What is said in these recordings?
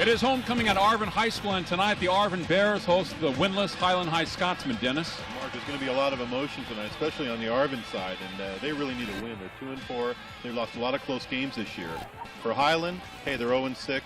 It is homecoming at Arvin High School, and tonight the Arvin Bears host the winless Highland High Scotsmen. Dennis? Mark, there's going to be a lot of emotion tonight, especially on the Arvin side, and they really need a win. They're 2-4. They've lost a lot of close games this year. For Highland, hey, they're 0-6.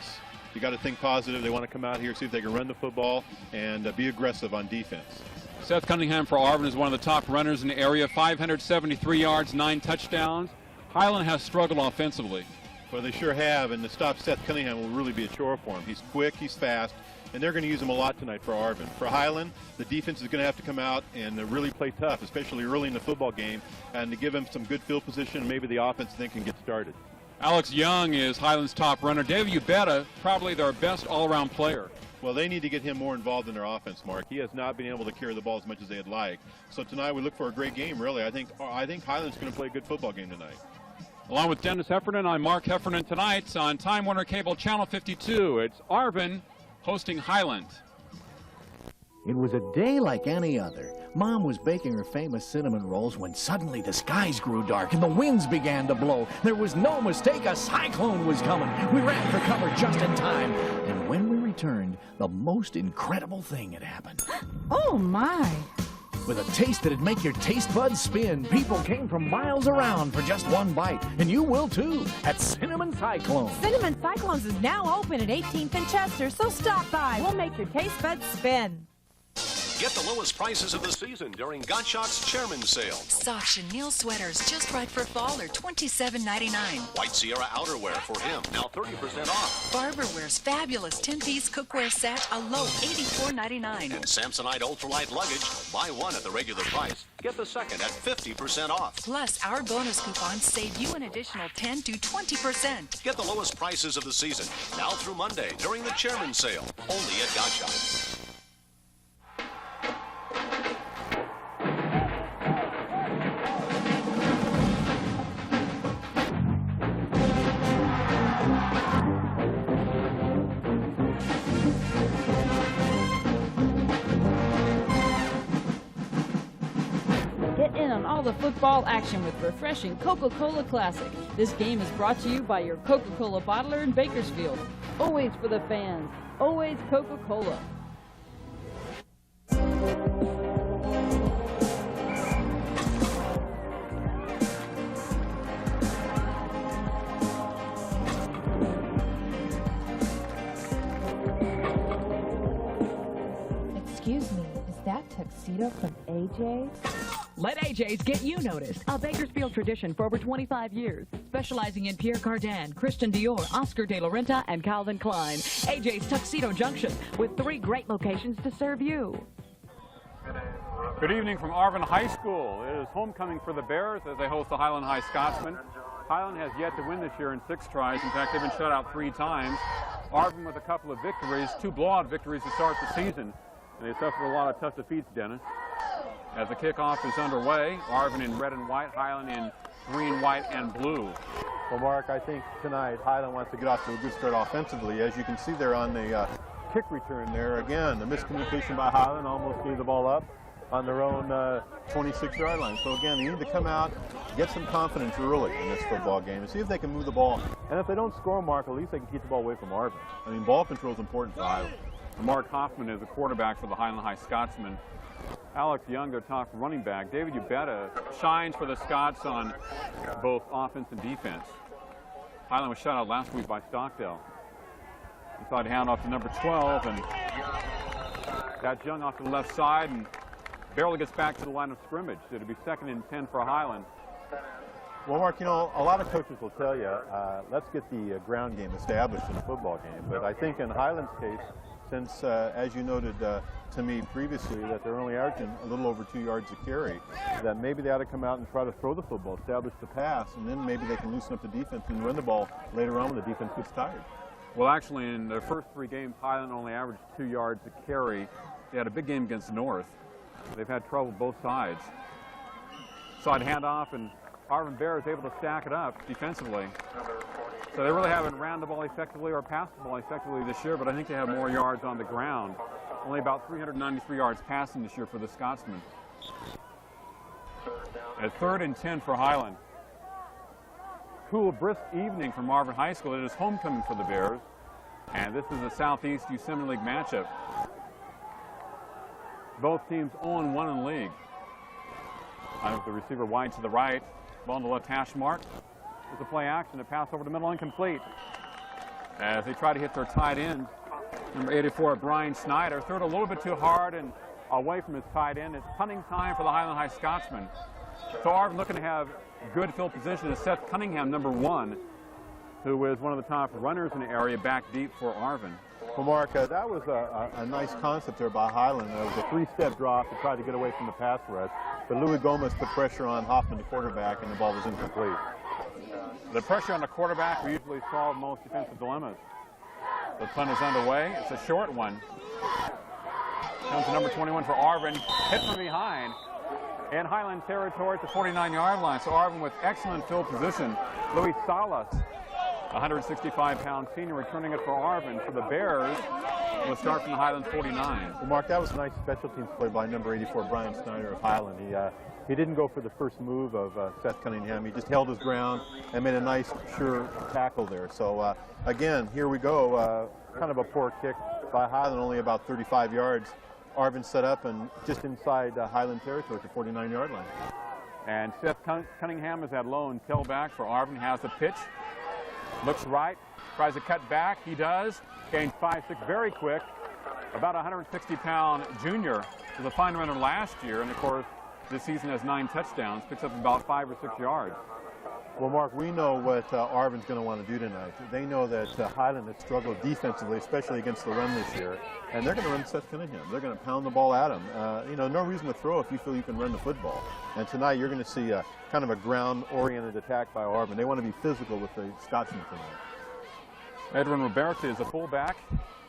You got to think positive. They want to come out here, see if they can run the football, and be aggressive on defense. Seth Cunningham for Arvin is one of the top runners in the area, 573 yards, 9 touchdowns. Highland has struggled offensively. Well, they sure have, and to stop Seth Cunningham will really be a chore for him. He's quick, he's fast, and they're going to use him a lot tonight for Arvin. For Highland, the defense is going to have to come out and really play tough, especially early in the football game, and to give him some good field position, and maybe the offense then can get started. Alex Young is Highland's top runner. David Ubetta, probably their best all-around player. Well, they need to get him more involved in their offense, Mark. He has not been able to carry the ball as much as they'd like. So tonight we look for a great game, really. I think Highland's going to play a good football game tonight. Along with Dennis Heffernan, I'm Mark Heffernan. Tonight on Time Warner Cable Channel 52, it's Arvin hosting Highland. It was a day like any other. Mom was baking her famous cinnamon rolls when suddenly the skies grew dark and the winds began to blow. There was no mistake, a cyclone was coming. We ran for cover just in time. And when we returned, the most incredible thing had happened. Oh, my. With a taste that'd make your taste buds spin, people came from miles around for just one bite. And you will too, at Cinnamon Cyclone. Cinnamon Cyclones is now open at 18th and Chester, so stop by. We'll make your taste buds spin. Get the lowest prices of the season during Gottschalk's Chairman Sale. Soft chenille sweaters just right for fall are $27.99. White Sierra outerwear for him, now 30% off. Barberware's fabulous 10-piece cookware set, a low $84.99. And Samsonite ultralight luggage, buy one at the regular price, get the second at 50% off. Plus, our bonus coupons save you an additional 10 to 20%. Get the lowest prices of the season, now through Monday during the Chairman Sale, only at Gottschalk's. Get in on all the football action with refreshing Coca-Cola Classic. This game is brought to you by your Coca-Cola bottler in Bakersfield. Always for the fans. Always Coca-Cola. Excuse me, is that tuxedo from AJ's? Let AJ's get you noticed. A Bakersfield tradition for over 25 years. Specializing in Pierre Cardin, Christian Dior, Oscar de la Renta, and Calvin Klein. AJ's Tuxedo Junction with 3 great locations to serve you. Good evening from Arvin High School. It is homecoming for the Bears as they host the Highland High Scotsmen. Highland has yet to win this year in 6 tries. In fact, they've been shut out 3 times. Arvin with a couple of victories, 2 blowout victories to start the season. And they suffered a lot of tough defeats, Dennis. As the kickoff is underway, Arvin in red and white, Highland in green, white, and blue. Well, Mark, I think tonight Highland wants to get off to a good start offensively. As you can see there on the kick return there, again, the miscommunication by Highland almost gave the ball up on their own 26-yard line. So again, they need to come out, get some confidence early in this football game and see if they can move the ball. And if they don't score, Mark, at least they can keep the ball away from Arvin. I mean, ball control is important for Highland. Mark Hoffman is the quarterback for the Highland High Scotsmen. Alex Young, their top running back. David Ubetta shines for the Scots on both offense and defense. Highland was shut out last week by Stockdale. Inside hand off to number 12, and got Young off to the left side and barely gets back to the line of scrimmage. It'll be 2nd and 10 for Highland. Well, Mark, you know, a lot of coaches will tell you, let's get the ground game established in a football game. But I think in Highland's case, since, as you noted to me previously, that they're only averaging a little over 2 yards a carry, that maybe they ought to come out and try to throw the football, establish the pass, and then maybe they can loosen up the defense and run the ball later on when the defense gets tired. Well, actually, in their first 3 games, Highland only averaged 2 yards a carry. They had a big game against the North. They've had trouble both sides. Side handoff, and Arvin Bear is able to stack it up defensively. So they really haven't ran the ball effectively or passed the ball effectively this year, but I think they have more yards on the ground. Only about 393 yards passing this year for the Scotsmen. At 3rd and 10 for Highland. Cool, brisk evening from Arvin High School. It is homecoming for the Bears. And this is a Southeast Yosemite League matchup. Both teams 0-1 in the league. The receiver wide to the right, ball in the left hash mark. There's a play action, a pass over the middle, incomplete. As they try to hit their tight end, number 84, Brian Snyder. Threw it a little bit too hard and away from his tight end. It's punting time for the Highland High Scotsman. So Arvin looking to have good field position is Seth Cunningham, number 1, who is one of the top runners in the area, back deep for Arvin. Well, Mark, that was a nice concept there by Highland. It was a 3-step drop to try to get away from the pass rush. But Louis Gomez put pressure on Hoffman, the quarterback, and the ball was incomplete. The pressure on the quarterback will usually solve most defensive dilemmas. The punt is underway. It's a short one. Comes to number 21 for Arvin. Hit from behind. In Highland territory at the 49-yard line. So Arvin with excellent field position. Luis Salas, 165-pound senior, returning it for Arvin. For the Bears, will start from the Highland 49. Well, Mark, that was a nice special teams play by number 84, Brian Snyder of Highland. He didn't go for the first move of Seth Cunningham. He just held his ground and made a nice, sure tackle there. So, again, here we go. Kind of a poor kick by Highland, only about 35 yards. Arvin set up and just inside Highland territory at the 49-yard line. And Seth Cunningham is at low and tailback for Arvin. Has the pitch. Looks right. Tries to cut back. He does. Gains 5'6", very quick. About 160-pound junior. Was a fine runner last year. And, of course, this season has 9 touchdowns. Picks up about 5 or 6 yards. Well, Mark, we know what Arvin's going to want to do tonight. They know that Highland has struggled defensively, especially against the run this year, and they're going to run Seth Cunningham. They're going to pound the ball at him. No reason to throw if you feel you can run the football. And tonight you're going to see kind of a ground-oriented attack by Arvin. They want to be physical with the Scotsman tonight. Edwin Roberta is a fullback.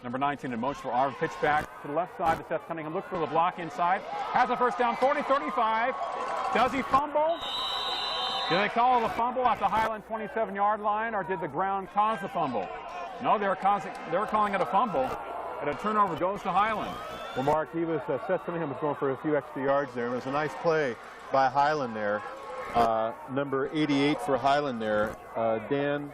Number 19 in motion for Arvin. Pitch back to the left side to Seth Cunningham. Looks for the block inside. Has a first down, 40-35. Does he fumble? Did they call the fumble at the Highland 27-yard line, or did the ground cause the fumble? No, they were calling it a fumble, and a turnover goes to Highland. Well, Mark, Seth Cunningham was going for a few extra yards there. It was a nice play by Highland there. Number 88 for Highland there, Dan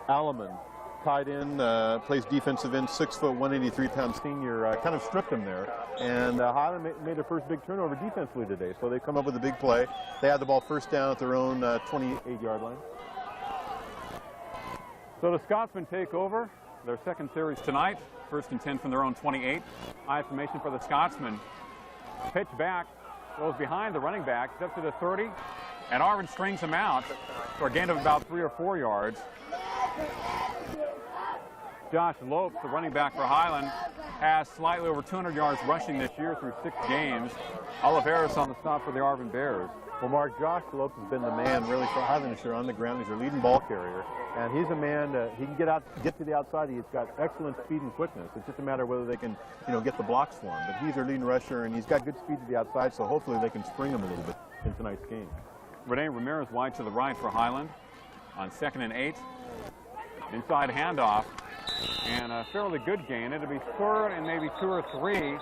Alleman, tight end, plays defensive end, 6 foot, 183-pound senior, kind of stripped him there. And Highland made their first big turnover defensively today, so they come up with a big play. They had the ball first down at their own 28-yard line. So the Scotsmen take over their second series tonight. First and 10 from their own 28. High formation for the Scotsmen. Pitch back, goes behind the running back, up to the 30, and Arvin strings him out for a gain of about 3 or 4 yards. Josh Lopes, the running back for Highland, has slightly over 200 yards rushing this year through 6 games. Oliveris on the stop for the Arvin Bears. Well, Mark, Josh Lopes has been the man really for Highland this year on the ground. He's their leading ball carrier, and he's a man. He can get to the outside. He's got excellent speed and quickness. It's just a matter of whether they can, get the blocks for him. But he's their leading rusher, and he's got good speed to the outside. So hopefully they can spring him a little bit in tonight's game. Rene Ramirez wide to the right for Highland on 2nd and 8. Inside handoff. And a fairly good gain. It'll be 3rd and maybe 2 or 3.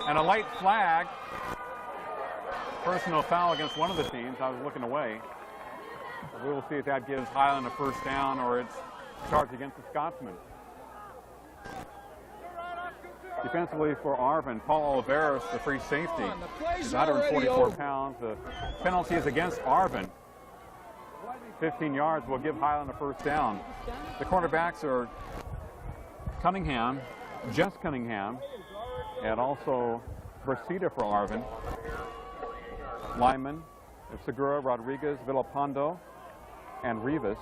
And a late flag. Personal foul against one of the teams. I was looking away. We will see if that gives Highland a first down or it's charged against the Scotsman. Defensively for Arvin, Paul Oliveris, the free safety. He's 144 pounds. The penalty is against Arvin. 15 yards will give Highland a first down. The cornerbacks are Cunningham, Jess Cunningham, and also Brasida for Arvin. Lyman, Segura, Rodriguez, Villapando, and Rivas.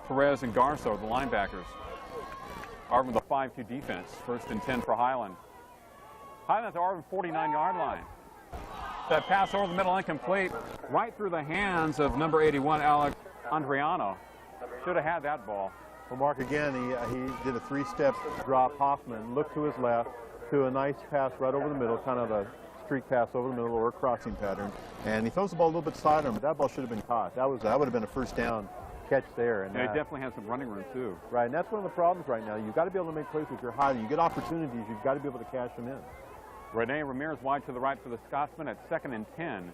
Perez and Garso, the linebackers. Arvin with a 5-2 defense. 1st and 10 for Highland. Highland at the Arvin 49-yard line. That pass over the middle, incomplete, right through the hands of number 81, Alex Andriano. Should have had that ball. Well, Mark, again, he did a 3-step drop. Hoffman looked to his left to a nice pass right over the middle, kind of a streak pass over the middle or a crossing pattern. And he throws the ball a little bit sidearm, but that ball should have been caught. That would have been a first down catch there. And he definitely has some running room, too. Right, and that's one of the problems right now. You've got to be able to make plays with your Highland. You get opportunities, you've got to be able to cash them in. Rene Ramirez wide to the right for the Scotsman at 2nd and 10.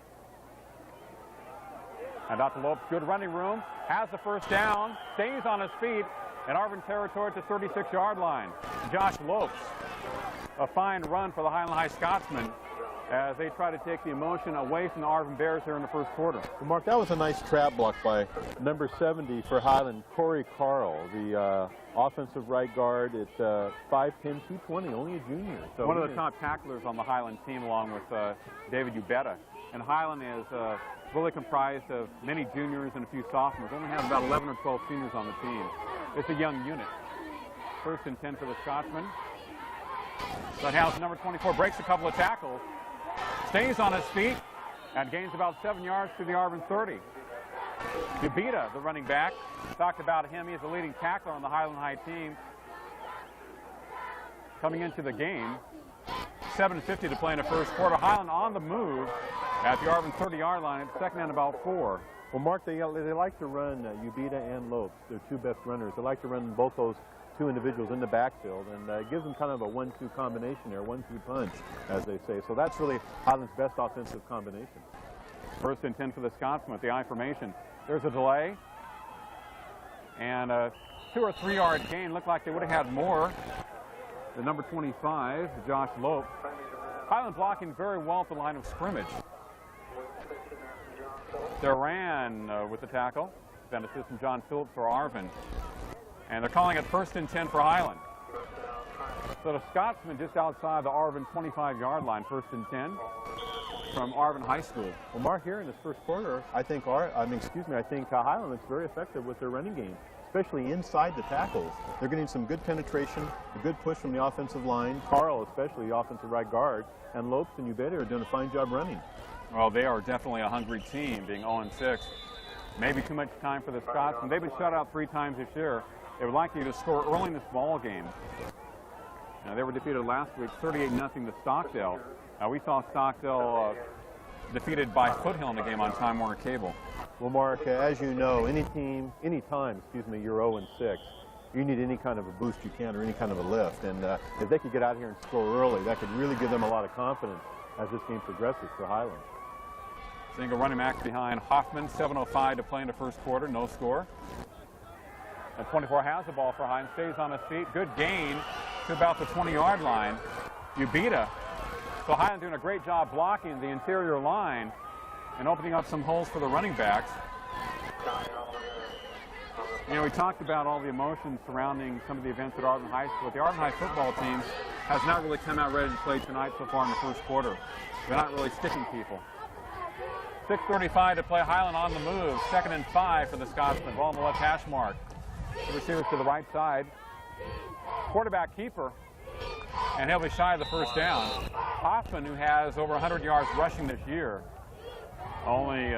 And Dr. Lopes, good running room, has the first down, stays on his feet, in Arvin territory at the 36-yard line. Josh Lopes, a fine run for the Highland High Scotsmen as they try to take the emotion away from the Arvin Bears here in the first quarter. Well, Mark, that was a nice trap block by number 70 for Highland, Corey Carl, the offensive right guard at 5'10", 220, only a junior. So one of the top tacklers on the Highland team, along with David Ubetta. And Highland is really comprised of many juniors and a few sophomores. They only have about 11 or 12 seniors on the team. It's a young unit. 1st and 10 for the Scotsman. But House, number 24, breaks a couple of tackles, stays on his feet, and gains about 7 yards to the Arvin 30. Ubetta, the running back, talked about him. He's the leading tackler on the Highland High team. Coming into the game, 7:50 to play in the first quarter. Highland on the move at the Arvin 30-yard line. It's second and about 4. Well, Mark, they like to run Ubetta and Lopes, their two best runners. They like to run both those two individuals in the backfield, and it gives them kind of a 1-2 combination there, 1-2 punch, as they say. So that's really Highland's best offensive combination. 1st and 10 for the Scotsman with the I formation. There's a delay, and a 2 or 3 yard gain. Looked like they would have had more. The number 25, Josh Lope. Highland blocking very well at the line of scrimmage. Duran with the tackle. Then assistant John Phillips for Arvin. And they're calling it 1st and 10 for Highland. So the Scotsman just outside the Arvin 25-yard line, 1st and 10 from Arvin High School. Well, Mark, here in this first quarter, I think Highland is very effective with their running game, especially inside the tackles. They're getting some good penetration, a good push from the offensive line. Carl, especially the offensive right guard, and Lopes and Ubetta are doing a fine job running. Well, they are definitely a hungry team, being 0-6. Maybe too much time for the Scotsmen. They've been shut out 3 times this year. They would like you to score early in this ball game. They were defeated last week, 38-0 to Stockdale. We saw Stockdale defeated by Foothill in the game on Time Warner Cable. Well, Mark, as you know, anytime you're 0-6, you need any kind of a boost you can or any kind of a lift. And if they could get out here and score early, that could really give them a lot of confidence as this game progresses for Highland. Single running back behind Hoffman, 7:05 to play in the first quarter, no score. And 24 has the ball for Highland, stays on his feet. Good gain to about the 20-yard line. Ubetta. So Highland doing a great job blocking the interior line and opening up some holes for the running backs. You know, we talked about all the emotions surrounding some of the events at Arvin High School. The Arvin High football team has not really come out ready to play tonight so far in the first quarter. They're not really sticking people. 6:35 to play. Highland on the move. 2nd and 5 for the Scotsman. Ball on the left hash mark. The receivers to the right side. Quarterback keeper, and he'll be shy of the first down. Hoffman, who has over 100 yards rushing this year, only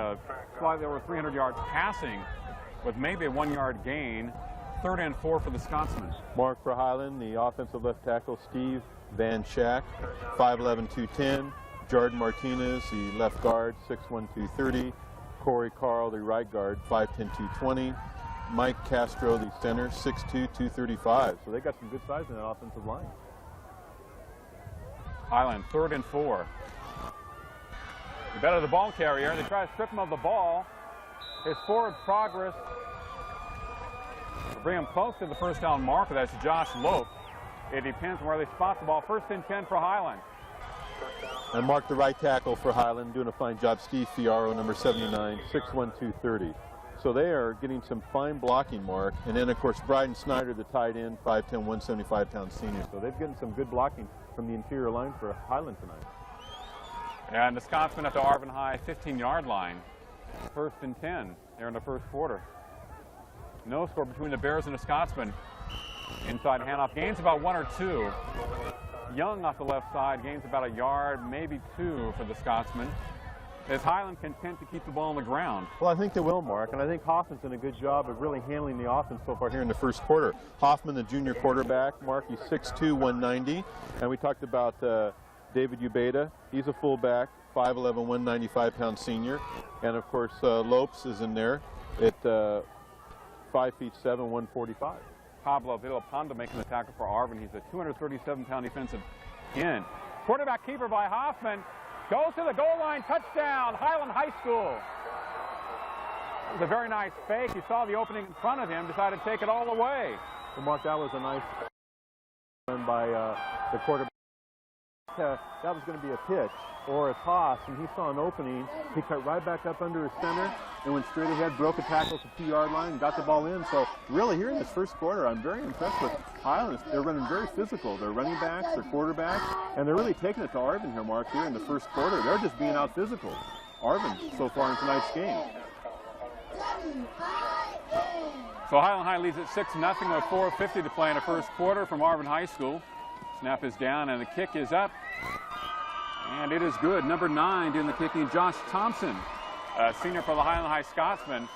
slightly over 300 yards passing, with maybe a 1-yard gain. 3rd and 4 for the Scotsman. Mark, for Highland, the offensive left tackle, Steve Van Schack, 5'11", 210. Jordan Martinez, the left guard, 6'1", 230. Corey Carl, the right guard, 5'10", 220. Mike Castro, the center, 6'2", 235. So they got some good size in that offensive line. Highland, 3rd and 4. Ubetta, the ball carrier. They try to strip him of the ball. His forward progress will bring him close to the first down marker. That's Josh Lope. It depends on where they spot the ball. 1st and 10 for Highland. And Mark, the right tackle for Highland, doing a fine job. Steve Fiaro, number 79, 6'1", 230. So they are getting some fine blocking, Mark. And then, of course, Bryden Snyder, the tight end, 5'10", 175-pound senior. So they've gotten some good blocking from the interior line for Highland tonight. And the Scotsman at the Arvin High 15-yard line. 1st and 10 there in the first quarter. No score between the Bears and the Scotsman. Inside handoff. Gains about 1 or 2. Young off the left side. Gains about a yard, maybe 2 for the Scotsman. Is Highland content to keep the ball on the ground? Well, I think they will, Mark, and I think Hoffman's done a good job of really handling the offense so far here in the first quarter. Hoffman, the junior quarterback, Mark, he's 6'2", 190, and we talked about David Ubetta. He's a fullback, 5'11", 195-pound senior, and of course Lopes is in there at 5'7", 145. Pablo Villapando making the tackle for Arvin. He's a 237-pound defensive end. Quarterback keeper by Hoffman. Goes to the goal line, touchdown, Highland High School. It was a very nice fake. He saw the opening in front of him, decided to take it all the way. Well, Mark, that was a nice run by the quarterback. That was going to be a pitch or a toss, and he saw an opening. He cut right back up under his center and went straight ahead, broke a tackle at the 2-yard line, and got the ball in. So really here in this first quarter, I'm very impressed with Highland. They're running very physical. They're running backs, they're quarterbacks, and they're really taking it to Arvin here, Mark, here in the first quarter. They're just being out physical. Arvin so far in tonight's game. So Highland High leads at 6-0 with 4:50 to play in the first quarter from Arvin High School. Snap is down and the kick is up. And it is good. Number 9 doing the kicking, Josh Thompson, senior for the Highland High Scotsmen,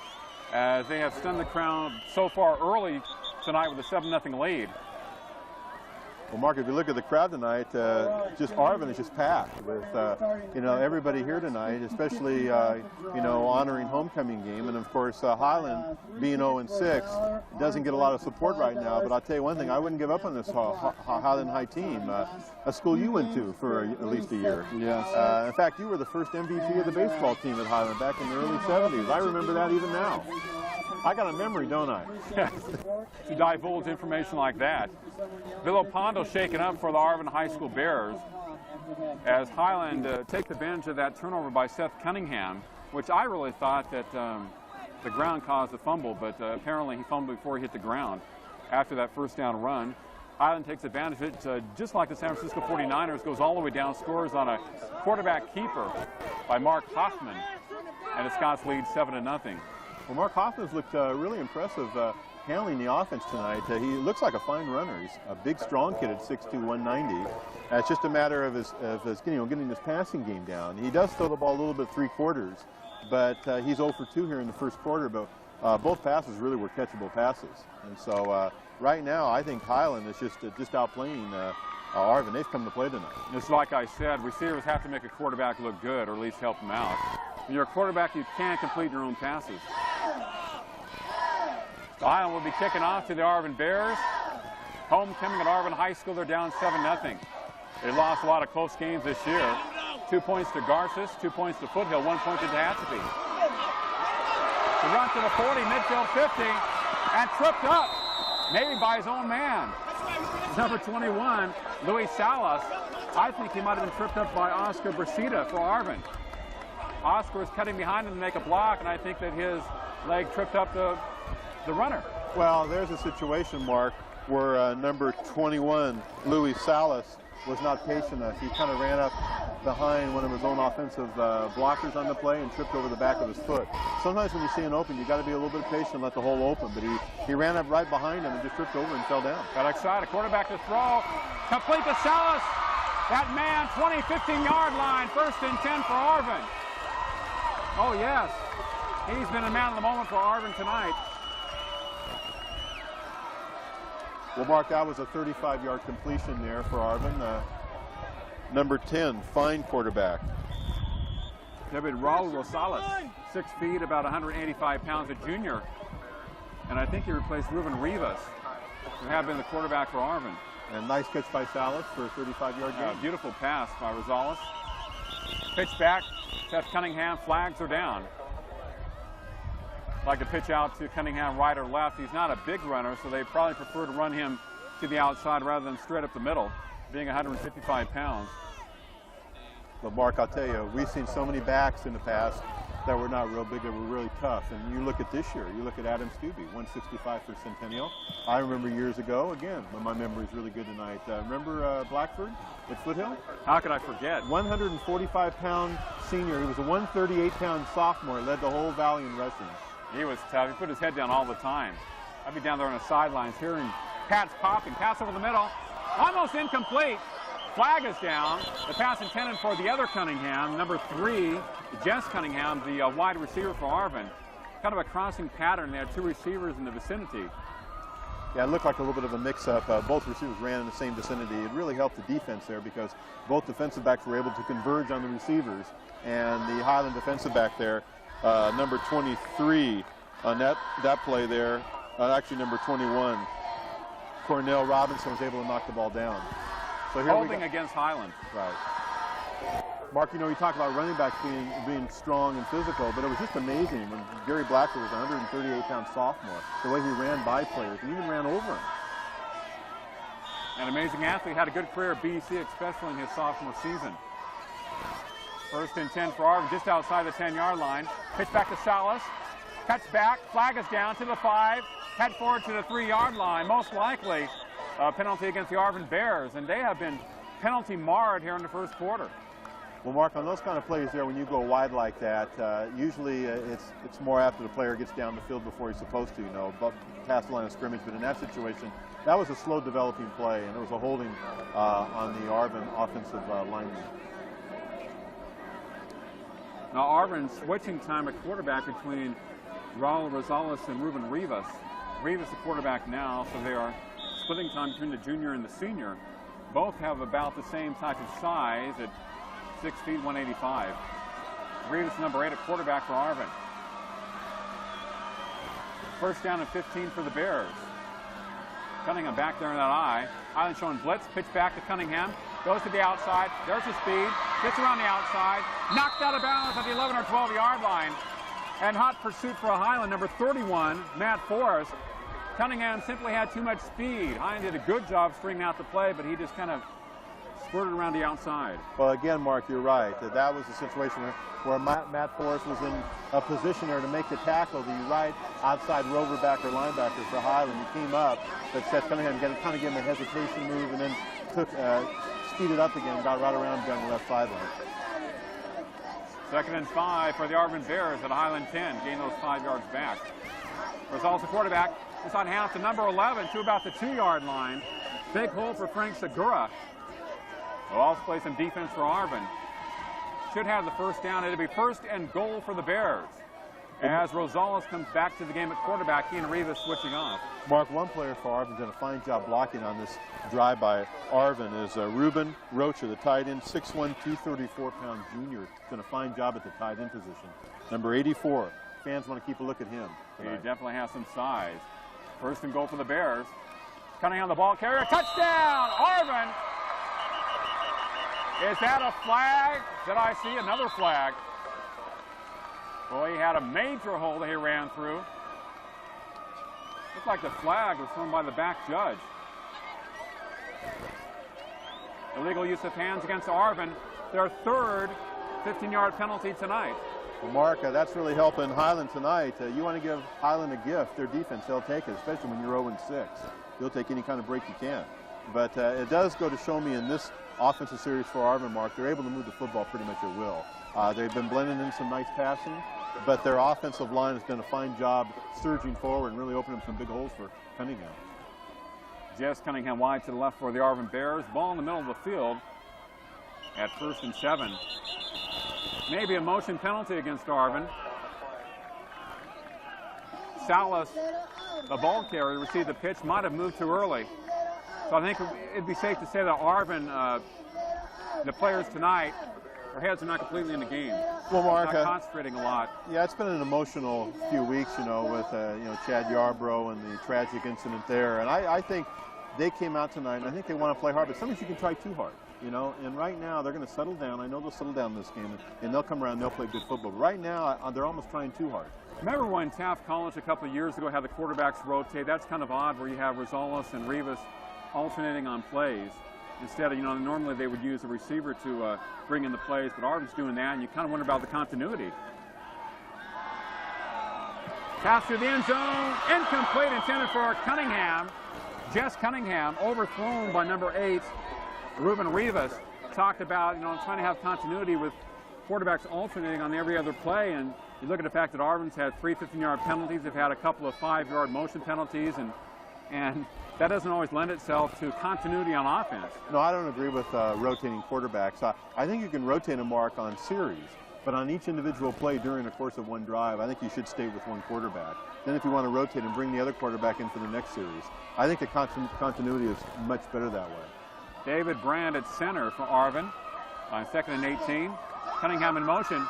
as they have stunned the crowd so far early tonight with a 7-0 lead. Well, Mark, if you look at the crowd tonight, just Arvin is just packed with, you know, everybody here tonight, especially, you know, honoring homecoming game. And, of course, Highland, being 0-6, doesn't get a lot of support right now. But I'll tell you one thing, I wouldn't give up on this Highland High team, a school you went to for at least a year. Yes. In fact, you were the first MVP of the baseball team at Highland back in the early 70s. I remember that even now. I got a memory, don't I? To divulge information like that. Villopondo shaken up for the Arvin High School Bears as Highland takes advantage of that turnover by Seth Cunningham, which I really thought that the ground caused the fumble, but apparently he fumbled before he hit the ground after that first down run. Highland takes advantage of it, just like the San Francisco 49ers, goes all the way down, scores on a quarterback keeper by Mark Hoffman, and the Scots lead 7-0. Well, Mark Hoffman's looked really impressive handling the offense tonight. He looks like a fine runner. He's a big, strong kid at 6'2", 190. It's just a matter of his getting his passing game down. He does throw the ball a little bit 3/4, but he's 0 for 2 here in the first quarter. But both passes really were catchable passes. And so right now, I think Highland is just outplaying Arvin. They've come to play tonight. Just like I said, receivers have to make a quarterback look good, or at least help him out. When you're a quarterback, you can't complete your own passes. Highland will be kicking off to the Arvin Bears. Homecoming at Arvin High School, they're down 7-0. They lost a lot of close games this year. 2 points to Garces, 2 points to Foothill, 1 point to Tehachapi. The run to the 40, midfield 50, and tripped up, maybe by his own man. Number 21, Louis Salas. I think he might have been tripped up by Oscar Brasida for Arvin. Oscar was cutting behind him to make a block, and I think that his leg tripped up the runner. Well, there's a situation, Mark, where number 21, Louis Salas, was not patient enough. He kind of ran up behind one of his own offensive blockers on the play and tripped over the back of his foot. Sometimes when you see an open, you got to be a little bit patient and let the hole open, but he ran up right behind him and just tripped over and fell down. Got excited, quarterback to throw, complete to Salas. That man, 20, 15-yard line, 1st and 10 for Arvin. Oh, yes. He's been a man of the moment for Arvin tonight. Well, Mark, that was a 35-yard completion there for Arvin. Number 10, fine quarterback. David Raul Rosales, 6 feet, about 185 pounds, a junior. And I think he replaced Ruben Rivas, who had been the quarterback for Arvin. And nice catch by Salas for a 35-yard gain. Beautiful pass by Rosales. Pitch back, Seth Cunningham, flags are down. Like to pitch out to Cunningham right or left. He's not a big runner, so they probably prefer to run him to the outside rather than straight up the middle, being 155 pounds. But Mark, I'll tell you, we've seen so many backs in the past that were not real big, that were really tough. And you look at this year, you look at Adam Stubbe, 165 for Centennial. I remember years ago, again, when my memory is really good tonight. Remember Blackford at Foothill? How could I forget? 145-pound senior. He was a 138-pound sophomore, led the whole valley in rushing. He was tough. He put his head down all the time. I'd be down there on the sidelines hearing Pat's popping. Pass over the middle. Almost incomplete. Flag is down. The pass intended for the other Cunningham, number 3, Jess Cunningham, the wide receiver for Arvin. Kind of a crossing pattern. They had 2 receivers in the vicinity. Yeah, it looked like a little bit of a mix-up. Both receivers ran in the same vicinity. It really helped the defense there because both defensive backs were able to converge on the receivers. And the Highland defensive back there, number 23 on that play there, actually number 21, Cornell Robinson was able to knock the ball down. So here holding against Highland. Right. Mark, you know, you talk about running backs being strong and physical, but it was just amazing when Gary Blackford was a 138-pound sophomore, the way he ran by players and even ran over them. An amazing athlete, had a good career at BC, especially in his sophomore season. First and 10 for Arvin, just outside the 10-yard line. Pitch back to Salas. Cuts back, flag is down to the 5. Head forward to the 3-yard line. Most likely a penalty against the Arvin Bears, and they have been penalty marred here in the first quarter. Well, Mark, on those kind of plays there, when you go wide like that, usually it's more after the player gets down the field before he's supposed to, but past the line of scrimmage. But in that situation, that was a slow developing play, and it was a holding on the Arvin offensive lineman. Now Arvin switching time at quarterback between Raul Rosales and Ruben Rivas. Rivas the quarterback now, so they are splitting time between the junior and the senior. Both have about the same type of size at 6 feet, 185. Rivas number 8 at quarterback for Arvin. First down and 15 for the Bears. Cunningham back there in that eye. Highland showing blitz, pitch back to Cunningham. Goes to the outside, there's the speed, gets around the outside, knocked out of bounds at the 11 or 12-yard line. And hot pursuit for Highland, number 31, Matt Forrest. Cunningham simply had too much speed. Highland did a good job stringing out the play, but he just kind of squirted around the outside. Well, again, Mark, you're right. That was a situation where Matt Forrest was in a position there to make the tackle, the right outside rover back or linebacker for Highland. He came up, but Seth Cunningham kind of gave him a hesitation move and then speeded up again, got right around down the left sideline. 2nd and 5 for the Arvin Bears at Highland 10. Gain those 5 yards back. Rosales the quarterback. It's on half to number 11 to about the 2-yard line. Big hole for Frank Segura. Will also play some defense for Arvin. Should have the first down. It'll be 1st and goal for the Bears. As Rosales comes back to the game at quarterback, he and Rivas switching off. Mark, one player for Arvin did a fine job blocking on this drive by Arvin is Ruben Rocha, the tight end, 6'1", 234-pound junior. Done a fine job at the tight end position. Number 84. Fans want to keep a look at him tonight. He definitely has some size. 1st and goal for the Bears. Cunningham the ball carrier. Touchdown, Arvin! Is that a flag? Did I see another flag? Boy, he had a major hole that he ran through. Looked like the flag was thrown by the back judge. Illegal use of hands against Arvin. Their 3rd 15-yard penalty tonight. Well, Mark, that's really helping Highland tonight. You want to give Highland a gift. Their defense, they'll take it, especially when you're 0-6. They'll take any kind of break you can. But it does go to show me in this offensive series for Arvin, Mark, they're able to move the football pretty much at will. They've been blending in some nice passing, but their offensive line has done a fine job surging forward and really opening up some big holes for Cunningham. Jess Cunningham wide to the left for the Arvin Bears. Ball in the middle of the field at 1st and 7. Maybe a motion penalty against Arvin. Salas, the ball carrier, received the pitch, might have moved too early. So I think it'd be safe to say that Arvin, the players tonight, their heads are not completely in the game. Well, Mark, not concentrating a lot. Yeah, it's been an emotional few weeks, with Chad Yarbrough and the tragic incident there. And I think they came out tonight, and I think they want to play hard. But sometimes you can try too hard, And right now they're going to settle down. I know they'll settle down in this game, and they'll come around and they'll play good football. But right now they're almost trying too hard. Remember when Taft College a couple of years ago had the quarterbacks rotate? That's kind of odd, where you have Rosales and Rivas alternating on plays. Instead of, normally they would use a receiver to bring in the plays, but Arvin's doing that, and you kind of wonder about the continuity. Pass through the end zone, incomplete, intended for Cunningham. Jess Cunningham, overthrown by number 8, Ruben Rivas. Talked about, trying to have continuity with quarterbacks alternating on every other play, and you look at the fact that Arvin's had 3 15-yard penalties. They've had a couple of 5-yard motion penalties, and that doesn't always lend itself to continuity on offense. No, I don't agree with rotating quarterbacks. I think you can rotate a mark on series, but on each individual play during the course of one drive, I think you should stay with one quarterback. Then if you want to rotate and bring the other quarterback in for the next series, I think the continuity is much better that way. David Brand at center for Arvin on 2nd and 18. Cunningham in motion.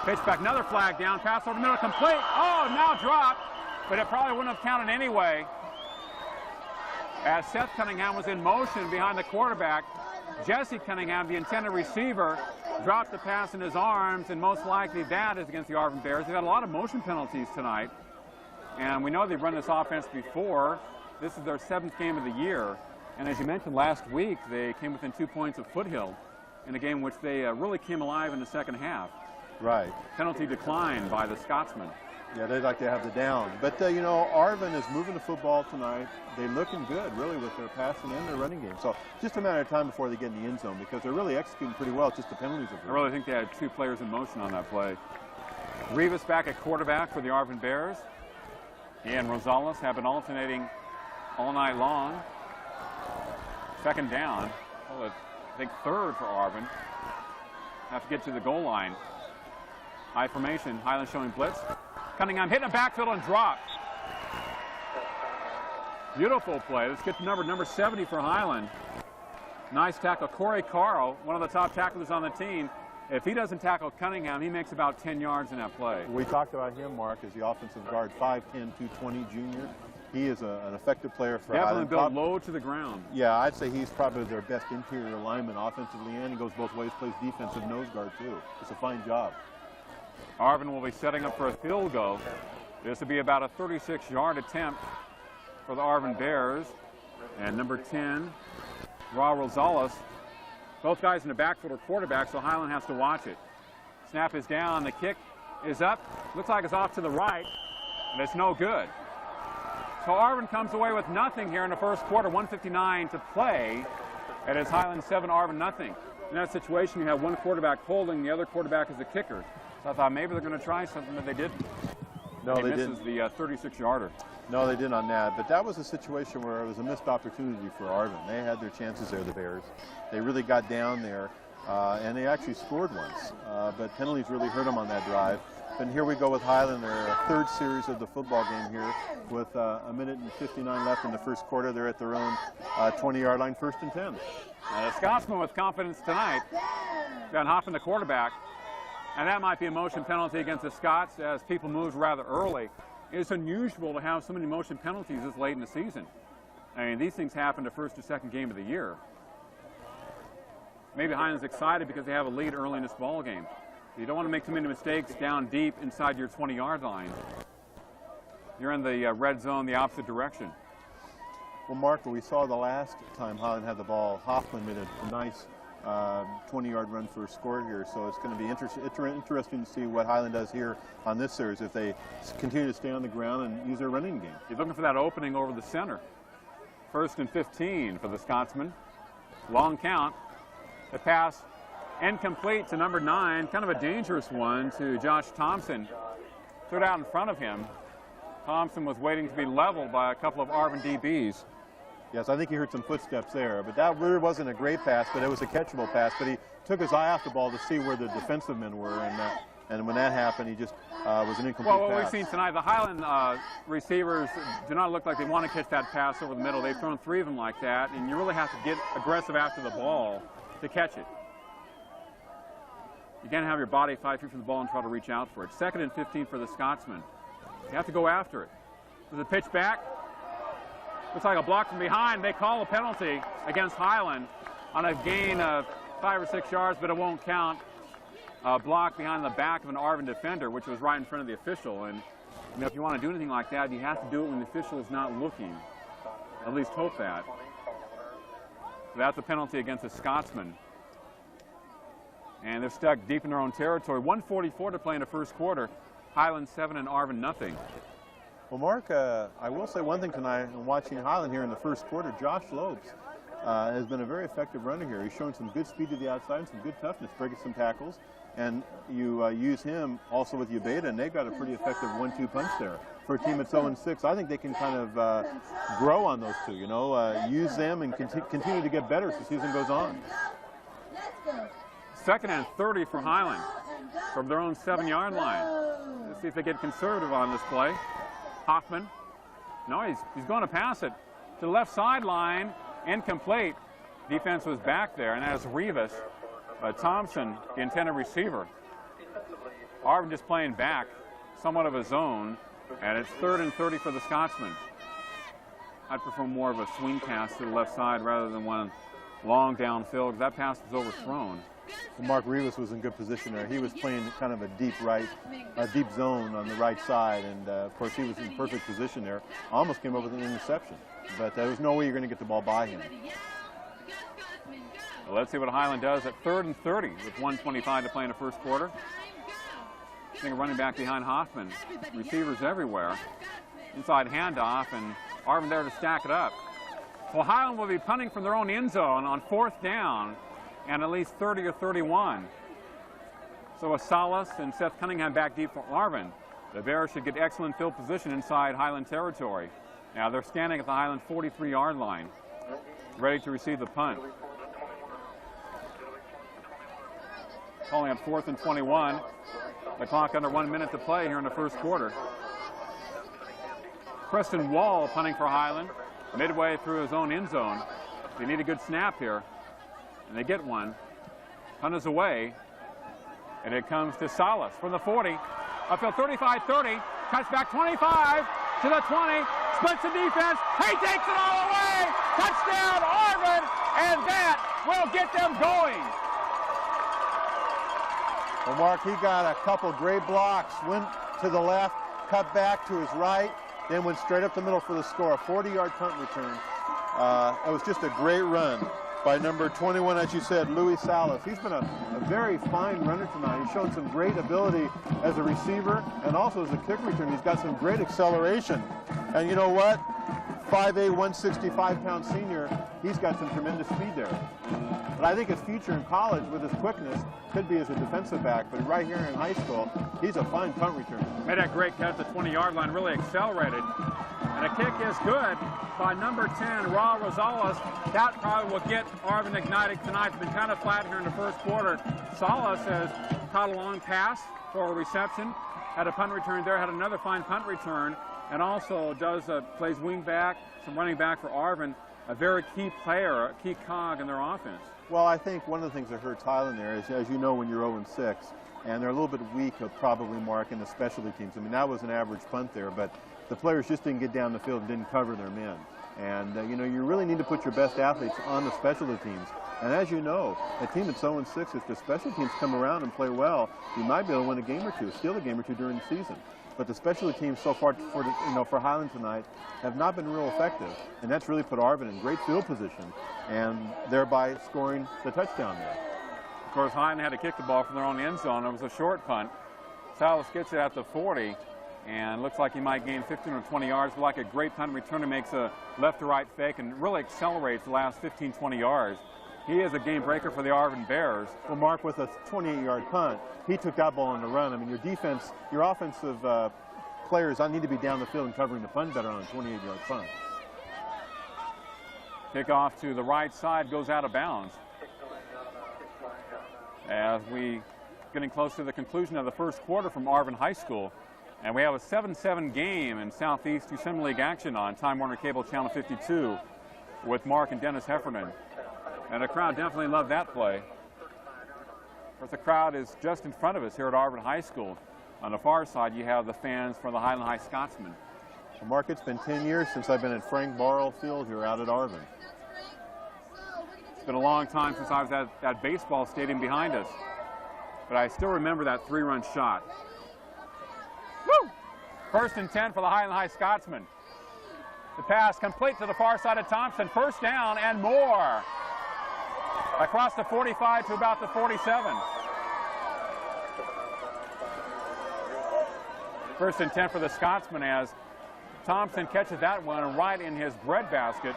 Pitch back, another flag down, pass over the middle, complete. Oh, now dropped, but it probably wouldn't have counted anyway. As Seth Cunningham was in motion behind the quarterback, Jesse Cunningham, the intended receiver, dropped the pass in his arms, and most likely that is against the Arvin Bears. They've had a lot of motion penalties tonight, and we know they've run this offense before. This is their 7th game of the year. And as you mentioned, last week they came within 2 points of Foothill in a game in which they really came alive in the second half. Right. Penalty declined by the Scotsmen. Yeah, they'd like to have the down. But, you know, Arvin is moving the football tonight. They're looking good, really, with their passing and their running game. So just a matter of time before they get in the end zone because they're really executing pretty well. It's just the penalties are good. I really think they had 2 players in motion on that play. Rivas back at quarterback for the Arvin Bears. He and Rosales have been alternating all night long. Second down. Well, I think third for Arvin. Have to get to the goal line. High formation. Highland showing blitz. Cunningham hitting a backfield and dropped. Beautiful play. Let's get to number 70 for Highland. Nice tackle. Corey Carl, one of the top tacklers on the team. If he doesn't tackle Cunningham, he makes about 10 yards in that play. We talked about him, Mark, as the offensive guard, 5'10", 220 junior. He is an effective player for Definitely Highland. built low to the ground. Yeah, I'd say he's probably their best interior lineman offensively, and he goes both ways, plays defensive nose guard, too. It's a fine job. Arvin will be setting up for a field goal. This will be about a 36-yard attempt for the Arvin Bears. And number 10, Rosales. Both guys in the backfield are quarterbacks, so Highland has to watch it. Snap is down, the kick is up. Looks like it's off to the right, and it's no good. So Arvin comes away with nothing here in the first quarter, 1:59 to play. It is Highland 7, Arvin nothing. In that situation, you have one quarterback holding, the other quarterback is the kicker. So I thought maybe they're going to try something, but they didn't. No, they didn't. Misses the 36-yarder. No, they didn't on that. But that was a situation where it was a missed opportunity for Arvin. They had their chances there, the Bears. They really got down there, and they actually scored once. But penalties really hurt them on that drive. And here we go with Highland, their third series of the football game here with a minute and 59 left in the first quarter. They're at their own 20-yard line, 1st and 10. The Scotsman with confidence tonight. Van Hoffen, the quarterback. And that might be a motion penalty against the Scots as people moved rather early. It's unusual to have so many motion penalties this late in the season. I mean, these things happen the first or second game of the year. Maybe Highland's excited because they have a lead early in this ball game. You don't want to make too many mistakes down deep inside your 20-yard line. You're in the red zone the opposite direction. Well, Mark, we saw the last time Highland had the ball, Hoffman made a nice 20-yard run for a score here, so it's going to be interesting to see what Highland does here on this series if they continue to stay on the ground and use their running game. You're looking for that opening over the center. 1st and 15 for the Scotsman. Long count. The pass incomplete to number 9, kind of a dangerous one to Josh Thompson. Threw it out in front of him. Thompson was waiting to be leveled by a couple of Arvin DBs. Yes, I think he heard some footsteps there, but that really wasn't a great pass, but it was a catchable pass. But he took his eye off the ball to see where the defensive men were, and when that happened, he just was an incomplete well, what pass. we've seen tonight, the Highland receivers do not look like they want to catch that pass over the middle. They've thrown 3 of them like that, and you really have to get aggressive after the ball to catch it. You can't have your body 5 feet from the ball and try to reach out for it. 2nd and 15 for the Scotsman. You have to go after it. There's a pitch back. Looks like a block from behind. They call a penalty against Highland on a gain of 5 or 6 yards, but it won't count. A block behind the back of an Arvin defender, which was right in front of the official. And you know, if you want to do anything like that, you have to do it when the official is not looking. At least hope that. So that's a penalty against the Scotsman. And they're stuck deep in their own territory. 1:44 to play in the first quarter. Highland 7 and Arvin nothing. Well, Mark, I will say one thing tonight in watching Highland here in the first quarter. Josh Lopes has been a very effective runner here. He's shown some good speed to the outside and some good toughness, breaking some tackles. And you use him also with Ubeda, and they've got a pretty effective 1-2 punch there. For a team that's 0-6, I think they can kind of grow on those two, you know, use them and continue to get better as the season goes on. 2nd and 30 for Highland from their own 7-yard line. Let's see if they get conservative on this play. Hoffman, no, he's going to pass it to the left sideline, incomplete. Defense was back there, and that is Rivas. Thompson, the intended receiver. Arvin just playing back, somewhat of a zone, and it's 3rd and 30 for the Scotsman. I'd prefer more of a swing pass to the left side rather than one long downfield, because that pass was overthrown. Well, Mark Rivas was in good position there. He was playing kind of a deep zone on the right side, and of course he was in perfect position there. Almost came up with an interception. but there's no way you're going to get the ball by him. Well, let's see what Highland does at 3rd and 30 with 1:25 to play in the first quarter. I think running back behind Hoffman. Receivers everywhere. Inside handoff, and Arvin there to stack it up. Well, Highland will be punting from their own end zone on 4th down and at least 30 or 31. So a Salas and Seth Cunningham back deep for Arvin. The Bears should get excellent field position inside Highland territory. Now they're standing at the Highland 43-yard line, ready to receive the punt. Calling up 4th and 21. The clock under 1 minute to play here in the first quarter. Preston Wall punting for Highland, midway through his own end zone. They need a good snap here, and they get one. Punt is away, and it comes to Salas from the 40. Upfield 35-30, cuts back 25 to the 20, splits the defense. He takes it all away. Touchdown, Arvin, and that will get them going. Well, Mark, he got a couple great blocks, went to the left, cut back to his right, then went straight up the middle for the score, a 40-yard punt return. It was just a great run by number 21, as you said, Louis Salas. He's been a very fine runner tonight. He's shown some great ability as a receiver and also as a kick return. He's got some great acceleration. And you know what? 5'8", 165-pound senior, he's got some tremendous speed there. But I think his future in college with his quickness could be as a defensive back, but right here in high school, he's a fine punt returner. Made that great cut at the 20-yard line, really accelerated. And a kick is good by number 10, Raul Rosales. That probably will get Arvin ignited tonight. It's been kind of flat here in the first quarter. Salas has caught a long pass for a reception, had a punt return there, had another fine punt return, and also plays wing back, some running back for Arvin, a very key player, a key cog in their offense. Well, I think one of the things that hurts Highland there is, as you know, when you're 0-6, and they're a little bit weak of probably, Mark, in the specialty teams. I mean, that was an average punt there, but the players just didn't get down the field and didn't cover their men. And, you know, you really need to put your best athletes on the specialty teams. And as you know, a team that's 0-6, if the special teams come around and play well, you might be able to win a game or two, steal a game or two during the season. But the specialty teams so far for Highland tonight have not been real effective. And that's really put Arvin in great field position and thereby scoring the touchdown there. Of course, Highland had to kick the ball from their own end zone. It was a short punt. Salas gets it at the 40 and looks like he might gain 15 or 20 yards. But like a great punt returner, makes a left to right fake and really accelerates the last 15, 20 yards. He is a game breaker for the Arvin Bears. Well, Mark, with a 28-yard punt, he took that ball on the run. I mean, your defense, your offensive players need to be down the field and covering the punt better on a 28-yard punt. Kickoff to the right side goes out of bounds. As we getting close to the conclusion of the first quarter from Arvin High School. And we have a 7-7 game in Southeast Assembly League action on Time Warner Cable Channel 52 with Mark and Dennis Heffernan. And the crowd definitely loved that play. Of course, the crowd is just in front of us here at Arvin High School. On the far side, you have the fans for the Highland High Scotsmen. Well, Mark, it's been 10 years since I've been at Frank Barrell Field here out at Arvin. It's been a long time since I was at that baseball stadium behind us. But I still remember that 3-run shot. Woo! 1st and 10 for the Highland High Scotsmen. The pass complete to the far side of Thompson. 1st down and more. Across the 45 to about the 47. 1st and 10 for the Scotsman as Thompson catches that one right in his breadbasket.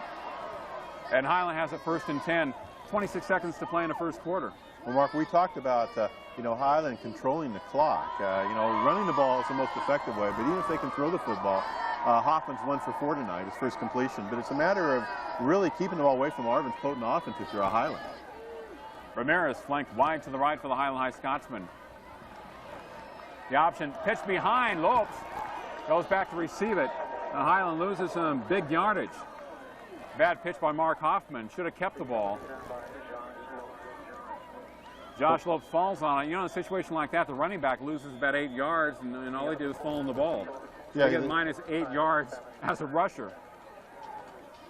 And Highland has it 1st and 10. 26 seconds to play in the first quarter. Well, Mark, we talked about, Highland controlling the clock. Running the ball is the most effective way, but even if they can throw the football, Hoffman's 1 for 4 tonight, his first completion. But it's a matter of really keeping the ball away from Arvin's potent offense if you're a Highland. Ramirez flanked wide to the right for the Highland High Scotsman. The option pitch behind. Lopes goes back to receive it. And Highland loses some big yardage. Bad pitch by Mark Hoffman. Should have kept the ball. Josh Lopes falls on it. In a situation like that, the running back loses about 8 yards, and all he did was fall on the ball. Yeah, he gets minus 8 yards as a rusher.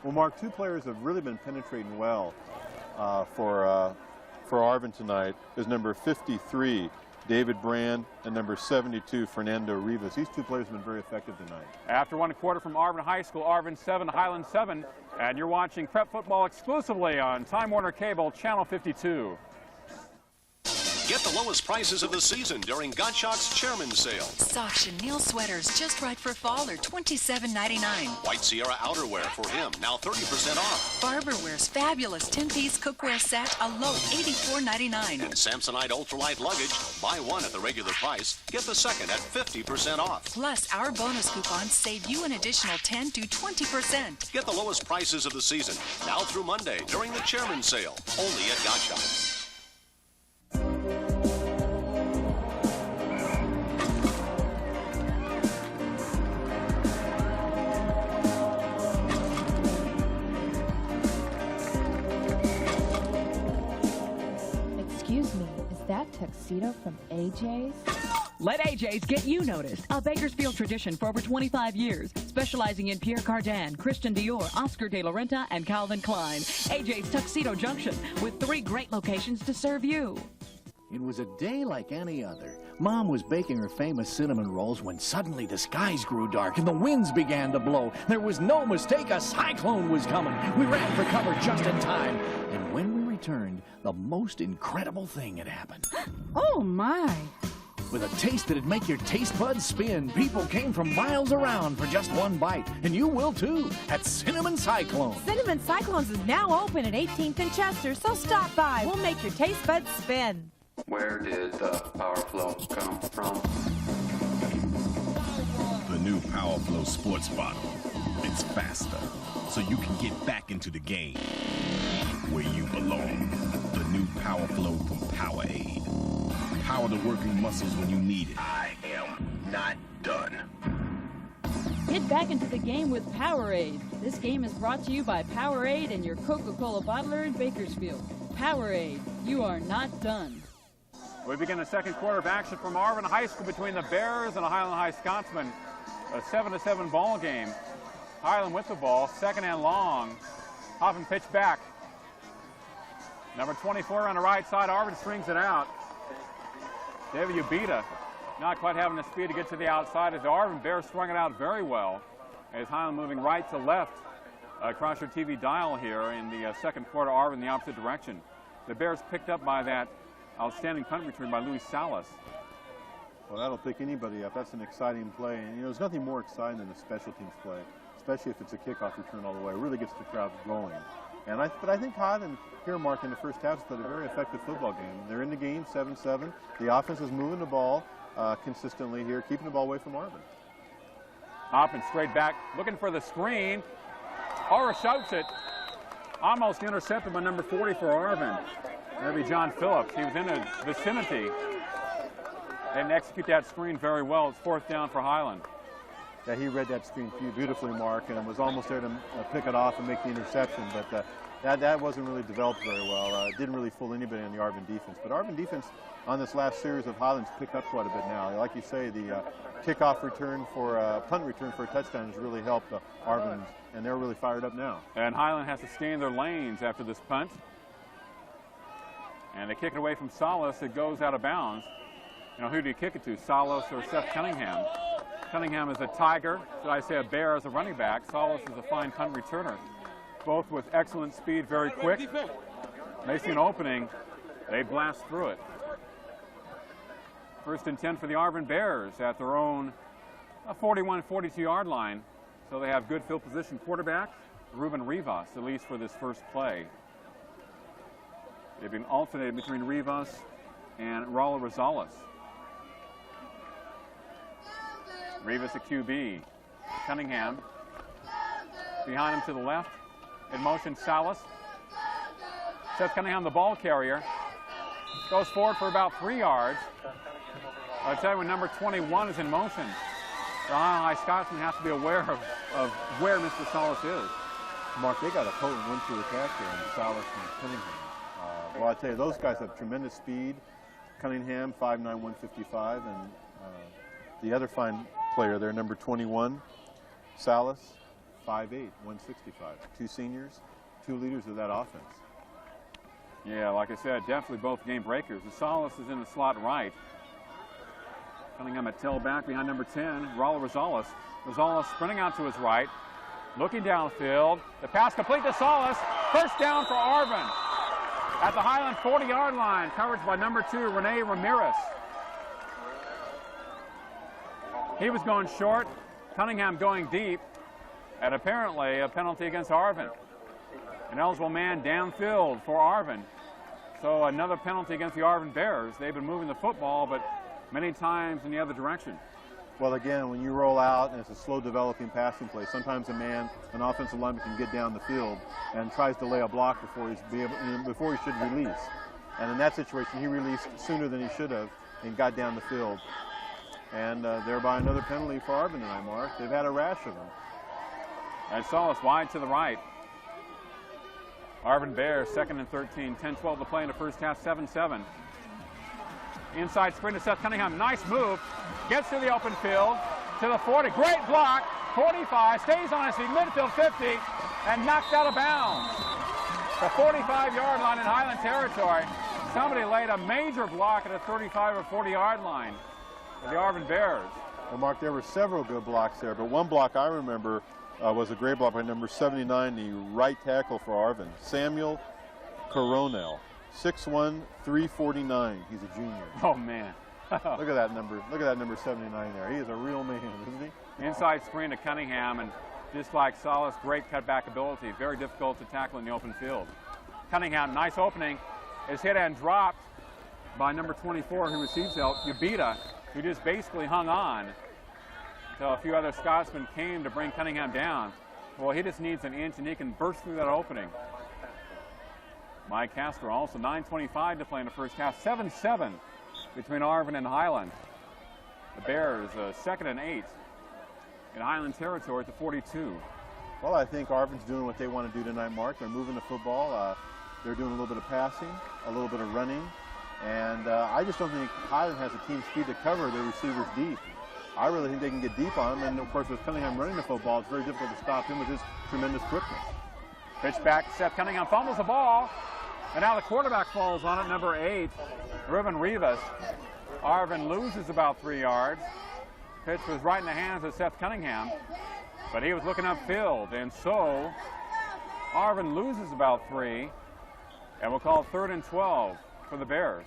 Well, Mark, 2 players have really been penetrating well for Arvin tonight. Is number 53, David Brand, and number 72, Fernando Rivas. These two players have been very effective tonight. After one quarter from Arvin High School, Arvin 7, Highland 7, and you're watching prep football exclusively on Time Warner Cable, Channel 52. Get the lowest prices of the season during Gottschalk's Chairman's Sale. Soft chenille sweaters just right for fall are $27.99. White Sierra outerwear for him, now 30% off. Barberware's fabulous 10-piece cookware set, a low $84.99. And Samsonite ultralight luggage, buy one at the regular price, get the second at 50% off. Plus, our bonus coupons save you an additional 10 to 20%. Get the lowest prices of the season, now through Monday during the Chairman's Sale, only at Gottschalk's. Excuse me, is that tuxedo from AJ's? Let AJ's get you noticed. A Bakersfield tradition for over 25 years. Specializing in Pierre Cardin, Christian Dior, Oscar de la Renta, and Calvin Klein. AJ's Tuxedo Junction with 3 great locations to serve you. It was a day like any other. Mom was baking her famous cinnamon rolls when suddenly the skies grew dark and the winds began to blow. There was no mistake, a cyclone was coming. We ran for cover just in time. And when we returned, the most incredible thing had happened. Oh, my. With a taste that'd make your taste buds spin, people came from miles around for just one bite. And you will too, at Cinnamon Cyclone. Cinnamon Cyclones is now open at 18th and Chester, so stop by. We'll make your taste buds spin. Where did the Power Flow come from? The new Power Flow sports bottle. It's faster, so you can get back into the game where you belong. The new Power Flow from Powerade. Power the working muscles when you need it. I am not done. Get back into the game with Powerade. This game is brought to you by Powerade and your Coca-Cola bottler in Bakersfield. Powerade, you are not done. We begin the second quarter of action from Arvin High School between the Bears and the Highland High Scotsmen. A 7-7 ball game. Highland with the ball, second and long. Hoffman pitch back. Number 24 on the right side, Arvin strings it out. David Ubita not quite having the speed to get to the outside as the Arvin Bears strung it out very well. As Highland moving right to left across your TV dial here in the second quarter, Arvin the opposite direction. The Bears picked up by that outstanding punt return by Luis Salas. Well, that'll pick anybody up. That's an exciting play. And, you know, there's nothing more exciting than a special teams play, especially if it's a kickoff return all the way. It really gets the crowd going. But I think Highland here, Mark, in the first half has played a very effective football game. They're in the game, 7-7. The offense is moving the ball consistently here, keeping the ball away from Arvin. Hopping straight back, looking for the screen. Aura shouts it. Almost intercepted by number 40 for Arvin. Maybe John Phillips. He was in the vicinity. Didn't execute that screen very well. It's fourth down for Highland. Yeah, he read that screen beautifully, Mark, and was almost there to pick it off and make the interception. But that wasn't really developed very well. It didn't really fool anybody on the Arvin defense. But Arvin defense on this last series of Highland's picked up quite a bit now. Like you say, the kickoff return for punt return for a touchdown has really helped Arvin, and they're really fired up now. And Highland has to stay in their lanes after this punt. And they kick it away from Salas. It goes out of bounds. You know, who do you kick it to, Salas or Seth Cunningham? Cunningham is a Tiger. Should I say a Bear as a running back? Salas is a fine punt returner. Both with excellent speed, very quick. They see an opening. They blast through it. First and 10 for the Arvin Bears at their own 41, 42-yard line. So they have good field position. Quarterback, Ruben Rivas, at least for this first play. They've been alternating between Rivas and Raul Rosales. Rivas a QB. Cunningham behind him to the left. In motion, Salas. Seth Cunningham, the ball carrier. Goes forward for about 3 yards. I'll tell you, when number 21 is in motion, the Highland High Scotsmen have to be aware of where Mr. Salas is. Mark, they got a potent one-two attack here in Salas and Cunningham. Well, I tell you, those guys have tremendous speed. Cunningham, 5'9", 155, and the other fine player there, number 21, Salas, 5'8", 165. 2 seniors, 2 leaders of that offense. Yeah, like I said, definitely both game breakers. The Salas is in the slot right. Cunningham at tailback behind number 10, Raul Rosales. Rosales sprinting out to his right, looking downfield. The pass complete to Salas. First down for Arvin. At the Highland 40-yard line, coverage by number 2, Rene Ramirez. He was going short, Cunningham going deep, and apparently a penalty against Arvin. An eligible man downfield for Arvin. So another penalty against the Arvin Bears. They've been moving the football, but many times in the other direction. Well, again, when you roll out and it's a slow developing passing play, sometimes an offensive lineman can get down the field and tries to lay a block before he should release. And in that situation, he released sooner than he should have and got down the field. And thereby another penalty for Arvin tonight, Mark. They've had a rash of them. And Salas wide to the right. Arvin Bears, 2nd and 13, 10-12 to play in the first half, 7-7. Inside screen to Seth Cunningham. Nice move. Gets to the open field. To the 40. Great block. 45. Stays on his feet. Midfield 50. And knocked out of bounds. The 45-yard line in Highland territory. Somebody laid a major block at a 35 or 40-yard line for the Arvin Bears. Well, Mark, there were several good blocks there, but one block I remember was a great block by number 79, the right tackle for Arvin, Samuel Coronel. 6'1", 349. He's a junior. Oh, man. Look at that number. Look at that number 79 there. He is a real man, isn't he? Inside screen to Cunningham, and just like Salas, great cutback ability. Very difficult to tackle in the open field. Cunningham, nice opening, is hit and dropped by number 24 who receives help, Ubita, who just basically hung on until a few other Scotsmen came to bring Cunningham down. Well, he just needs an inch, and he can burst through that opening. Mike Castro also 9:25 to play in the first half. 7-7 between Arvin and Highland. The Bears 2nd and 8 in Highland territory at the 42. Well, I think Arvin's doing what they want to do tonight, Mark. They're moving the football. They're doing a little bit of passing, a little bit of running. And I just don't think Highland has the team speed to cover their receivers deep. I really think they can get deep on them. And, of course, with Cunningham running the football, it's very difficult to stop him with his tremendous quickness. Pitch back, Seth Cunningham fumbles the ball. And now the quarterback falls on it, number 8, Ruben Rivas. Arvin loses about 3 yards. Pitch was right in the hands of Seth Cunningham, but he was looking upfield, and so Arvin loses about 3, and we'll call it 3rd and 12 for the Bears.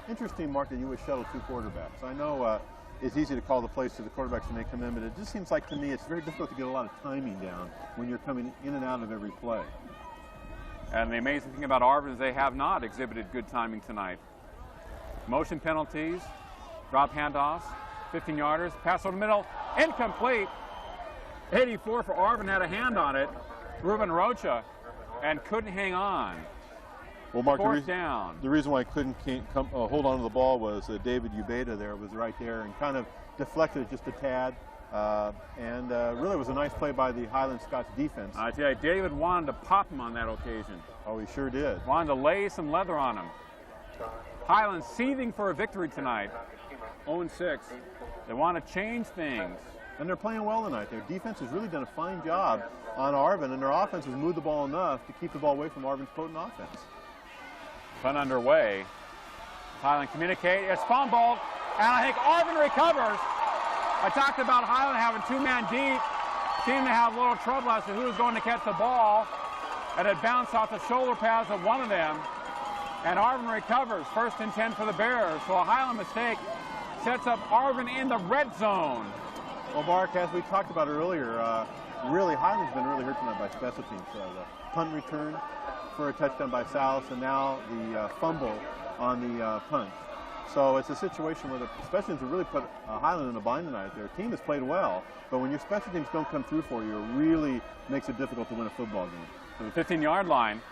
Interesting, Mark, that you would shuttle 2 quarterbacks. I know it's easy to call the plays to the quarterbacks when they come in, but it just seems like to me it's very difficult to get a lot of timing down when you're coming in and out of every play. And the amazing thing about Arvin is they have not exhibited good timing tonight. Motion penalties, drop handoffs, 15-yarders, pass over the middle, incomplete. 84 for Arvin had a hand on it, Ruben Rocha, and couldn't hang on. Well, Mark, down. The reason why I couldn't hold on to the ball was David Ubeda there was right there and kind of deflected it just a tad. Really was a nice play by the Highland Scots defense. I tell you, David wanted to pop him on that occasion. Oh, he sure did. Wanted to lay some leather on him. Highland seething for a victory tonight, 0-6. They want to change things. And they're playing well tonight. Their defense has really done a fine job on Arvin, and their offense has moved the ball enough to keep the ball away from Arvin's potent offense. Fun underway. Highland communicate. It's fumbled, and I think Arvin recovers. I talked about Highland having 2-man deep. Seemed to have a little trouble as to who was going to catch the ball. And it bounced off the shoulder pads of one of them. And Arvin recovers. 1st and 10 for the Bears. So a Highland mistake sets up Arvin in the red zone. Well, Mark, as we talked about earlier, really Highland's been really hurt tonight by special teams. The punt return for a touchdown by Salas, and now the fumble on the punt. So it's a situation where the special teams have really put Highland in a bind tonight. Their team has played well, but when your special teams don't come through for you, it really makes it difficult to win a football game. To the 15-yard line.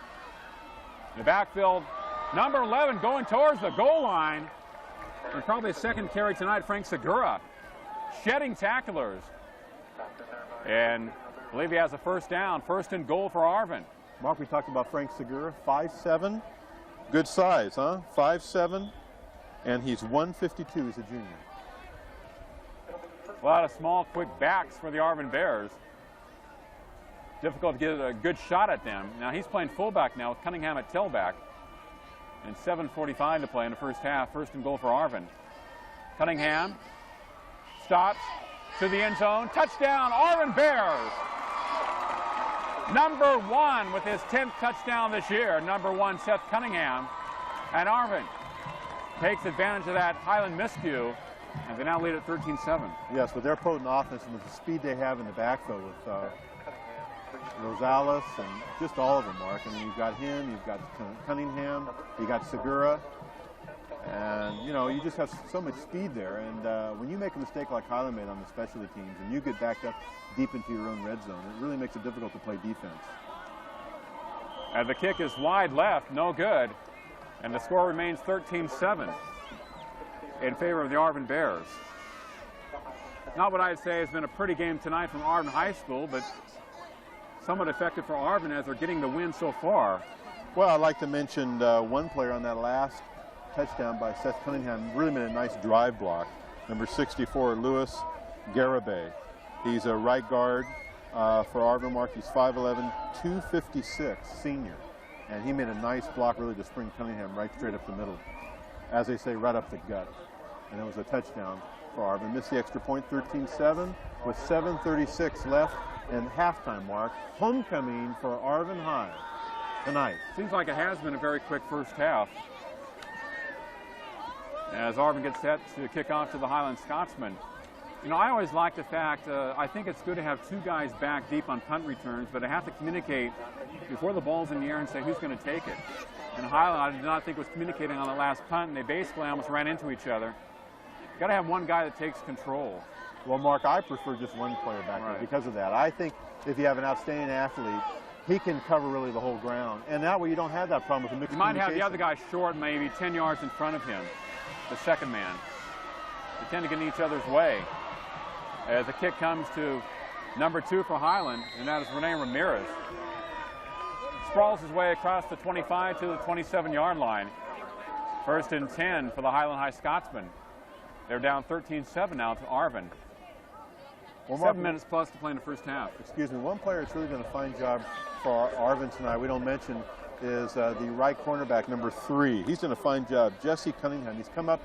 In the backfield, number 11 going towards the goal line. And probably a second carry tonight, Frank Segura. Shedding tacklers. And I believe he has a 1st down. 1st and goal for Arvin. Mark, we talked about Frank Segura, 5'7", good size, huh? 5'7", and he's 152 as a junior. A lot of small, quick backs for the Arvin Bears. Difficult to get a good shot at them. Now he's playing fullback now with Cunningham at tailback. And 7:45 to play in the first half. 1st and goal for Arvin. Cunningham stops to the end zone. Touchdown, Arvin Bears. Number 1 with his 10th touchdown this year. Number 1, Seth Cunningham. And Arvin takes advantage of that Highland miscue, and they now lead at 13-7. Yes, with their potent offense and with the speed they have in the backfield with Rosales and just all of them, Mark. I mean, you've got him, you've got Cunningham, you got Segura, and, you know, you just have so much speed there. And when you make a mistake like Highland made on the specialty teams and you get backed up deep into your own red zone, it really makes it difficult to play defense. And the kick is wide left, no good. And the score remains 13-7 in favor of the Arvin Bears. Not what I'd say has been a pretty game tonight from Arvin High School, but somewhat effective for Arvin as they're getting the win so far. Well, I'd like to mention one player on that last touchdown by Seth Cunningham really made a nice drive block. Number 64, Louis Garibay. He's a right guard for Arvin, Mark. He's 5'11", 256, senior. And he made a nice block really to spring Cunningham right straight up the middle. As they say, right up the gut. And it was a touchdown for Arvin. Missed the extra point, 13-7, with 7:36 left in halftime, Mark. Homecoming for Arvin High tonight. Seems like it has been a very quick first half. As Arvin gets set to kick off to the Highland Scotsman. You know, I always like the fact, I think it's good to have 2 guys back deep on punt returns, but I have to communicate before the ball's in the air and say who's going to take it. And Highland, I did not think was communicating on the last punt, and they basically almost ran into each other. You've got to have one guy that takes control. Well, Mark, I prefer just one player back there because of that. I think if you have an outstanding athlete, he can cover really the whole ground. And that way you don't have that problem with the mixed communication. You might have the other guy short, maybe 10 yards in front of him, the second man. They tend to get in each other's way. As the kick comes to number 2 for Highland, and that is Rene Ramirez. Sprawls his way across the 25 to the 27-yard line. 1st and 10 for the Highland High Scotsmen. They're down 13-7 now to Arvin. Well, 7 minutes plus to play in the first half. Excuse me, one player that's really done a fine job for Arvin tonight, we don't mention, is the right cornerback, number 3. He's done a fine job. Jesse Cunningham. He's come up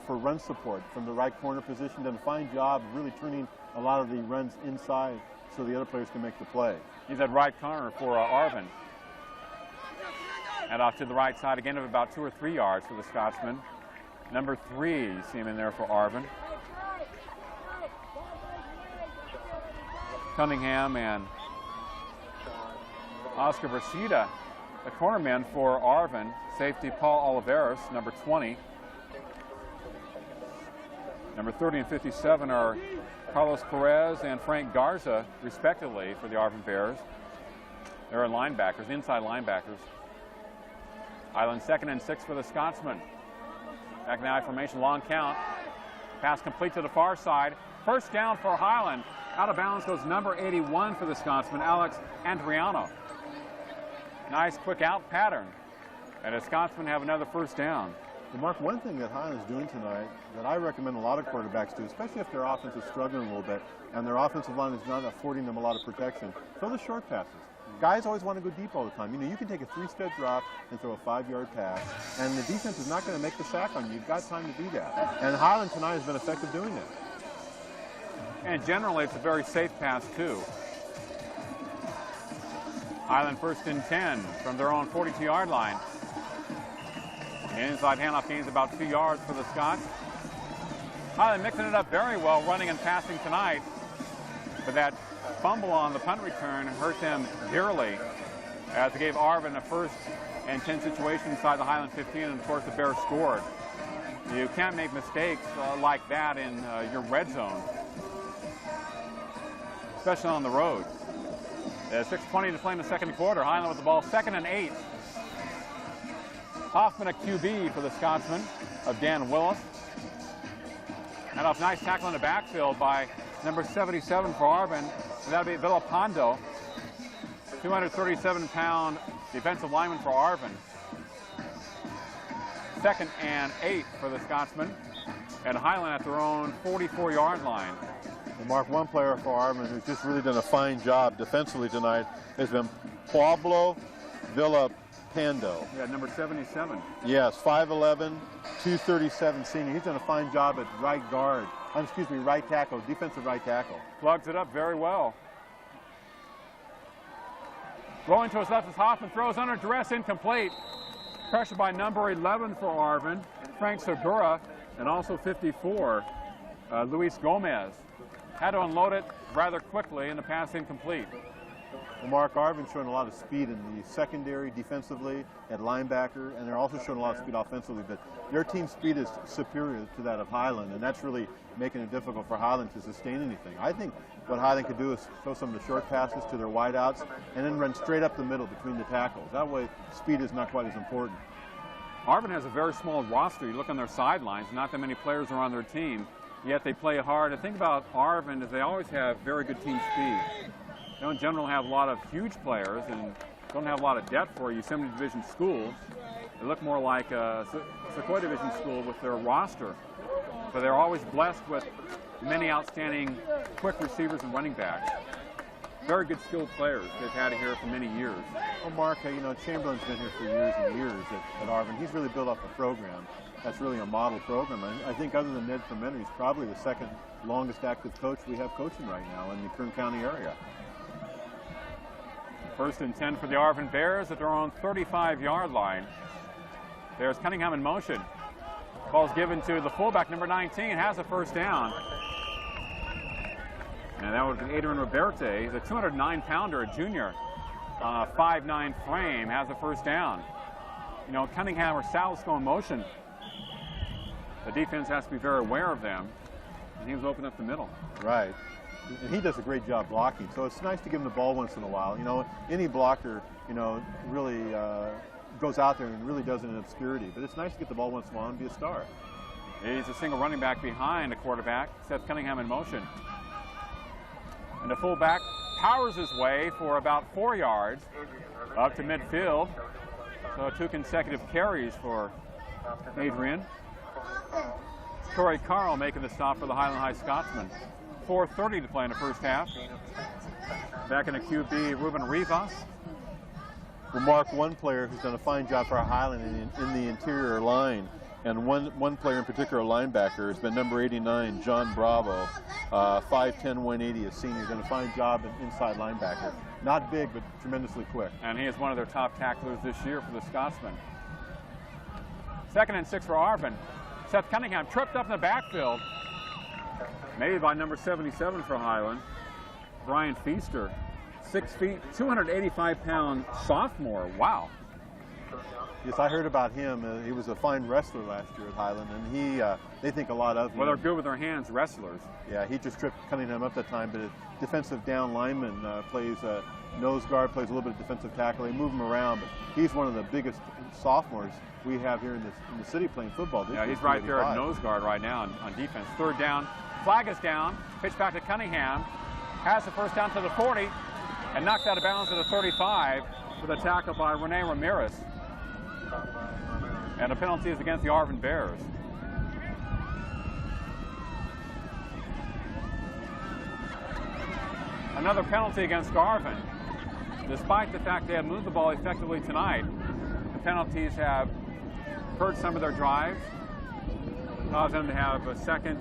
for run support from the right corner position, done a fine job of really turning a lot of the runs inside so the other players can make the play. He's at right corner for Arvin. And off to the right side again of about 2 or 3 yards for the Scotsman. Number 3, you see him in there for Arvin. Cunningham and Oscar Versita, the cornermen for Arvin. Safety Paul Oliveros, number 20. Number 30 and 57 are Carlos Perez and Frank Garza, respectively, for the Arvin Bears. They're linebackers, inside linebackers. Highland 2nd and 6 for the Scotsman. Back in the I formation, long count. Pass complete to the far side. First down for Highland. Out of bounds goes number 81 for the Scotsman, Alex Andriano. Nice quick out pattern. And the Scotsmen have another first down. Well, Mark, one thing that Highland's doing tonight that I recommend a lot of quarterbacks do, especially if their offense is struggling a little bit and their offensive line is not affording them a lot of protection, throw the short passes. Guys always want to go deep all the time. You know, you can take a 3-step drop and throw a 5-yard pass, and the defense is not going to make the sack on you. You've got time to do that. And Highland tonight has been effective doing that. And generally, it's a very safe pass, too. Highland 1st and 10 from their own 42-yard line. Inside handoff gains about 2 yards for the Scots. Highland mixing it up very well, running and passing tonight. But that fumble on the punt return hurt them dearly as it gave Arvin a 1st and 10 situation inside the Highland 15, and of course the Bears scored. You can't make mistakes like that in your red zone, especially on the road. 6:20 to play in the second quarter. Highland with the ball, 2nd and 8. Hoffman a QB for the Scotsman of Dan Willis. And off nice tackle in the backfield by number 77 for Arvin. And that'll be Villapando, 237-pound defensive lineman for Arvin. 2nd and 8 for the Scotsman. And Highland at their own 44-yard line. And Mark, one player for Arvin who's just really done a fine job defensively tonight has been Pablo Villapando. Yeah, number 77. Yes, 5'11", 237 senior. He's done a fine job at right guard right tackle, defensive right tackle. Plugs it up very well. Rolling to his left is Hoffman, throws under duress, incomplete. Pressure by number 11 for Arvin, Frank Segura, and also 54, Luis Gomez. Had to unload it rather quickly, and the pass incomplete. Well, Mark, Arvin's showing a lot of speed in the secondary defensively at linebacker, and they're also showing a lot of speed offensively, but their team speed is superior to that of Highland, and that's really making it difficult for Highland to sustain anything. I think what Highland could do is throw some of the short passes to their wideouts and then run straight up the middle between the tackles. That way, speed is not quite as important. Arvin has a very small roster. You look on their sidelines, not that many players are on their team, yet they play hard. The thing about Arvin is they always have very good team speed. They don't generally have a lot of huge players and don't have a lot of depth for a Yosemite Division school. They look more like a Sequoia Division school with their roster. But they're always blessed with many outstanding quick receivers and running backs. Very good skilled players they've had here for many years. Well, Mark, you know, Chamberlain's been here for years and years at Arvin. He's really built up a program that's really a model program. And I think other than Ned Fermenter, he's probably the second longest active coach we have coaching right now in the Kern County area. First and 10 for the Arvin Bears at their own 35-yard line. There's Cunningham in motion. Ball's given to the fullback, number 19, has a first down. And that would be Adrian Roberte. He's a 209-pounder, a junior, on a 5'9" frame, has a first down. You know, Cunningham or Salas go in motion. The defense has to be very aware of them. And he was open up the middle. Right. And he does a great job blocking, so it's nice to give him the ball once in a while. You know, any blocker, you know, really goes out there and really does it in obscurity. But it's nice to get the ball once in a while and be a star. He's a single running back behind a quarterback. Seth Cunningham in motion. And the fullback powers his way for about 4 yards up to midfield. So 2 consecutive carries for Adrian. Corey Carl making the stop for the Highland High Scotsman. 4:30 to play in the first half. Back in the QB, Ruben Rivas. We'll mark one player who's done a fine job for Highland in the interior line. And one player in particular, a linebacker, has been number 89, John Bravo, 5'10", 180, a senior, done a fine job in inside linebacker. Not big, but tremendously quick. And he is one of their top tacklers this year for the Scotsman. 2nd and 6 for Arvin. Seth Cunningham tripped up in the backfield. Made by number 77 for Highland, Brian Feaster. 6 feet, 285-pound sophomore. Wow. Yes, I heard about him. He was a fine wrestler last year at Highland, and they think a lot of him. Well, they're good with their hands, wrestlers. Yeah, he just tripped Cunningham up that time, but a defensive down lineman plays nose guard, plays a little bit of defensive tackle. They move him around, but he's one of the biggest sophomores we have here in the city playing football. Yeah, he's right there at nose guard right now on defense. 3rd down, flag is down, pitch back to Cunningham, has the first down to the 40, and knocked out of bounds to the 35 with a tackle by Rene Ramirez. And the penalty is against the Arvin Bears. Another penalty against Arvin. Despite the fact they have moved the ball effectively tonight, the penalties have hurt some of their drives, caused them to have a 2nd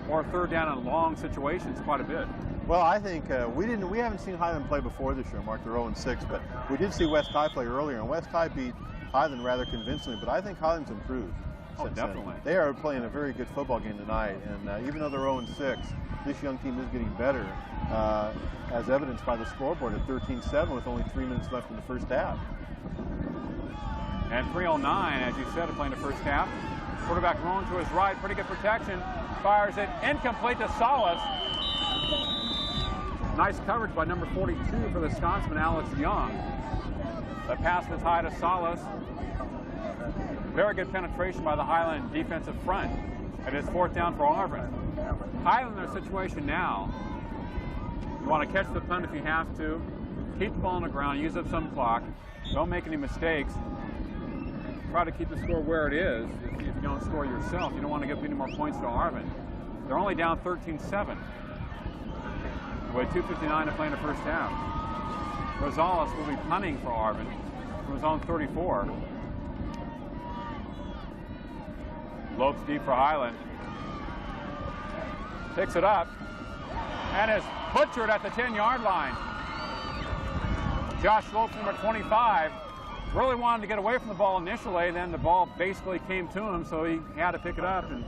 or 3rd down in long situations quite a bit. Well, I think we haven't seen Highland play before this year, Mark. They're 0-6, but we did see West High play earlier, and West High beat Highland rather convincingly, but I think Highland's improved. Oh, definitely. They are playing a very good football game tonight, and even though they're 0-6, this young team is getting better, as evidenced by the scoreboard at 13-7 with only 3 minutes left in the first half. And 3:09, as you said, to play in the first half. Quarterback rolling to his right, pretty good protection, fires it incomplete to Salas. Nice coverage by number 42 for the Scotsman, Alex Young. The pass was high to Salas. Very good penetration by the Highland defensive front. It is 4th down for Arvin. Highland in their situation now. You want to catch the punt if you have to. Keep the ball on the ground, use up some clock. Don't make any mistakes. Try to keep the score where it is. If you don't score yourself, you don't want to give any more points to Arvin. They're only down 13-7. With 2:59 to play in the first half. Rosales will be punting for Arvin from his own 34. Lopes deep for Highland. Picks it up and is butchered at the 10-yard line. Josh Lopes, number 25, really wanted to get away from the ball initially, then the ball basically came to him, so he had to pick it up, and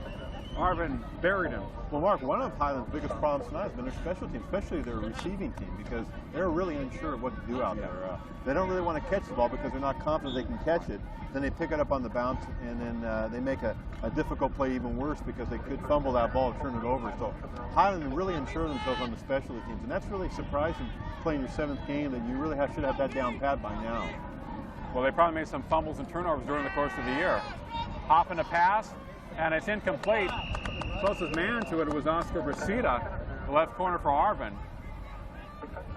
Arvin buried him. Well, Mark, one of Highland's biggest problems tonight has been their special team, especially their receiving team, because they're really unsure of what to do out there. They don't really want to catch the ball because they're not confident they can catch it. Then they pick it up on the bounce, and then they make a difficult play even worse because they could fumble that ball and turn it over. So Highland really unsure themselves on the specialty teams, and that's really surprising playing your 7th game that you really should have that down pat by now. Well, they probably made some fumbles and turnovers during the course of the year. Hopping a pass, and it's incomplete. Closest man to it was Oscar Brasida, the left corner for Arvin.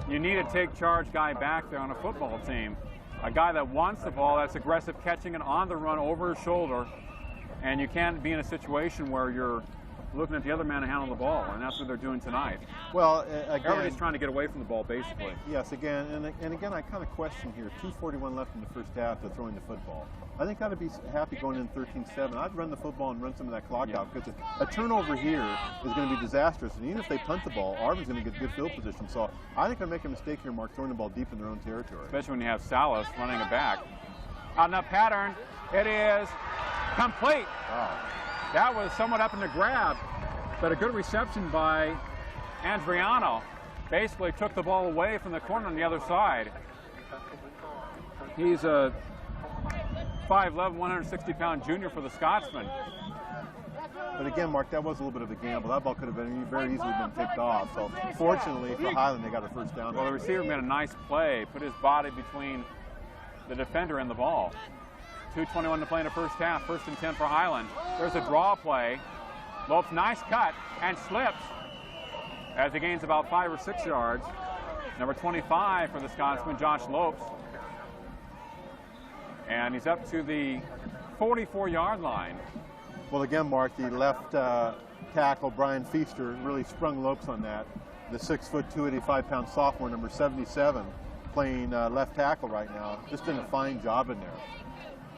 You need a take charge guy back there on a football team. A guy that wants the ball, that's aggressive, catching it on the run over his shoulder, and you can't be in a situation where you're looking at the other man to handle the ball, and that's what they're doing tonight. Well, again, everybody's trying to get away from the ball, basically. Yes, again, and again, I kind of question here. 2:41 left in the first half to throwing the football. I think I'd be happy going in 13-7. I'd run the football and run some of that clock out, because a turnover here is going to be disastrous. And even if they punt the ball, Arvin's going to get good field position. So I think I'd make a mistake here, Mark, throwing the ball deep in their own territory. Especially when you have Salas running it back. Out in a pattern, it is complete. Wow. That was somewhat up in the grab, but a good reception by Andriano. Basically took the ball away from the corner on the other side. He's a 5'11", 160-pound junior for the Scotsman. But again, Mark, that was a little bit of a gamble. That ball could have been very easily been picked off. So fortunately for Highland, they got a first down. Well, the receiver made a nice play, put his body between the defender and the ball. 2:21 to play in the first half, 1st and 10 for Highland. There's a draw play. Lopes, nice cut, and slips as he gains about 5 or 6 yards. Number 25 for the Scotsman, Josh Lopes. And he's up to the 44-yard line. Well, again, Mark, the left tackle, Brian Feaster, really sprung Lopes on that. The 6'2", 285-pound sophomore, number 77, playing left tackle right now. Just did a fine job in there.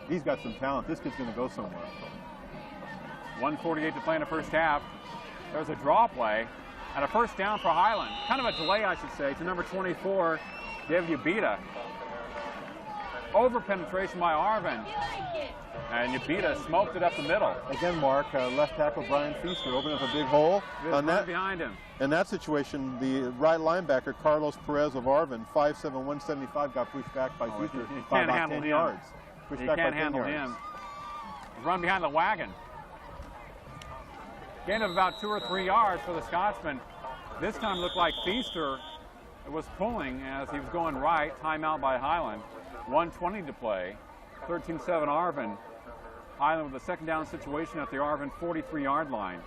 He's got some talent. This kid's going to go somewhere. 1:48 to play in the first half. There's a draw play and a first down for Highland. Kind of a delay, I should say, to number 24, David Ubita. Over penetration by Arvin. And Ubita smoked it up the middle. Again, Mark, left tackle Brian Feaster opened up a big hole. On that, behind him. In that situation, the right linebacker, Carlos Perez of Arvin, 5'7", 175, got pushed back by Feaster by about 10 yards. You can't handle him. He's run behind the wagon. Gain of about 2 or 3 yards for the Scotsman. This time looked like Feaster was pulling as he was going right. Timeout by Highland. 1:20 to play. 13-7 Arvin. Highland with a second down situation at the Arvin 43-yard line.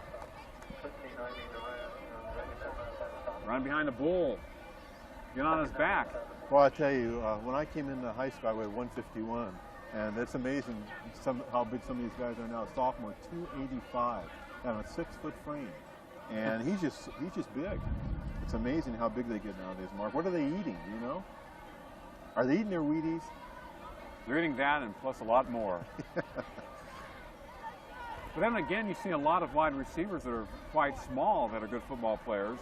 Run behind the bull. Get on his back. Well, I tell you, when I came into high school, I weighed 151. And it's amazing how big some of these guys are now. Sophomore, 285, and a 6-foot frame. And he's just big. It's amazing how big they get nowadays, Mark. What are they eating, do you know? Are they eating their Wheaties? They're eating that and plus a lot more. But then again, you see a lot of wide receivers that are quite small that are good football players.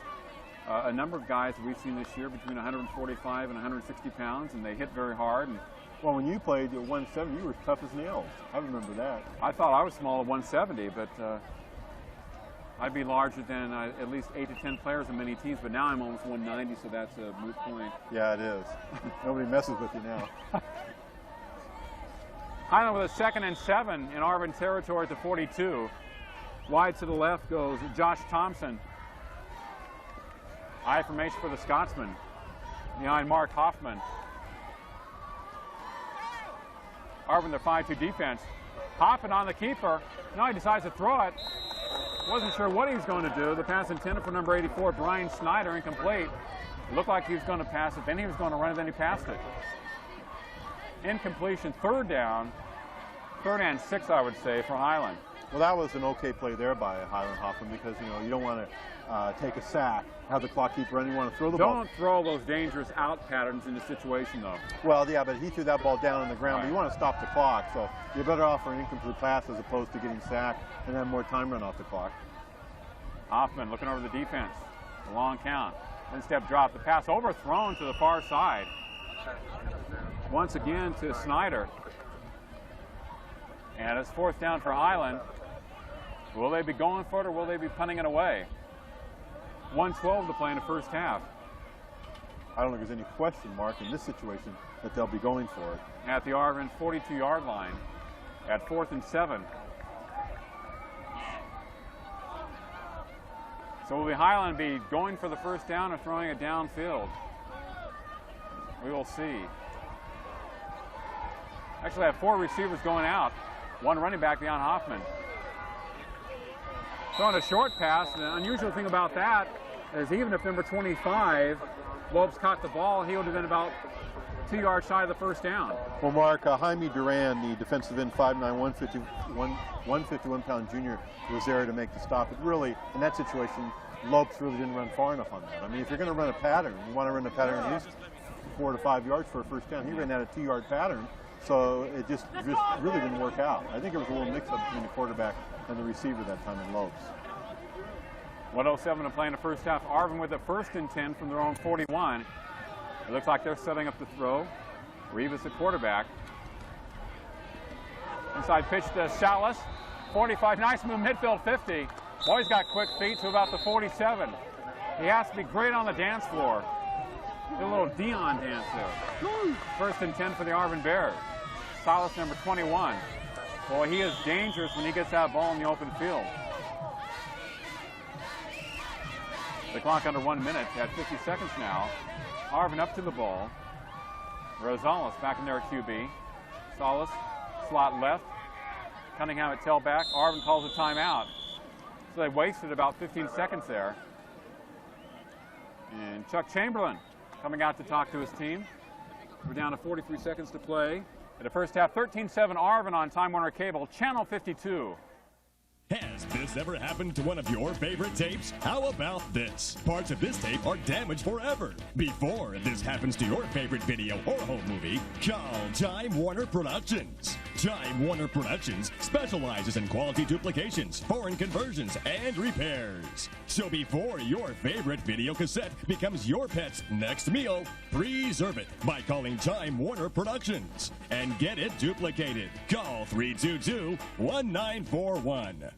A number of guys that we've seen this year between 145 and 160 pounds, and they hit very hard. And well, when you played at 170, you were tough as nails. I remember that. I thought I was small at 170, but I'd be larger than at least 8 to 10 players in many teams, but now I'm almost 190, so that's a moot point. Yeah, it is. Nobody messes with you now. Highland with a 2nd and 7 in Arvin territory at the 42. Wide to the left goes Josh Thompson. I formation for the Scotsman. Behind Mark Hoffman. Arvin, their 5-2 defense. Hopping on the keeper. Now he decides to throw it. Wasn't sure what he was going to do. The pass intended for number 84, Brian Snyder, incomplete. It looked like he was going to pass it, then he was going to run it, then he passed it. Incompletion, 3rd down. 3rd and 6, I would say, for Highland. Well, that was an okay play there by Highland Hoffman because, you know, you don't want to take a sack, have the clock keep running, you want to throw the ball. Don't throw those dangerous out patterns in this situation, though. Well, yeah, but he threw that ball down on the ground, but you want to stop the clock, so you're better off for an incomplete pass as opposed to getting sacked and have more time run off the clock. Hoffman looking over the defense. A long count. One-step drop. The pass overthrown to the far side. Once again to Snyder. And it's 4th down for Highland. Will they be going for it or will they be punting it away? 1:12 to play in the first half. I don't think there's any question, Mark, in this situation that they'll be going for it. At the Arvin 42-yard line at 4th and 7. So will the Highland be going for the first down or throwing it downfield? We will see. Actually, I have 4 receivers going out. 1 running back beyond Hoffman. Throwing a short pass. The unusual thing about that is even if number 25, Lopes, caught the ball, he would have been about 2 yards shy of the first down. Well, Mark, Jaime Duran, the defensive end, 5'9", 151-pound junior, was there to make the stop. But really, in that situation, Lopes really didn't run far enough on that. I mean, if you're going to run a pattern, you want to run a pattern at least 4 to 5 yards for a first down. He ran out a 2-yard pattern, so it just really didn't work out. I think it was a little mix-up between the quarterback and the receiver that time in Lopes. 1:07 to play in the first half. Arvin with a 1st and 10 from their own 41. It looks like they're setting up the throw. Rivas the quarterback. Inside pitch to Salas. 45, nice move, midfield 50. Boy, he's got quick feet to about the 47. He has to be great on the dance floor. Do a little Dion dance there. 1st and 10 for the Arvin Bears. Salas, number 21. Boy, he is dangerous when he gets that ball in the open field. The clock under 1 minute at 50 seconds now. Arvin up to the ball. Rosales back in there at QB. Salas, slot left. Cunningham at tailback. Arvin calls a timeout. So they wasted about 15 seconds there. And Chuck Chamberlain coming out to talk to his team. We're down to 43 seconds to play. In the first half, 13-7 Arvin on Time Warner Cable, Channel 52. Has this ever happened to one of your favorite tapes? How about this? Parts of this tape are damaged forever. Before this happens to your favorite video or home movie, call Time Warner Productions. Time Warner Productions specializes in quality duplications, foreign conversions, and repairs. So before your favorite video cassette becomes your pet's next meal, preserve it by calling Time Warner Productions and get it duplicated. Call 322-1941.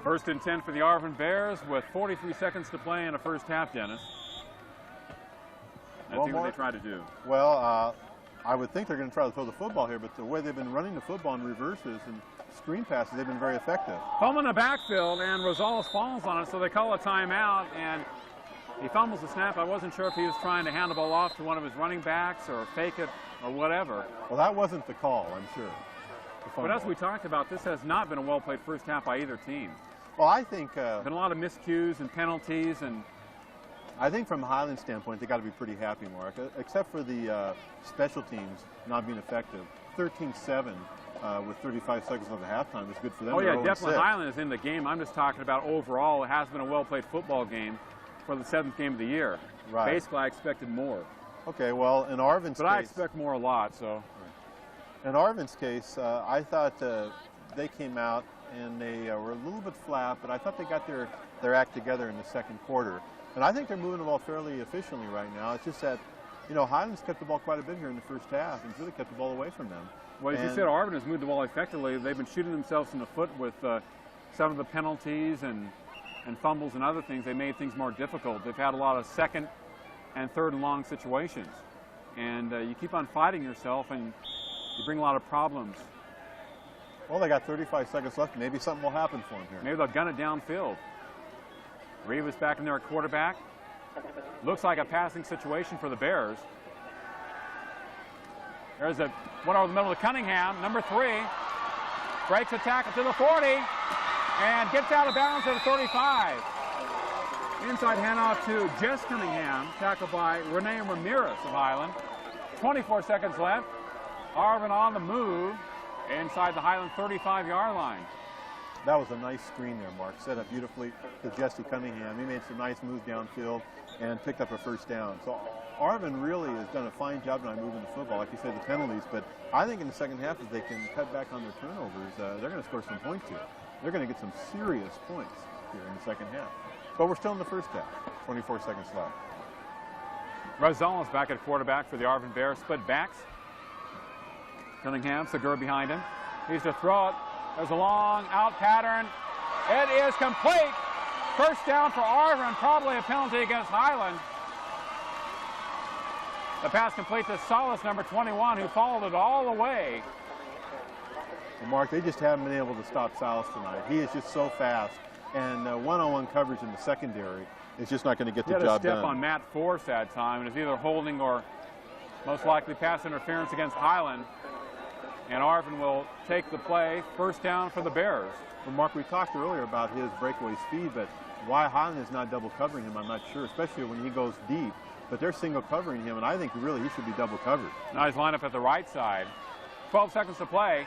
First and 10 for the Arvin Bears with 43 seconds to play in the first half, Dennis. Let's see what they try to do. Well, I would think they're going to try to throw the football here, but the way they've been running the football in reverses and screen passes, they've been very effective. Fumble in the backfield, and Rosales falls on it, so they call a timeout, and he fumbles the snap. I wasn't sure if he was trying to hand the ball off to one of his running backs or fake it or whatever. Well, that wasn't the call, I'm sure. But as we talked about, this has not been a well-played first half by either team. Well, I think... been a lot of miscues and penalties, and... I think from Highland standpoint, they got to be pretty happy, Mark, except for the special teams not being effective. 13-7 with 35 seconds of the halftime is good for them. Oh, yeah, definitely Highland is in the game. I'm just talking about overall, it has been a well-played football game for the 7th game of the year. Right. Basically, I expected more. Okay, well, in Arvin's case... But I expect more a lot, so... In Arvin's case, I thought they came out and they were a little bit flat, but I thought they got their act together in the second quarter. And I think they're moving the ball fairly efficiently right now. It's just that, you know, Highland's kept the ball quite a bit here in the first half and really kept the ball away from them. Well, as you said, Arvin has moved the ball effectively. They've been shooting themselves in the foot with some of the penalties and fumbles and other things. They made things more difficult. They've had a lot of 2nd and 3rd and long situations. And you keep on fighting yourself and you bring a lot of problems. Well, they got 35 seconds left. Maybe something will happen for them here. Maybe they'll gun it downfield. Rivas back in there at quarterback. Looks like a passing situation for the Bears. There's one over the middle of Cunningham, number 3. Breaks the tackle to the 40. and gets out of bounds at the 35. Inside handoff to Jess Cunningham, tackled by Renee Ramirez of Highland. 24 seconds left. Arvin on the move inside the Highland 35-yard line. That was a nice screen there, Mark. Set up beautifully to Jesse Cunningham. He made some nice moves downfield and picked up a first down. So Arvin really has done a fine job tonight moving the football. Like you said, the penalties. But I think in the second half, if they can cut back on their turnovers, they're going to score some points here. They're going to get some serious points here in the second half. But we're still in the first half. 24 seconds left. Rosales back at quarterback for the Arvin Bears. Split backs. Cunningham, Segura behind him. He's to throw it. There's a long out pattern. It is complete. First down for Arvin, probably a penalty against Highland. The pass complete to Solis, number 21, who followed it all the way. Well, Mark, they just haven't been able to stop Solis tonight. He is just so fast. And one-on-one coverage in the secondary is just not going to get the job done. He had a step on Matt Force that time, and it's either holding or most likely pass interference against Highland. And Arvin will take the play. First down for the Bears. Well, Mark, we talked earlier about his breakaway speed, but why Highland is not double covering him, I'm not sure, especially when he goes deep. But they're single covering him, and I think really he should be double covered. Now he's lined up at the right side. 12 seconds to play.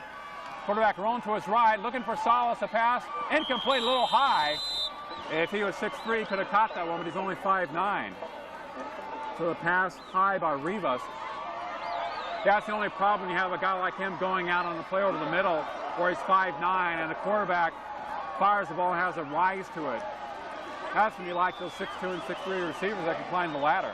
Quarterback rolling to his right, looking for Solis, a pass. Incomplete, a little high. If he was 6'3", he could have caught that one, but he's only 5'9". So the pass high by Rivas. That's the only problem. You have a guy like him going out on the play over the middle where he's 5'9", and the quarterback fires the ball and has a rise to it. That's when you like those 6'2" and 6'3" receivers that can climb the ladder.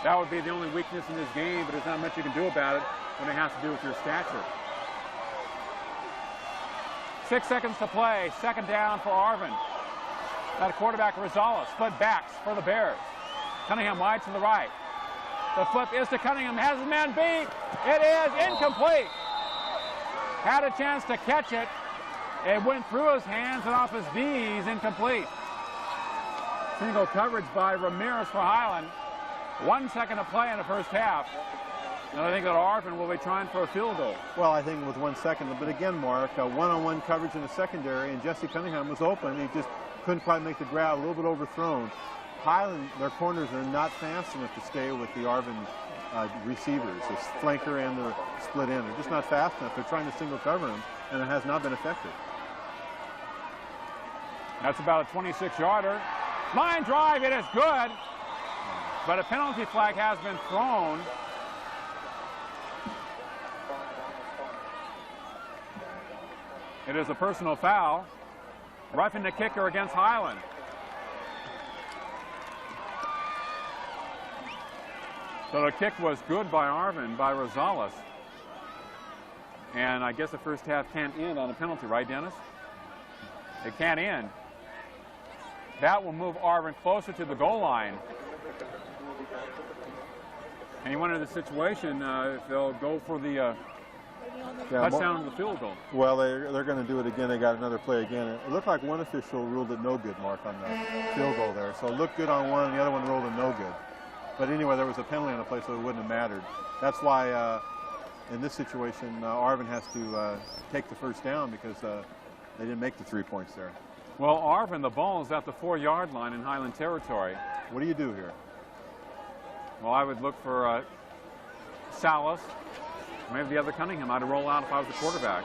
That would be the only weakness in this game, but there's not much you can do about it when it has to do with your stature. 6 seconds to play. Second down for Arvin. That quarterback Rosales. Split backs for the Bears. Cunningham wide to the right. The flip is to Cunningham. Has his man beat. It is incomplete. Had a chance to catch it. It went through his hands and off his knees. Incomplete. Single coverage by Ramirez for Highland. 1 second to play in the first half. And I think that Arvin will be trying for a field goal. Well, I think with 1 second. But again, Mark, one-on-one coverage in the secondary, and Jesse Cunningham was open. He just couldn't quite make the grab, a little bit overthrown. Highland, their corners are not fast enough to stay with the Arvin receivers, the flanker and the split end. They're just not fast enough. They're trying to single cover him, and it has not been effective. That's about a 26-yarder. Line drive, it is good. But a penalty flag has been thrown. It is a personal foul. Roughing the kicker against Highland. So the kick was good by Arvin, by Rosales. And I guess the first half can't end on a penalty, right, Dennis? It can't end. That will move Arvin closer to the goal line. And you wonder the situation, if they'll go for the touchdown and the field goal. Well, they're going to do it again. They got another play again. It looked like one official ruled it no good, Mark, on the field goal there. So it looked good on one, and the other one ruled it no good. But anyway, there was a penalty on the play, so it wouldn't have mattered. That's why, in this situation, Arvin has to take the first down because they didn't make the 3 points there. Well, Arvin, the ball is at the 4-yard line in Highland territory. What do you do here? Well, I would look for Salas, maybe the other Cunningham. I'd roll out if I was the quarterback.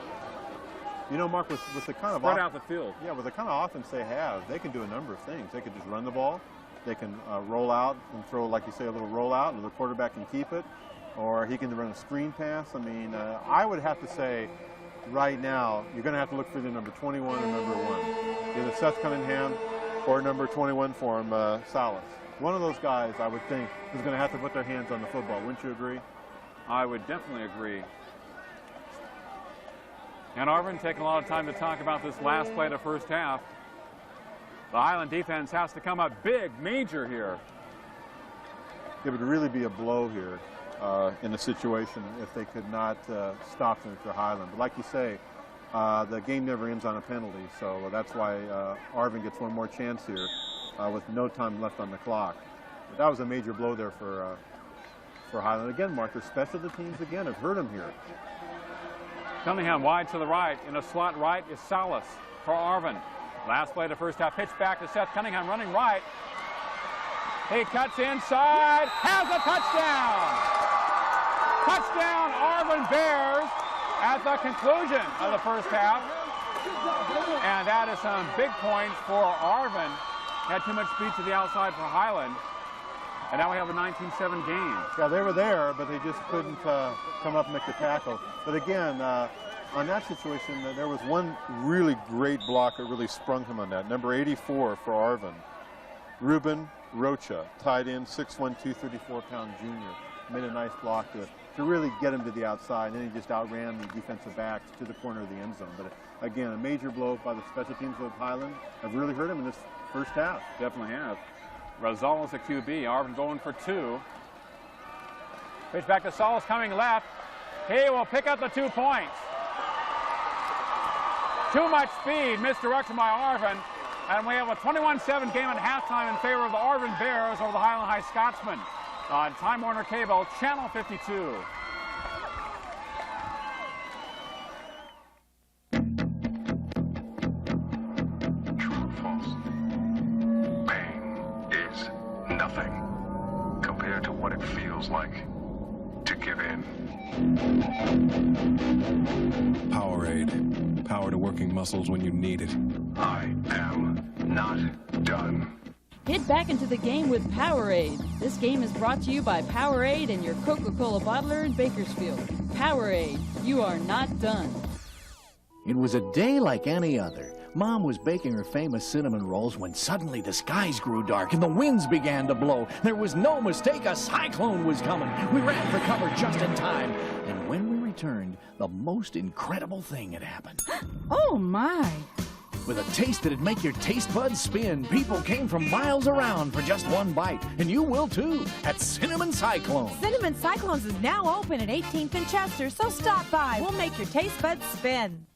You know, Mark, with the kind of spread out the field. Yeah, with the kind of offense they have, they can do a number of things. They could just run the ball. They can roll out and throw, like you say, a little roll out, and the quarterback can keep it, or he can run a screen pass. I mean, I would have to say, right now, you're going to have to look for the number 21 or number 1, either Seth Cunningham or number 21 for him, Salas. One of those guys, I would think, is going to have to put their hands on the football. Wouldn't you agree? I would definitely agree. And Arvin taking a lot of time to talk about this last play of the first half. The Highland defense has to come up big, major here. It would really be a blow here in a situation if they could not stop them for Highland. But like you say, the game never ends on a penalty, so that's why Arvin gets one more chance here with no time left on the clock. But that was a major blow there for Highland. Again, Mark, their special teams again have hurt them here. Cunningham wide to the right. In a slot right is Salas for Arvin. Last play of the first half. Pitch back to Seth Cunningham running right. He cuts inside. Has a touchdown. Touchdown Arvin Bears at the conclusion of the first half. And that is some big points for Arvin. Had too much speed to the outside for Highland. And now we have a 19-7 game. Yeah, they were there, but they just couldn't come up and make the tackle. But again, on that situation, there was one really great block that really sprung him on that. Number 84 for Arvin. Ruben Rocha, tight end, 6'1", 234-pound junior. Made a nice block to really get him to the outside, and then he just outran the defensive backs to the corner of the end zone. But again, a major blow by the special teams of Highland. Have really hurt him in this first half. Definitely have. Rosales at QB. Arvin going for 2. Pitch back to Salas coming left. He will pick up the 2 points. Too much speed, misdirection by Arvin. And we have a 21-7 game at halftime in favor of the Arvin Bears over the Highland High Scotsmen on Time Warner Cable, Channel 52. Nothing compared to what it feels like to give in. Powerade. Power to working muscles when you need it. I am not done. Get back into the game with Powerade. This game is brought to you by Powerade and your Coca-Cola bottler in Bakersfield. Powerade, you are not done. It was a day like any other. Mom was baking her famous cinnamon rolls when suddenly the skies grew dark and the winds began to blow. There was no mistake, a cyclone was coming. We ran for cover just in time. And when we returned, the most incredible thing had happened. Oh, my. With a taste that'd make your taste buds spin, people came from miles around for just one bite. And you will too, at Cinnamon Cyclone. Cinnamon Cyclones is now open at 18th and Chester, so stop by. We'll make your taste buds spin.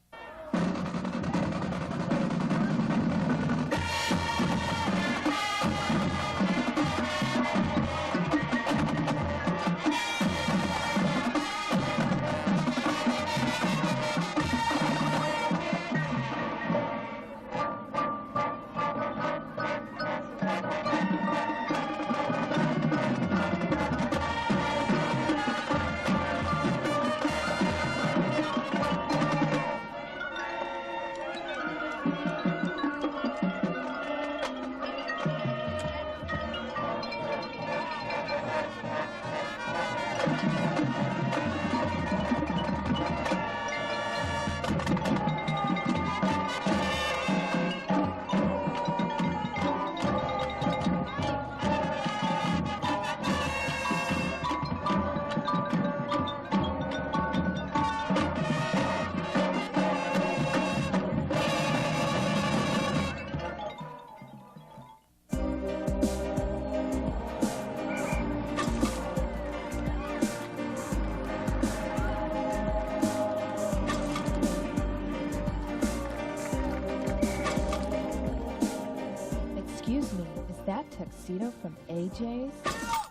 tuxedo from AJ's?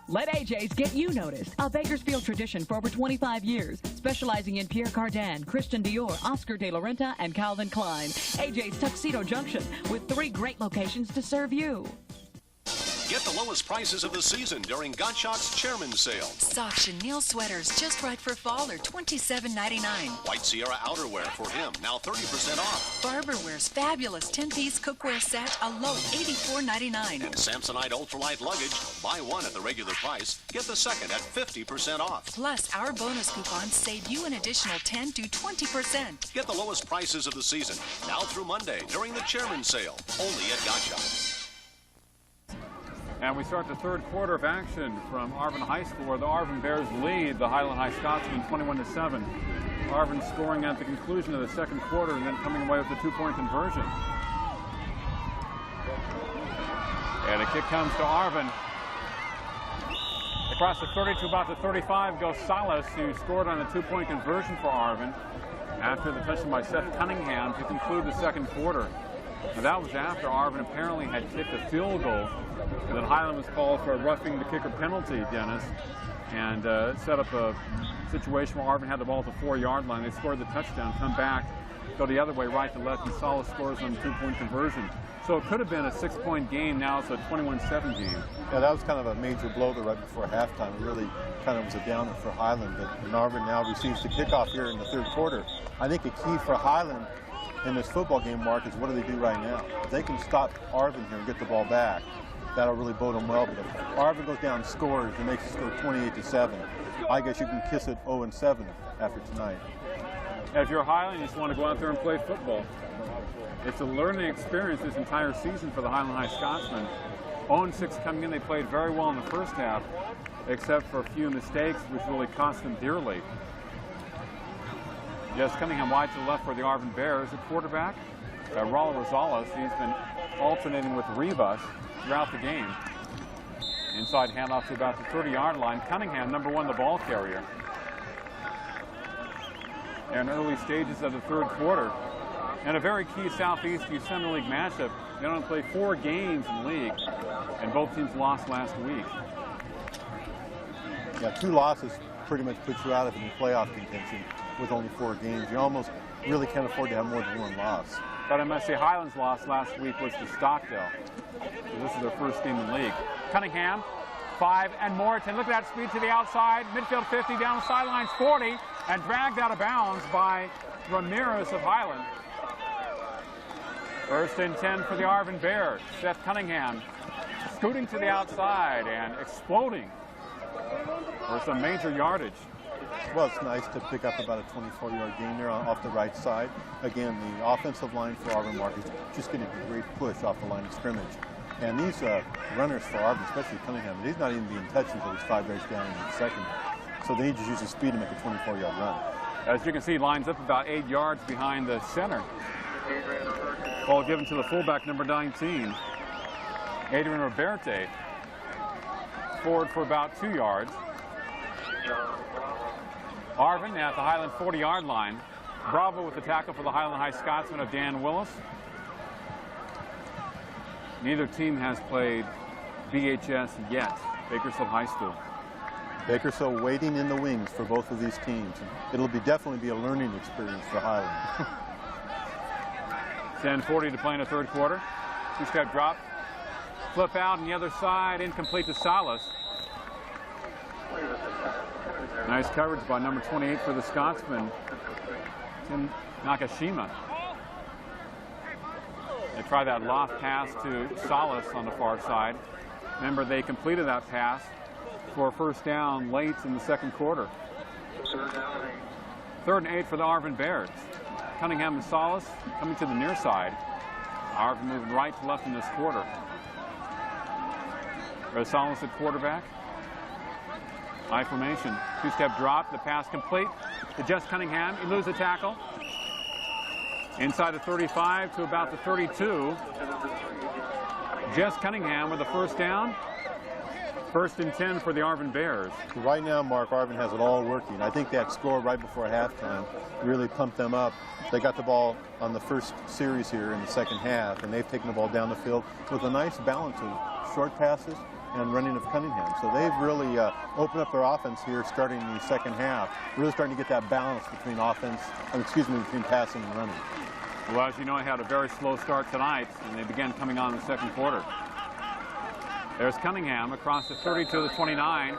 Let AJ's get you noticed. A Bakersfield tradition for over 25 years. Specializing in Pierre Cardin, Christian Dior, Oscar de la Renta, and Calvin Klein. AJ's Tuxedo Junction with 3 great locations to serve you. Get the lowest prices of the season during Gottschalk's Chairman's Sale. Soft chenille sweaters just right for fall are $27.99. White Sierra outerwear for him, now 30% off. Barberware's fabulous 10-piece cookware set, a low $84.99. And Samsonite ultralight luggage, buy one at the regular price, get the second at 50% off. Plus, our bonus coupons save you an additional 10 to 20%. Get the lowest prices of the season, now through Monday during the Chairman's Sale, only at Gottschalk's. And we start the third quarter of action from Arvin High School, where the Arvin Bears lead the Highland High Scotsmen 21-7. Arvin scoring at the conclusion of the second quarter and then coming away with the 2-point conversion. And a kick comes to Arvin. Across the 30 to about the 35 goes Salas, who scored on the 2-point conversion for Arvin after the touchdown by Seth Cunningham to conclude the second quarter. And that was after Arvin apparently had kicked a field goal, and then Highland was called for a roughing the kicker penalty, Dennis. and set up a situation where Arvin had the ball at the 4-yard line. They scored the touchdown, come back, go the other way, right to left, and Salas scores on the 2-point conversion. So it could have been a 6-point game. Now it's a 21-7 game. Yeah, that was kind of a major blow there right before halftime. It really kind of was a downer for Highland. But Arvin now receives the kickoff here in the third quarter. I think the key for Highland in this football game, Mark, is what do they do right now? If they can stop Arvin here and get the ball back, that'll really bode them well. But if Arvin goes down and scores and makes the score 28-7, I guess you can kiss it 0-7 after tonight. If you're Highland, you just want to go out there and play football. It's a learning experience this entire season for the Highland High Scotsmen. 0-6 coming in, they played very well in the first half, except for a few mistakes, which really cost them dearly. Jess Cunningham wide to the left for the Arvin Bears. The quarterback, Raul Rosales, he's been alternating with Rivas throughout the game. Inside handoff to about the 30-yard line. Cunningham, number 1, the ball carrier. In early stages of the third quarter. And a very key Southeast Central League matchup. They only played 4 games in the league, and both teams lost last week. Yeah, 2 losses pretty much puts you out of any playoff contention with only 4 games. You almost really can't afford to have more than 1 loss. But I must say, Highland's loss last week was to Stockdale. So this is their first game in the league. Cunningham, 5, and Moreton. Look at that speed to the outside. Midfield 50, down the sidelines 40, and dragged out of bounds by Ramirez of Highland. First and 10 for the Arvin Bears. Seth Cunningham scooting to the outside and exploding for some major yardage. Well, it's nice to pick up about a 24-yard gain there off the right side. Again, the offensive line for Arvin Mark is just getting a great push off the line of scrimmage. And these runners for Arvin, especially Cunningham, he's not even being touched until he's 5 yards down in the second. So they need to use his speed to make a 24-yard run. As you can see, lines up about 8 yards behind the center. Ball given to the fullback, number 19, Adrian Roberte. Forward for about 2 yards. Arvin at the Highland 40-yard line. Bravo with the tackle for the Highland High Scotsman of Dan Willis. Neither team has played BHS yet, Bakersfield High School. Bakersfield waiting in the wings for both of these teams. It'll definitely be a learning experience for Highland. 10:40 to play in the third quarter. 2-step drop. Flip out on the other side, incomplete to Salas. Nice coverage by number 28 for the Scotsman, Tim Nakashima. They try that loft pass to Salas on the far side. Remember, they completed that pass for a first down late in the second quarter. 3rd and 8 for the Arvin Bears. Cunningham and Salas coming to the near side. Arvin moving right to left in this quarter. Salas at quarterback. I formation. 2-step drop. The pass complete to Jess Cunningham. He loses the tackle. Inside the 35 to about the 32. Jess Cunningham with the first down. 1st and 10 for the Arvin Bears. Right now, Mark, Arvin has it all working. I think that score right before halftime really pumped them up. They got the ball on the first series here in the second half, and they've taken the ball down the field with a nice balance of short passes and running of Cunningham. So they've really opened up their offense here starting in the second half, really starting to get that balance between between passing and running. Well, as you know, I had a very slow start tonight, and they began coming on in the second quarter. There's Cunningham across the 30 to the 29.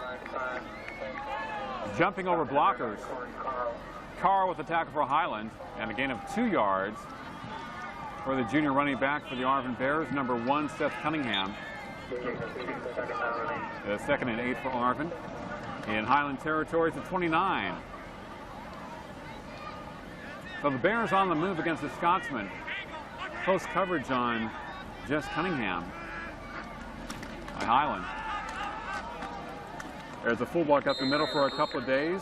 Jumping over blockers. Carr with the tackle for Highland, and a gain of 2 yards for the junior running back for the Arvin Bears, number 1, Seth Cunningham. The 2nd and 8 for Arvin. In Highland territory, it's a 29. So the Bears on the move against the Scotsmen. Close coverage on Jess Cunningham by Highland. There's a fullback up the middle for a couple of days.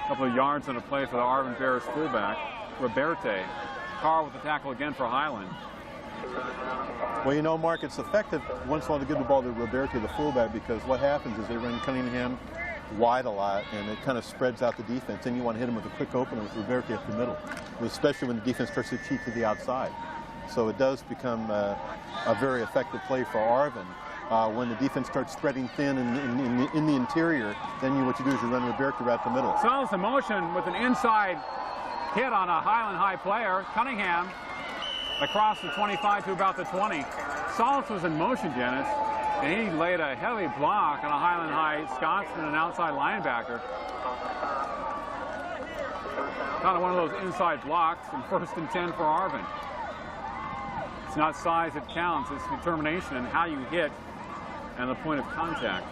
A couple of yards on a play for the Arvin Bears fullback, Roberte. Carr with the tackle again for Highland. Well, you know, Mark, it's effective once in a while to give the ball to Roberte, the fullback, because what happens is they run Cunningham wide a lot, and it kind of spreads out the defense. Then you want to hit him with a quick opener with Roberte up the middle, especially when the defense starts to cheat to the outside. So it does become a very effective play for Arvin. When the defense starts spreading thin in the interior, then what you do is you run Roberto right the middle. Salas in motion with an inside hit on a Highland High player. Cunningham across the 25 to about the 20. Salas was in motion, Dennis, and he laid a heavy block on a Highland High Scotsman, an outside linebacker. Kind of one of those inside blocks, and 1st and 10 for Arvin. It's not size that counts, it's determination and how you hit and the point of contact.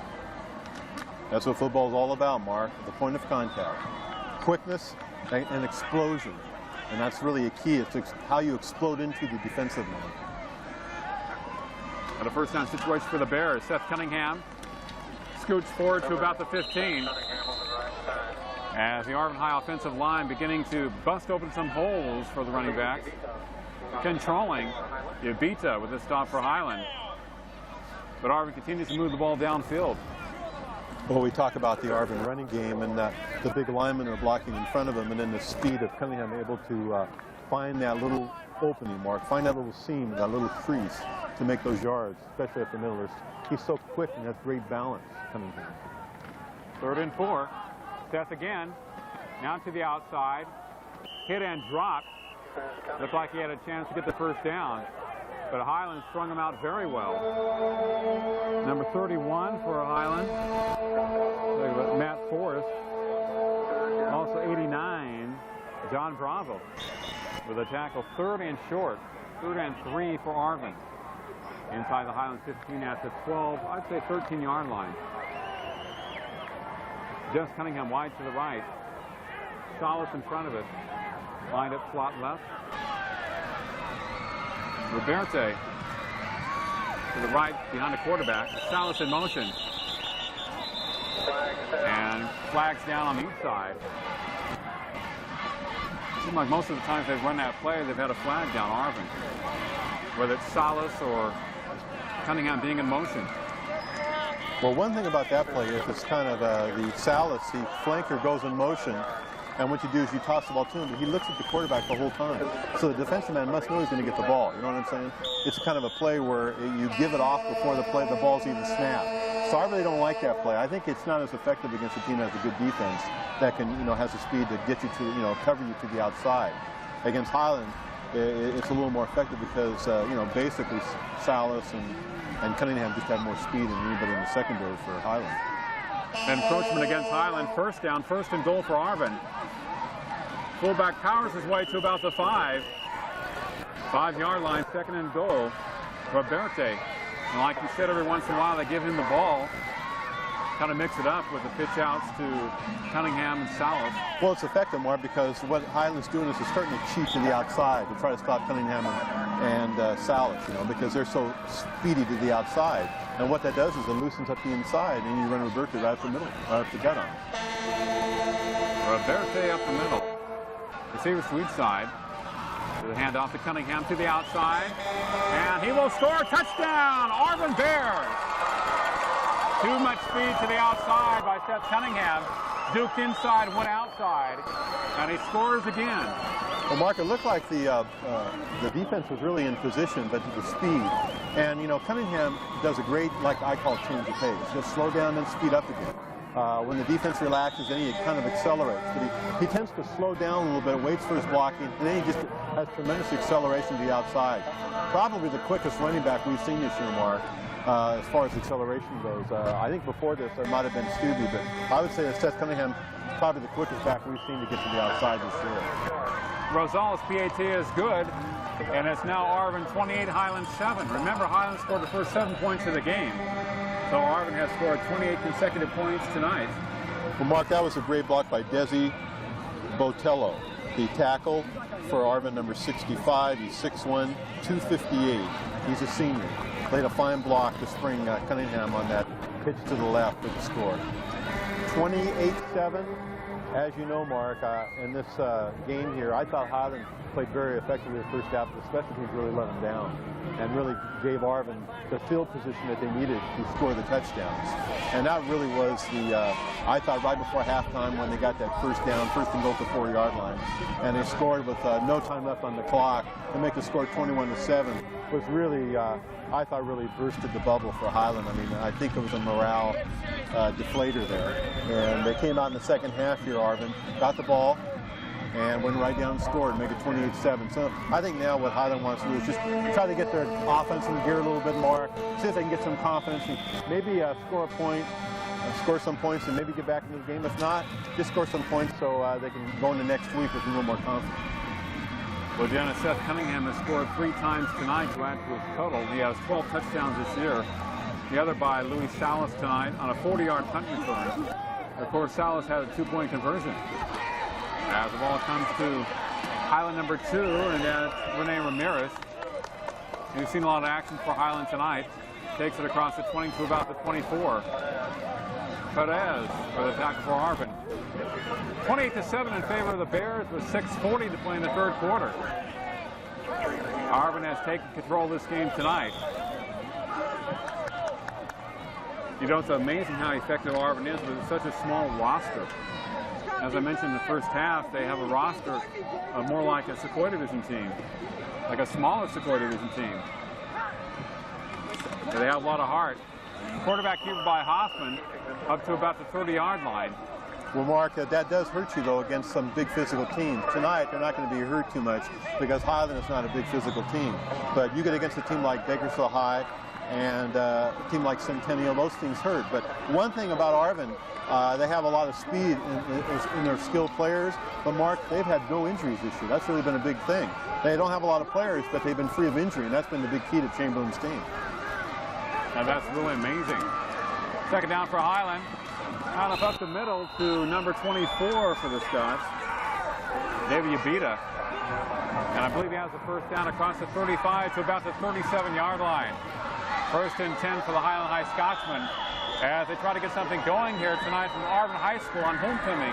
That's what football is all about, Mark, the point of contact. Quickness and explosion. And that's really a key. It's how you explode into the defensive line. At a first down situation for the Bears, Seth Cunningham scoots forward to about the 15. As the Arvin High offensive line beginning to bust open some holes for the running backs. Controlling Yabita with a stop for Highland. But Arvin continues to move the ball downfield. Well, we talk about the Arvin running game, and the big linemen are blocking in front of him, and then the speed of Cunningham able to find that little opening, Mark, find that little seam, that little crease to make those yards, especially up the middle. He's so quick and has great balance, Cunningham. 3rd and 4. Seth again, now to the outside. Hit and drop. Looked like he had a chance to get the first down, but Highland strung him out very well. Number 31 for Highland, Matt Forrest. Also 89, John Bravo, with a tackle. 3rd and short, 3rd and 3 for Arvin. Inside the Highland 15 at the 12, I'd say 13-yard line. Just Cunningham wide to the right. Salas in front of it. Lined up slot left. Roberto to the right behind the quarterback. Salas in motion. And flags down on each side. Seems like most of the times they've run that play, they've had a flag down Arvin. Whether it's Salas or Cunningham being in motion. Well, one thing about that play, if it's kind of the Salas, the flanker goes in motion, and what you do is you toss the ball to him, but he looks at the quarterback the whole time. So the defensive man must know he's going to get the ball. You know what I'm saying? It's kind of a play where you give it off before the ball's even snapped. So I really don't like that play. I think it's not as effective against a team that has a good defense that can, has the speed to get you to, cover you to the outside. Against Highland, it's a little more effective because, basically Salas and Cunningham just have more speed than anybody in the secondary for Highland. Encroachment against Highland. First down, 1st and goal for Arvin. Fullback powers his way to about the 5. 5-yard line, 2nd and goal. Roberto. And like you said, every once in a while they give him the ball. Kind of mix it up with the pitch outs to Cunningham and Salas. Well, it's effective, Mark, because what Highland's doing is they're starting to cheat to the outside to try to stop Cunningham and Salas, because they're so speedy to the outside. And what that does is it loosens up the inside, and you run Roberto right up the middle, right up the gut on him. Roberto up the middle. Receiver to each side. The handoff to Cunningham to the outside. And he will score a touchdown. Arvin Bears. Too much speed to the outside by Seth Cunningham. Duked inside, went outside. And he scores again. Well, Mark, it looked like the defense was really in position, but the speed. And, Cunningham does a great, like I call, change of pace. Just slow down and speed up again. When the defense relaxes, then he kind of accelerates. But he tends to slow down a little bit, waits for his blocking, and then he just has tremendous acceleration to the outside. Probably the quickest running back we've seen this year, Mark, as far as acceleration goes. I think before this, it might have been Stubby, but I would say that Seth Cunningham probably the quickest back we've seen to get to the outside this year. Rosales' PAT is good, and it's now Arvin 28, Highland 7. Remember, Highland scored the first 7 points of the game. So Arvin has scored 28 consecutive points tonight. Well, Mark, that was a great block by Desi Botello, the tackle for Arvin, number 65. He's 6'1", 258. He's a senior. Played a fine block to spring Cunningham on that pitch to the left with the score. 28-7. As you know, Mark, in this game here, I thought Highland played very effectively the first half. The special teams really let them down and really gave Arvin the field position that they needed to score the touchdowns. And that really was the, I thought, right before halftime when they got that first down, first and goal at the 4-yard line. And they scored with no time left on the clock to make the score 21-7. Was really, I thought, really bursted the bubble for Highland. I mean, I think it was a morale deflator there. And they came out in the second half here, Arvin, got the ball, and went right down and scored, make it 28-7. So I think now what Highland wants to do is just try to get their offense in gear a little bit more, see if they can get some confidence, and maybe score a point, score some points, and maybe get back into the game. If not, just score some points so they can go into next week with a little more confidence. Well, Deanna, Seth Cunningham has scored 3 times tonight to add to his total. He has 12 touchdowns this year. The other by Louis Salas tonight on a 40-yard punt return. Of course, Salas had a 2-point conversion. As the ball comes to Highland number 2, and that's Rene Ramirez. We've seen a lot of action for Highland tonight. Takes it across the 20 to about the 24. Perez for the tackle for Arvin. 28-7 in favor of the Bears with 6:40 to play in the third quarter. Arvin has taken control of this game tonight. You know, it's amazing how effective Arvin is with such a small roster. As I mentioned in the first half, they have a roster more like a Sequoia Division team, like a smaller Sequoia Division team. They have a lot of heart. Quarterback keeper by Hoffman up to about the 30-yard line. Well, Mark, that does hurt you, though, against some big physical teams. Tonight, they're not going to be hurt too much because Highland is not a big physical team. But you get against a team like Bakersfield High and a team like Centennial, those teams hurt. But one thing about Arvin, they have a lot of speed in their skilled players. But, Mark, they've had no injuries this year. That's really been a big thing. They don't have a lot of players, but they've been free of injury, and that's been the big key to Chamberlain's team. Now, that's really amazing. Second down for Highland. Highland up the middle to number 24 for the Scots, David Ubita. And I believe he has the first down across the 35 to about the 37-yard line. First and 10 for the Highland High Scotsmen as they try to get something going here tonight from Arvin High School on homecoming.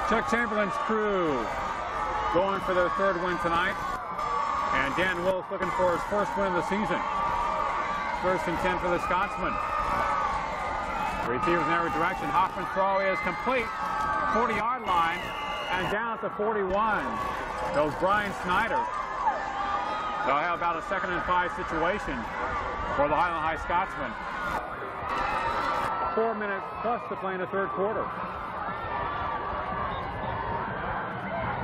Chuck Chamberlain's crew going for their third win tonight. And Dan Willis looking for his first win of the season. First and 10 for the Scotsman. Receivers in every direction. Hoffman's throw is complete. 40-yard line and down at the 41. Goes Brian Snyder. They'll have about a 2nd and 5 situation for the Highland High Scotsman. 4 minutes plus to play in the third quarter.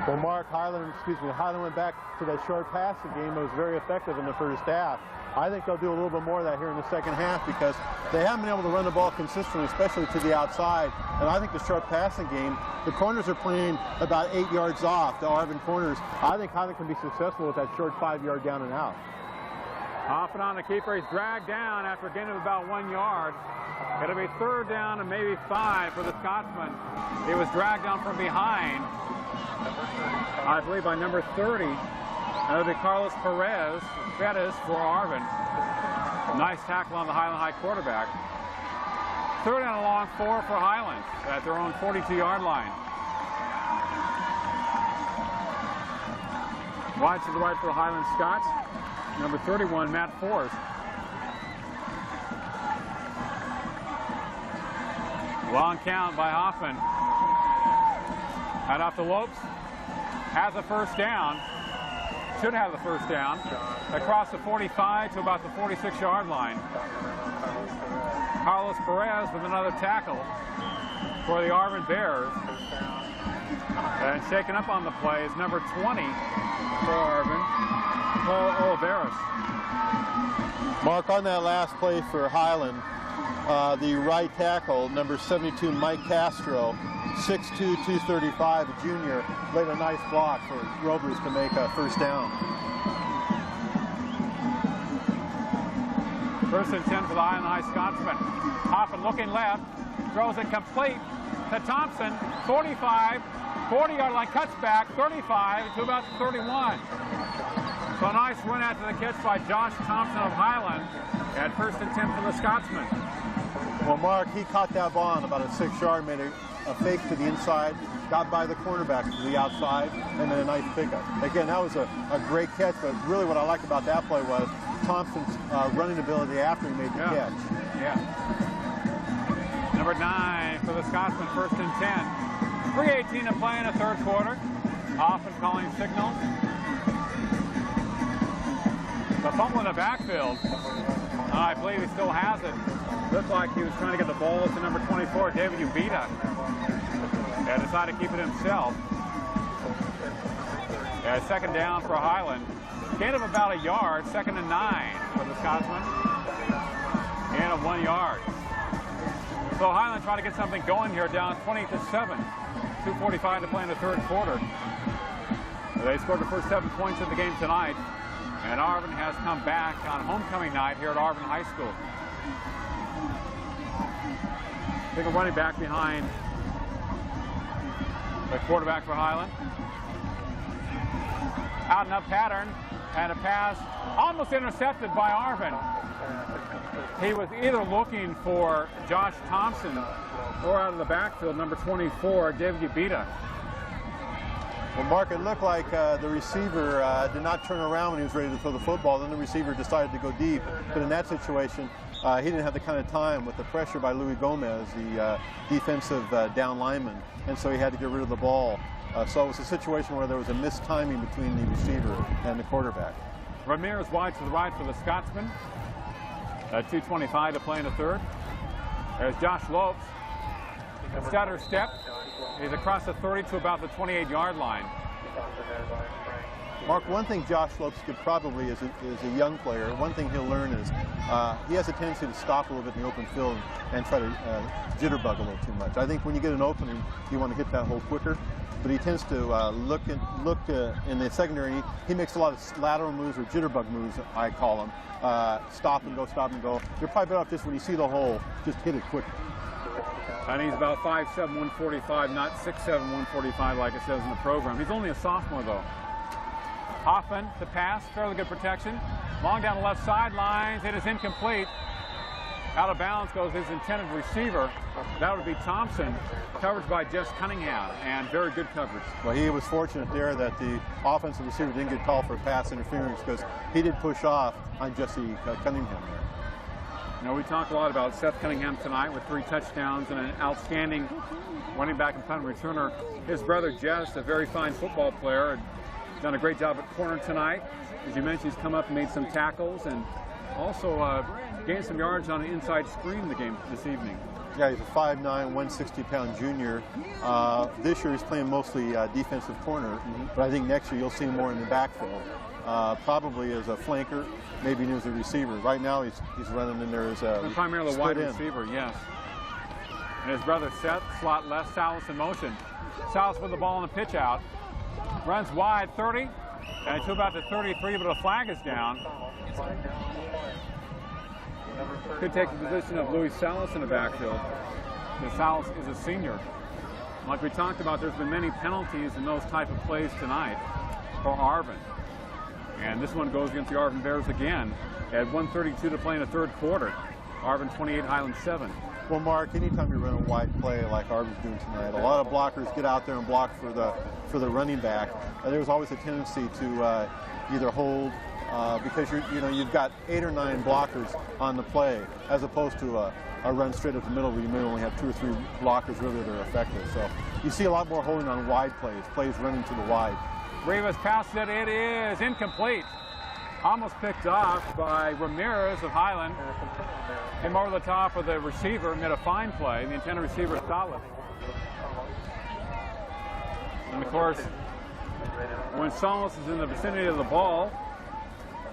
Well, Mark, Highland went back to that short passing game that was very effective in the first half. I think they'll do a little bit more of that here in the second half because they haven't been able to run the ball consistently, especially to the outside. And I think the short passing game, the corners are playing about 8 yards off, the Arvin corners. I think Highland can be successful with that short 5-yard down and out. Hoffman on the keeper. He's dragged down after a gain of about 1 yard. It'll be third down and maybe 5 for the Scotsman. He was dragged down from behind, I believe, by number 30. That'll be Carlos Perez for Arvin. Nice tackle on the Highland High quarterback. Third down and long 4 for Highland at their own 42-yard line. Wide to the right for the Highland Scots. Number 31, Matt Forrest. Long count by Hoffman. Head off to Lopes. Has a first down. Should have the first down. Across the 45 to about the 46-yard line. Carlos Perez with another tackle for the Arvin Bears. And shaken up on the play is number 20 for Arvin, Paul Oliveras. Mark, on that last play for Highland, the right tackle, number 72, Mike Castro, 6'2", 235, a junior, laid a nice block for Rovers to make a first down. First and 10 for the Highland High Scotsman. Hoffman looking left, throws it complete to Thompson, 45, 40-yard line, cuts back, 35 to about 31. So a nice run after the catch by Josh Thompson of Highland at first and 10 for the Scotsman. Well, Mark, he caught that ball on about a 6-yard, made a fake to the inside, got by the cornerback to the outside, and then a nice pickup. Again, that was a great catch, but really what I liked about that play was Thompson's running ability after he made the catch. Yeah. Number 9 for the Scotsman, first and 10. 3:18 to play in the third quarter. Often calling signals. The fumble in the backfield. I believe he still has it. Looked like he was trying to get the ball to number 24, David Ubita. And decided to keep it himself. Second down for Highland. Gain of about a yard, 2nd and 9 for the Scotsman. Gain of 1 yard. So Highland trying to get something going here, down 20-7. 2:45 to play in the third quarter. They scored the first 7 points of the game tonight. And Arvin has come back on homecoming night here at Arvin High School. Take a running back behind the quarterback for Highland. Out and up pattern, and a pass almost intercepted by Arvin. He was either looking for Josh Thompson or out of the backfield, number 24, David Ubita. Well, Mark, it looked like the receiver did not turn around when he was ready to throw the football. Then the receiver decided to go deep. But in that situation, he didn't have the kind of time with the pressure by Louis Gomez, the defensive down lineman. And so he had to get rid of the ball. So it was a situation where there was a mistiming between the receiver and the quarterback. Ramirez wide to the right for the Scotsman. 2:25 to play in the third. There's Josh Lopes. Stutter step. He's across the 30 to about the 28-yard line. Mark, one thing Josh Lopes could probably, as a young player, one thing he'll learn is he has a tendency to stop a little bit in the open field and try to jitterbug a little too much. I think when you get an opening, you want to hit that hole quicker. But he tends to look in the secondary. He makes a lot of lateral moves or jitterbug moves, I call them. Stop and go, stop and go. You're probably better off just when you see the hole, just hit it quickly. And he's about 5'7", 145, not 6'7", 145 like it says in the program. He's only a sophomore, though. Hoffman to pass, fairly good protection. Long down the left sidelines, it is incomplete. Out of bounds goes his intended receiver. That would be Thompson. Coverage by Jess Cunningham, and very good coverage. Well, he was fortunate there that the offensive receiver didn't get called for pass interference because he did push off on Jesse Cunningham there. You know, we talked a lot about Seth Cunningham tonight with 3 touchdowns and an outstanding running back and punt returner. His brother Jess, a very fine football player, had done a great job at corner tonight. As you mentioned, he's come up and made some tackles and also gained some yards on an inside screen in the game this evening. Yeah, he's a 5'9", 160-pound junior. This year he's playing mostly defensive corner, but I think next year you'll see him more in the backfield. Probably as a flanker, maybe as a receiver. Right now he's running in there as a primarily wide receiver, yes. And his brother Seth, slot left, Salas in motion. Salas with the ball on the pitch out. Runs wide, 30, and to about the 33, but the flag is down. Could take the position of Louis Salas in the backfield. Because Salas is a senior. Like we talked about, there's been many penalties in those type of plays tonight for Arvin. And this one goes against the Arvin Bears again at 1:32 to play in the third quarter. Arvin 28, Highland 7. Well, Mark, anytime you run a wide play like Arvin's doing tonight, a lot of blockers get out there and block for the running back. There's always a tendency to either hold because you've got 8 or 9 blockers on the play, as opposed to a run straight up the middle where you may only have 2 or 3 blockers really that are effective. So you see a lot more holding on wide plays running to the wide. Rivas passes it. It is incomplete. Almost picked off by Ramirez of Highland. Came over the top of the receiver, made a fine play. The intended receiver is solid. And of course, when Salas is in the vicinity of the ball,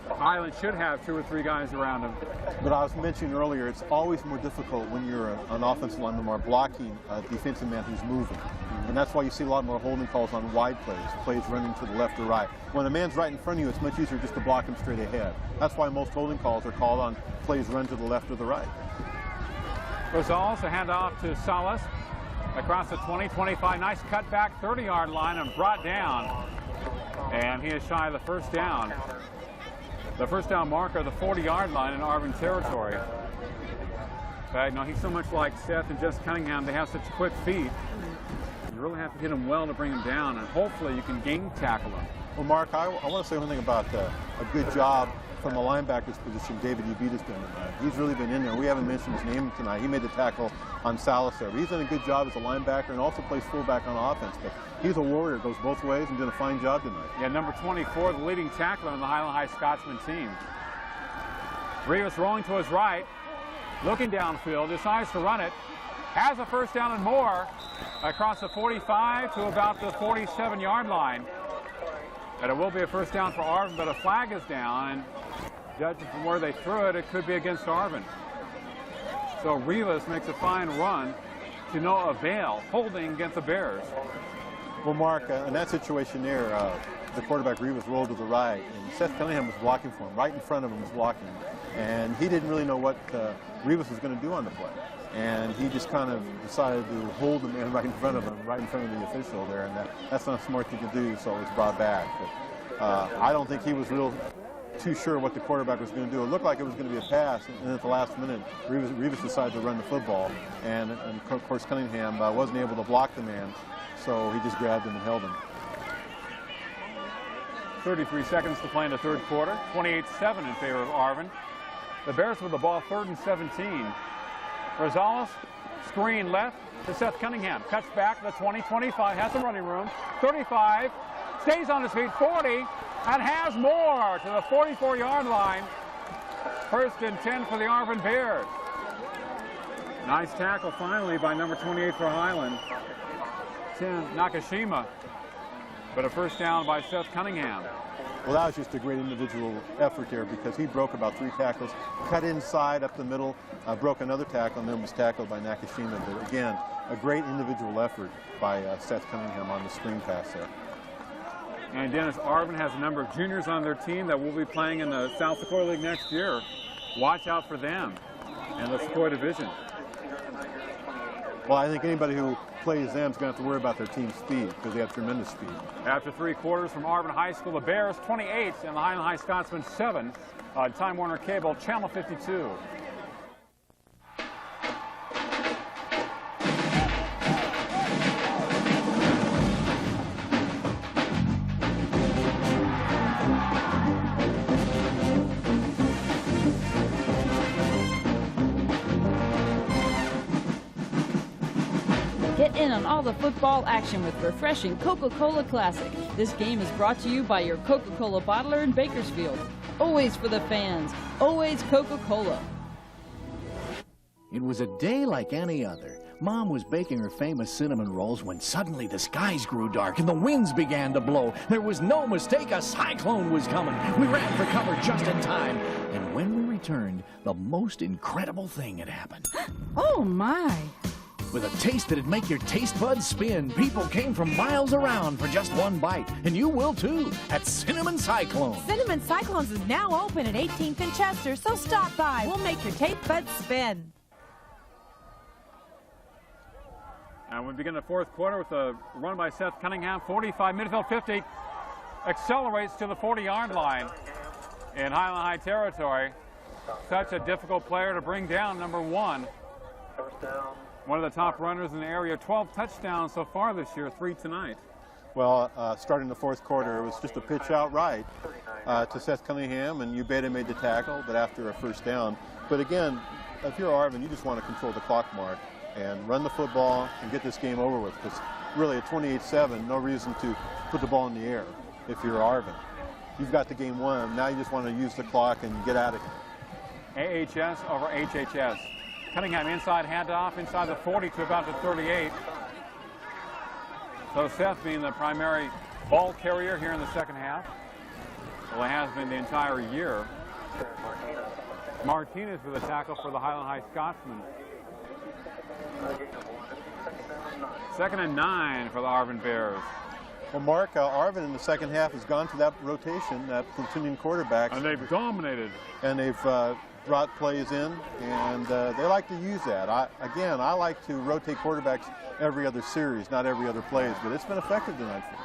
Highland should have 2 or 3 guys around him. But I was mentioning earlier, it's always more difficult when you're an offensive lineman or blocking a defensive man who's moving. And that's why you see a lot more holding calls on wide plays running to the left or right. When a man's right in front of you, it's much easier just to block him straight ahead. That's why most holding calls are called on plays run to the left or the right. Rosales, a handoff to Salas across the 20, 25. Nice cutback, 30-yard line, and brought down And he is shy of the first down. The first down marker, the 40-yard line in Arvin territory. But no, he's so much like Seth and Jess Cunningham. They have such quick feet. You really have to hit him well to bring him down, and hopefully you can game tackle him. Well, Mark, I want to say one thing about a good job from the linebacker's position David Ubita's done tonight. He's really been in there. We haven't mentioned his name tonight. He made the tackle on Salas there. But he's done a good job as a linebacker and also plays fullback on offense. But he's a warrior, goes both ways, and did a fine job tonight. Yeah, number 24, the leading tackler on the Highland High Scotsman team. Rivas rolling to his right, looking downfield, decides to run it, has a first down and more across the 45 to about the 47-yard line. And it will be a first down for Arvin, but a flag is down, and judging from where they threw it, it could be against Arvin. So Rivas makes a fine run to no avail, holding against the Bears. Well, Mark, in that situation there, the quarterback Rivas rolled to the right, and Seth Cunningham was blocking for him. Right in front of him was blocking. And he didn't really know what Rivas was going to do on the play. And he just kind of decided to hold the man right in front of him, right in front of the official there. And that's not a smart thing to do, so it was brought back. But I don't think he was too sure what the quarterback was going to do. It looked like it was going to be a pass, and at the last minute, Rivas decided to run the football. And of course, Cunningham wasn't able to block the man, so he just grabbed him and held him. 33 seconds to play in the third quarter. 28-7 in favor of Arvin. The Bears with the ball, 3rd and 17. Rosales, screen left to Seth Cunningham. Cuts back to the 20, 25, has some running room. 35, stays on his feet, 40, and has more to the 44-yard line. 1st and 10 for the Arvin Bears. Nice tackle finally by number 28 for Highland, Tim Nakashima. But a first down by Seth Cunningham. Well, that was just a great individual effort there because he broke about 3 tackles, cut inside up the middle, broke another tackle, and then was tackled by Nakashima. But again, a great individual effort by Seth Cunningham on the screen pass there. And Dennis, Arvin has a number of juniors on their team that will be playing in the South Dakota League next year. Watch out for them in the Sequoia Division. Well, I think anybody who plays them is going to have to worry about their team's speed because they have tremendous speed. After 3 quarters from Arvin High School, the Bears 28 and the Highland High Scotsmen 7 on Time Warner Cable, Channel 52. Get in on all the football action with refreshing Coca-Cola Classic. This game is brought to you by your Coca-Cola bottler in Bakersfield. Always for the fans. Always Coca-Cola. It was a day like any other. Mom was baking her famous cinnamon rolls when suddenly the skies grew dark and the winds began to blow. There was no mistake, a cyclone was coming. We ran for cover just in time. And when we returned, the most incredible thing had happened. Oh, my. With a taste that'd make your taste buds spin, people came from miles around for just one bite. And you will too, at Cinnamon Cyclone. Cinnamon Cyclones is now open at 18th and Chester, so stop by. We'll make your taste buds spin. And we begin the 4th quarter with a run by Seth Cunningham, 45, midfield 50, accelerates to the 40-yard line in Highland High territory. Such a difficult player to bring down, number 1. One of the top runners in the area, 12 touchdowns so far this year, 3 tonight. Well, starting the 4th quarter, it was just a pitch out right to Seth Cunningham, and Ubeda made the tackle, but after a first down. But again, if you're Arvin, you just want to control the clock, Mark, and run the football and get this game over with. Because really at 28-7, no reason to put the ball in the air if you're Arvin. You've got the game won. Now you just want to use the clock and get out of here. AHS over HHS. Cunningham inside handoff, inside the 40 to about the 38. So Seth being the primary ball carrier here in the second half. Well, it has been the entire year. Martinez with a tackle for the Highland High Scotsmen. 2nd and 9 for the Arvin Bears. Well, Mark, Arvin in the second half has gone to that rotation, that platoon quarterback. And they've dominated. And they've brought plays in, and they like to use that. I like to rotate quarterbacks every other series, not every other plays, but it's been effective tonight for them.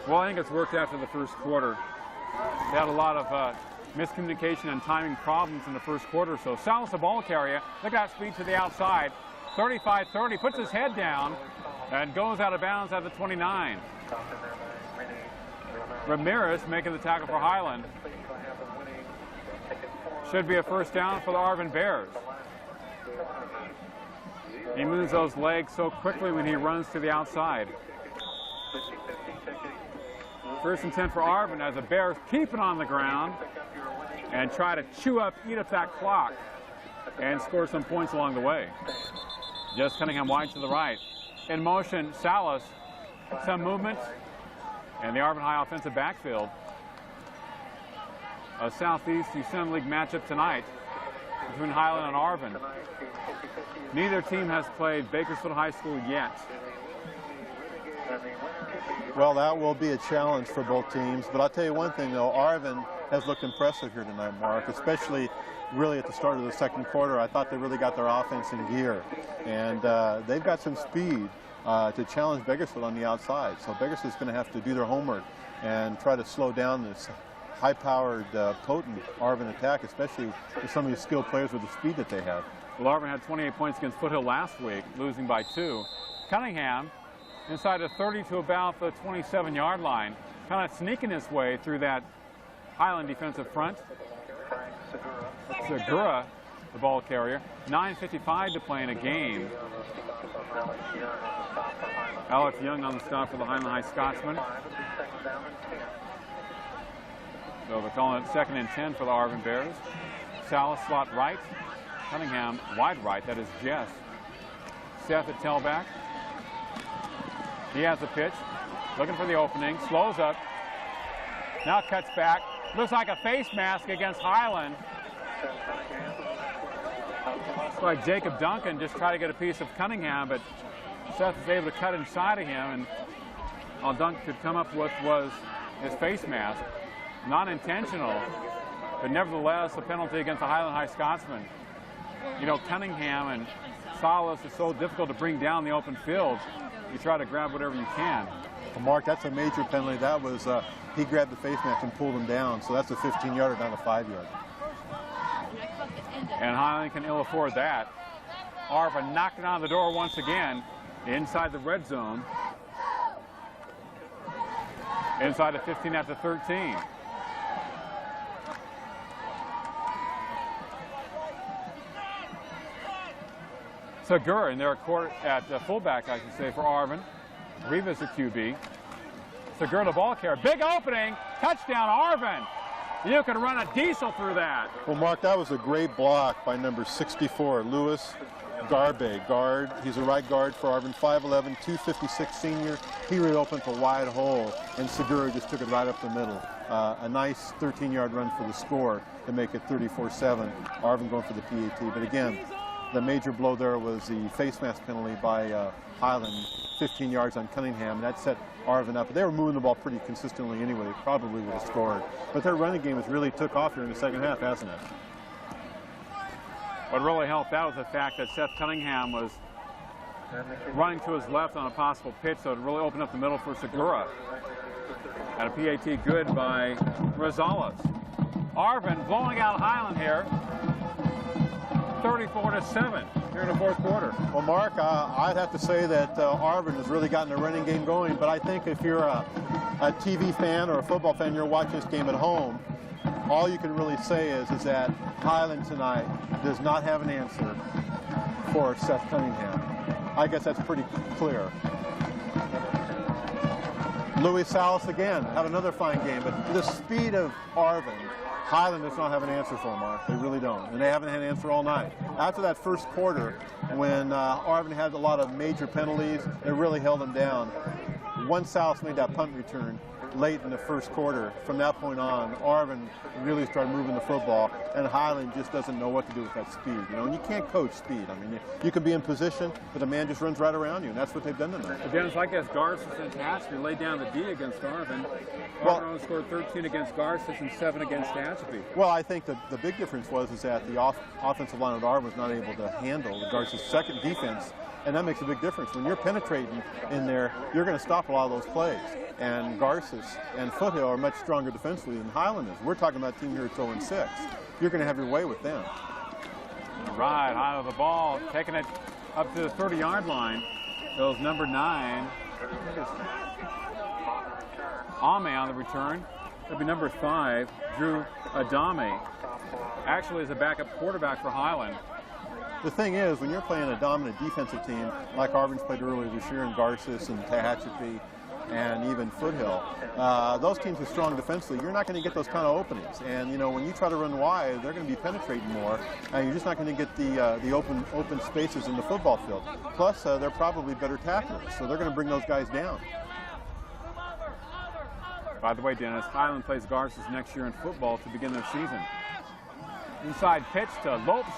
Well, I think it's worked after the first quarter. They had a lot of miscommunication and timing problems in the first quarter. So Salas, the ball carrier, they got speed to the outside. 35-30, puts his head down and goes out of bounds at the 29. Ramirez making the tackle for Highland. Should be a first down for the Arvin Bears. He moves those legs so quickly when he runs to the outside. First and 10 for Arvin as the Bears keep it on the ground and try to eat up that clock and score some points along the way. Just Cunningham wide to the right. In motion, Salas, some movement, and the Arvin High offensive backfield. A Southeast Central League matchup tonight between Highland and Arvin. Neither team has played Bakersfield High School yet. Well, that will be a challenge for both teams. But I'll tell you one thing, though. Arvin has looked impressive here tonight, Mark, especially really at the start of the second quarter. I thought they really got their offense in gear. And they've got some speed to challenge Bakersfield on the outside. So Bakersfield's going to have to do their homework and try to slow down this high-powered, potent Arvin attack, especially with some of these skilled players with the speed that they have. Well, Arvin had 28 points against Foothill last week, losing by 2. Cunningham inside the 30 to about the 27-yard line, kind of sneaking his way through that Highland defensive front. Segura, the ball carrier. 9:55 to play in a game. Alex Young on the stop for the Highland High Scotsman. So they're calling it 2nd and 10 for the Arvin Bears. Salas slot right. Cunningham wide right. That is Jess. Seth at tailback. He has the pitch. Looking for the opening. Slows up. Now cuts back. Looks like a face mask against Highland. Looks like Jacob Duncan just tried to get a piece of Cunningham, but Seth was able to cut inside of him, and all Duncan could come up with was his face mask. Not intentional, but nevertheless a penalty against the Highland High Scotsman. You know, Cunningham and Salas is so difficult to bring down the open field. You try to grab whatever you can. Well, Mark, that's a major penalty. That was, he grabbed the face mask and pulled him down, so that's a 15-yarder, not a 5-yard. And Highland can ill afford that. Arvin knocking on the door once again inside the red zone. Inside the 15 at the 13. Segura in their court at fullback, I should say, for Arvin. Rivas at QB. Segura the ball carrier. Big opening. Touchdown, Arvin. You can run a diesel through that. Well, Mark, that was a great block by number 64, Louis Garbe, guard. He's a right guard for Arvin, 5'11", 256 senior. He really opened a wide hole, and Segura just took it right up the middle. A nice 13-yard run for the score to make it 34-7. Arvin going for the PAT. But again, the major blow there was the face mask penalty by Highland, 15 yards on Cunningham, and that set Arvin up. They were moving the ball pretty consistently anyway, probably would have scored. But their running game has really took off here in the second half, hasn't it? What really helped out was the fact that Seth Cunningham was running to his left on a possible pitch, so it really opened up the middle for Segura. And a PAT good by Rosales. Arvin blowing out Highland here, 34-7 here in the fourth quarter. Well, Mark, I'd have to say that Arvin has really gotten the running game going, but I think if you're a TV fan or a football fan, you're watching this game at home, all you can really say is that Highland tonight does not have an answer for Seth Cunningham. I guess that's pretty clear. Louis Salas again had another fine game, but the speed of Arvin, Highland does not have an answer for him, Mark. They really don't, and they haven't had an answer all night. After that first quarter, when Arvin had a lot of major penalties, it really held them down. Once Salas made that punt return late in the first quarter, from that point on, Arvin really started moving the football, and Highland just doesn't know what to do with that speed. You know, and you can't coach speed. I mean, you can be in position, but a man just runs right around you, and that's what they've done tonight. Again, it's like as Garces and Hatchby laid down the D against Arvin. Arvin only scored 13 against Garces and 7 against Hatchby. Well, I think the big difference was that the offensive line of Arvin was not able to handle the Garces' second defense and that makes a big difference. When you're penetrating in there, you're going to stop a lot of those plays. And Garces and Foothill are much stronger defensively than Highland is. We're talking about a team here that's 0-6. You're going to have your way with them. Right, high of the ball, taking it up to the 30-yard line. Goes number 9. Ame on the return. It'll be number 5, Drew Adame. Actually is a backup quarterback for Highland. The thing is, when you're playing a dominant defensive team, like Arvin's played earlier this year, and Garces and Tehachapi and even Foothill, those teams are strong defensively. You're not going to get those kind of openings. And, you know, when you try to run wide, they're going to be penetrating more, and you're just not going to get the open spaces in the football field. Plus, they're probably better tacklers, so they're going to bring those guys down. By the way, Dennis, Highland plays Garces next year in football to begin their season. Inside pitch to Lopes.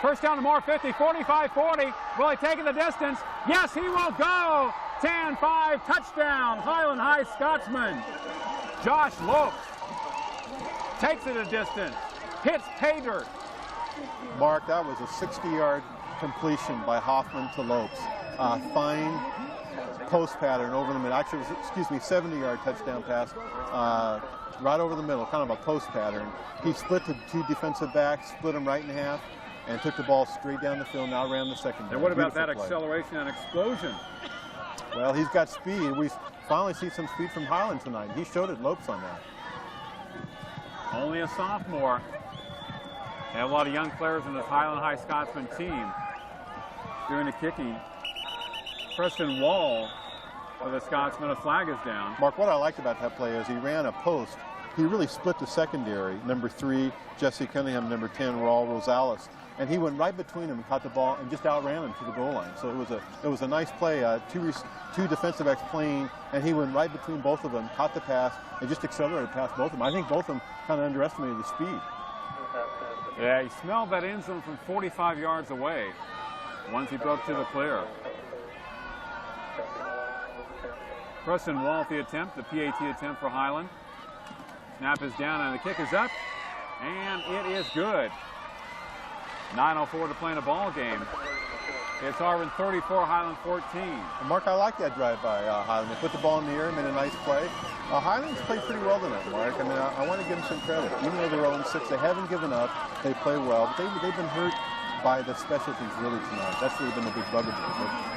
First down to Moore, 50, 45, 40. Will he take it the distance? Yes, he will go. 10-5, touchdown, Highland High Scotsman. Josh Lopes takes it a distance, hits pay dirt. Mark, that was a 60-yard completion by Hoffman to Lopes. Fine post pattern over the middle. Actually, it was, 70-yard touchdown pass right over the middle, kind of a post pattern. He split the 2 defensive backs, split them right in half, and took the ball straight down the field, now ran the second down. And what about Beautiful that play. Acceleration and explosion? Well, he's got speed. We finally see some speed from Highland tonight. He showed it Lopes on that. Only a sophomore. They have a lot of young players in this Highland High Scotsman team doing the kicking. Preston Wall for the Scotsman, a flag is down. Mark, what I liked about that play is he ran a post. He really split the secondary. Number 3, Jesse Cunningham, number 10, Raul Rosales. And he went right between them and caught the ball and just outran him to the goal line. So it was a nice play. Two defensive backs playing, and he went right between both of them, caught the pass, and just accelerated past both of them. I think both of them kind of underestimated the speed. Yeah, he smelled that end zone from 45 yards away once he broke to the clear. Preston Wall, the attempt, the PAT attempt for Highland. Snap is down and the kick is up, and it is good. 9:04 to play in a ball game. It's Arvin 34, Highland 14. And Mark, I like that drive by Highland. They put the ball in the air, made a nice play. Highland's played pretty well tonight, Mark. I mean, I want to give them some credit. Even though they're 0-6, they haven't given up. They play well, but they've been hurt by the special teams really tonight. That's really been a big bugaboo.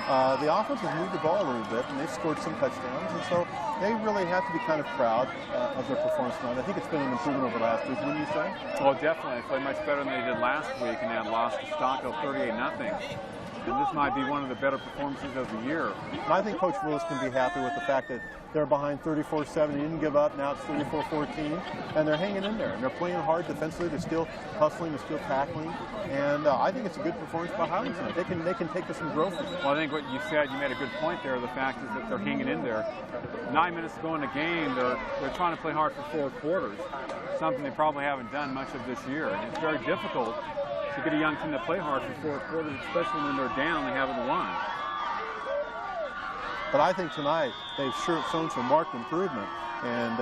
But the offense has moved the ball a little bit, and they've scored some touchdowns, and so they really have to be kind of proud of their performance tonight. I think it's been an improvement over last week, wouldn't you say? Well, definitely. They played much better than they did last week, and they had lost to Stockville 38-0. And this might be one of the better performances of the year. And I think Coach Willis can be happy with the fact that they're behind 34-7. He didn't give up. Now it's 34-14. And they're hanging in there. And they're playing hard defensively. They're still hustling. They're still tackling. And I think it's a good performance by Highland tonight. They can take this some growth. Well, I think what you said, you made a good point there. The fact is that they're hanging in there. 9 minutes to go in the game. They're trying to play hard for 4 quarters, something they probably haven't done much of this year. And it's very difficult to get a young team to play hard for 4 quarters, especially when they're down, they haven't won. But I think tonight they've shown some marked improvement. And,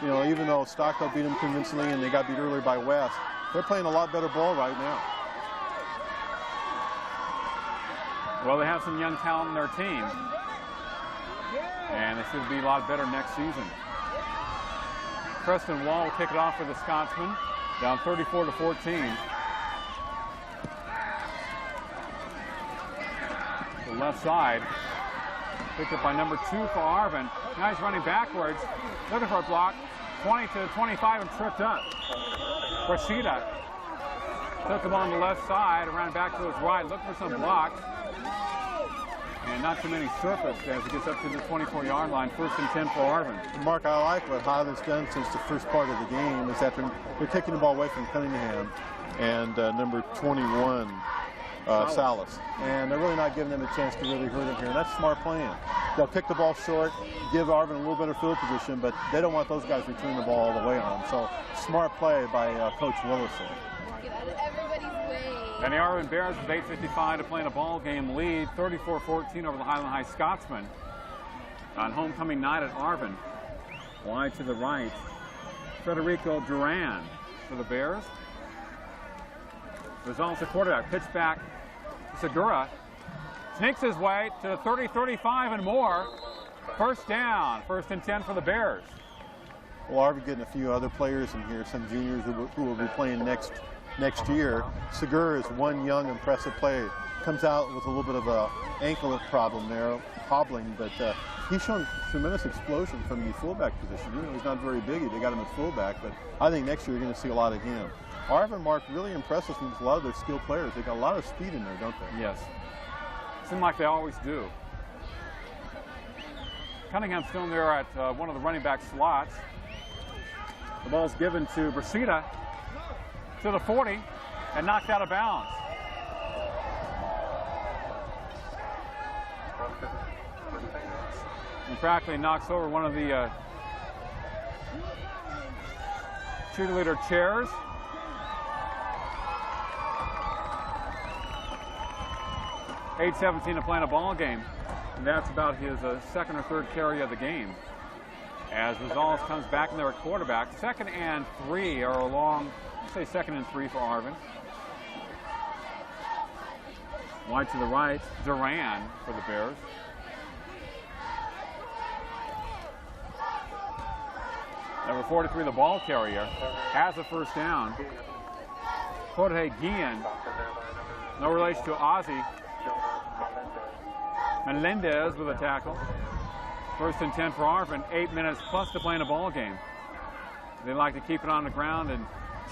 you know, even though Stockville beat them convincingly and they got beat earlier by West, they're playing a lot better ball right now. Well, they have some young talent in their team. And they should be a lot better next season. Preston Wall will kick it off for the Scotsman, down 34-14. The left side, picked up by number 2 for Arvin. Now he's running backwards, looking for a block, 20-25 and tripped up. Rashida took him on the left side and ran back to his right, looking for some blocks. And not too many surfaced as he gets up to the 24-yard line. 1st and 10 for Arvin. Mark, I like what Highland's done since the first part of the game is that they're taking the ball away from Cunningham and number 21, Salas. And they're really not giving them a chance to really hurt him here. And that's smart playing. They'll pick the ball short, give Arvin a little better field position, but they don't want those guys returning the ball all the way on them. So smart play by Coach Willison. And the Arvin Bears with 8:55 to play in a ball game lead, 34-14 over the Highland High Scotsmen on homecoming night at Arvin. Wide to the right, Federico Duran for the Bears. Results the quarterback, pitch back to Segura. Sneaks his way to the 30, 35 and more. First down, 1st and 10 for the Bears. Well, Arvin getting a few other players in here, some juniors who will be playing next year. Segur is one young, impressive player. Comes out with a little bit of a ankle problem there, hobbling, but he's shown tremendous explosion from the fullback position. You know, he's not very big. They got him at fullback, but I think next year you're going to see a lot of him. Arvin, Mark, really impresses me with a lot of their skilled players. They got a lot of speed in there, don't they? Yes. Seem like they always do. Cunningham's still in there at one of the running back slots. The ball's given to Brasida to the 40 and knocked out of bounds. And practically knocks over one of the cheerleader chairs. .8:17 to play in a ball game. And that's about his second or third carry of the game. As Rosales comes back in there at quarterback. 2nd and 3 are along, say 2nd and 3 for Arvin. Wide to the right, Duran for the Bears. Number 43, the ball carrier, has a first down. Jorge Guillen, no relation to Ozzie. Melendez with a tackle. 1st and 10 for Arvin. 8 minutes plus to play in a ball game. They like to keep it on the ground and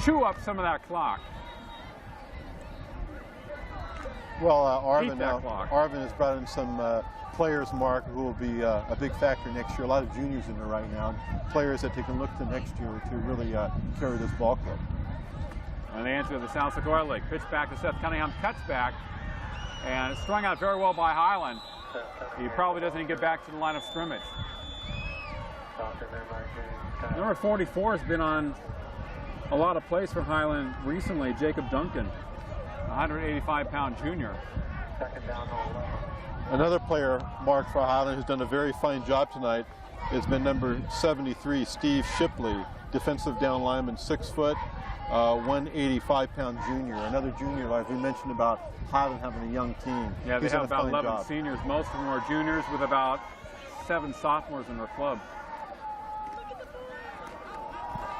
chew up some of that clock. Well, Arvin has brought in some players, Mark, who will be a big factor next year. A lot of juniors in there right now. Players that they can look to next year to really carry this ball club. And they enter the South Sequoia League. Pitch back to Seth Cunningham, cuts back, and it's strung out very well by Highland. He probably doesn't even get back to the line of scrimmage. Number 44 has been on a lot of plays for Highland recently, Jacob Duncan, 185-pound junior. Another player, Mark, for Highland, who's done a very fine job tonight has been number 73, Steve Shipley, defensive down lineman, 6 foot, 185-pound junior. Another junior, like we mentioned about Highland having a young team. Yeah, they have about 11 seniors. Most of them are juniors with about 7 sophomores in their club.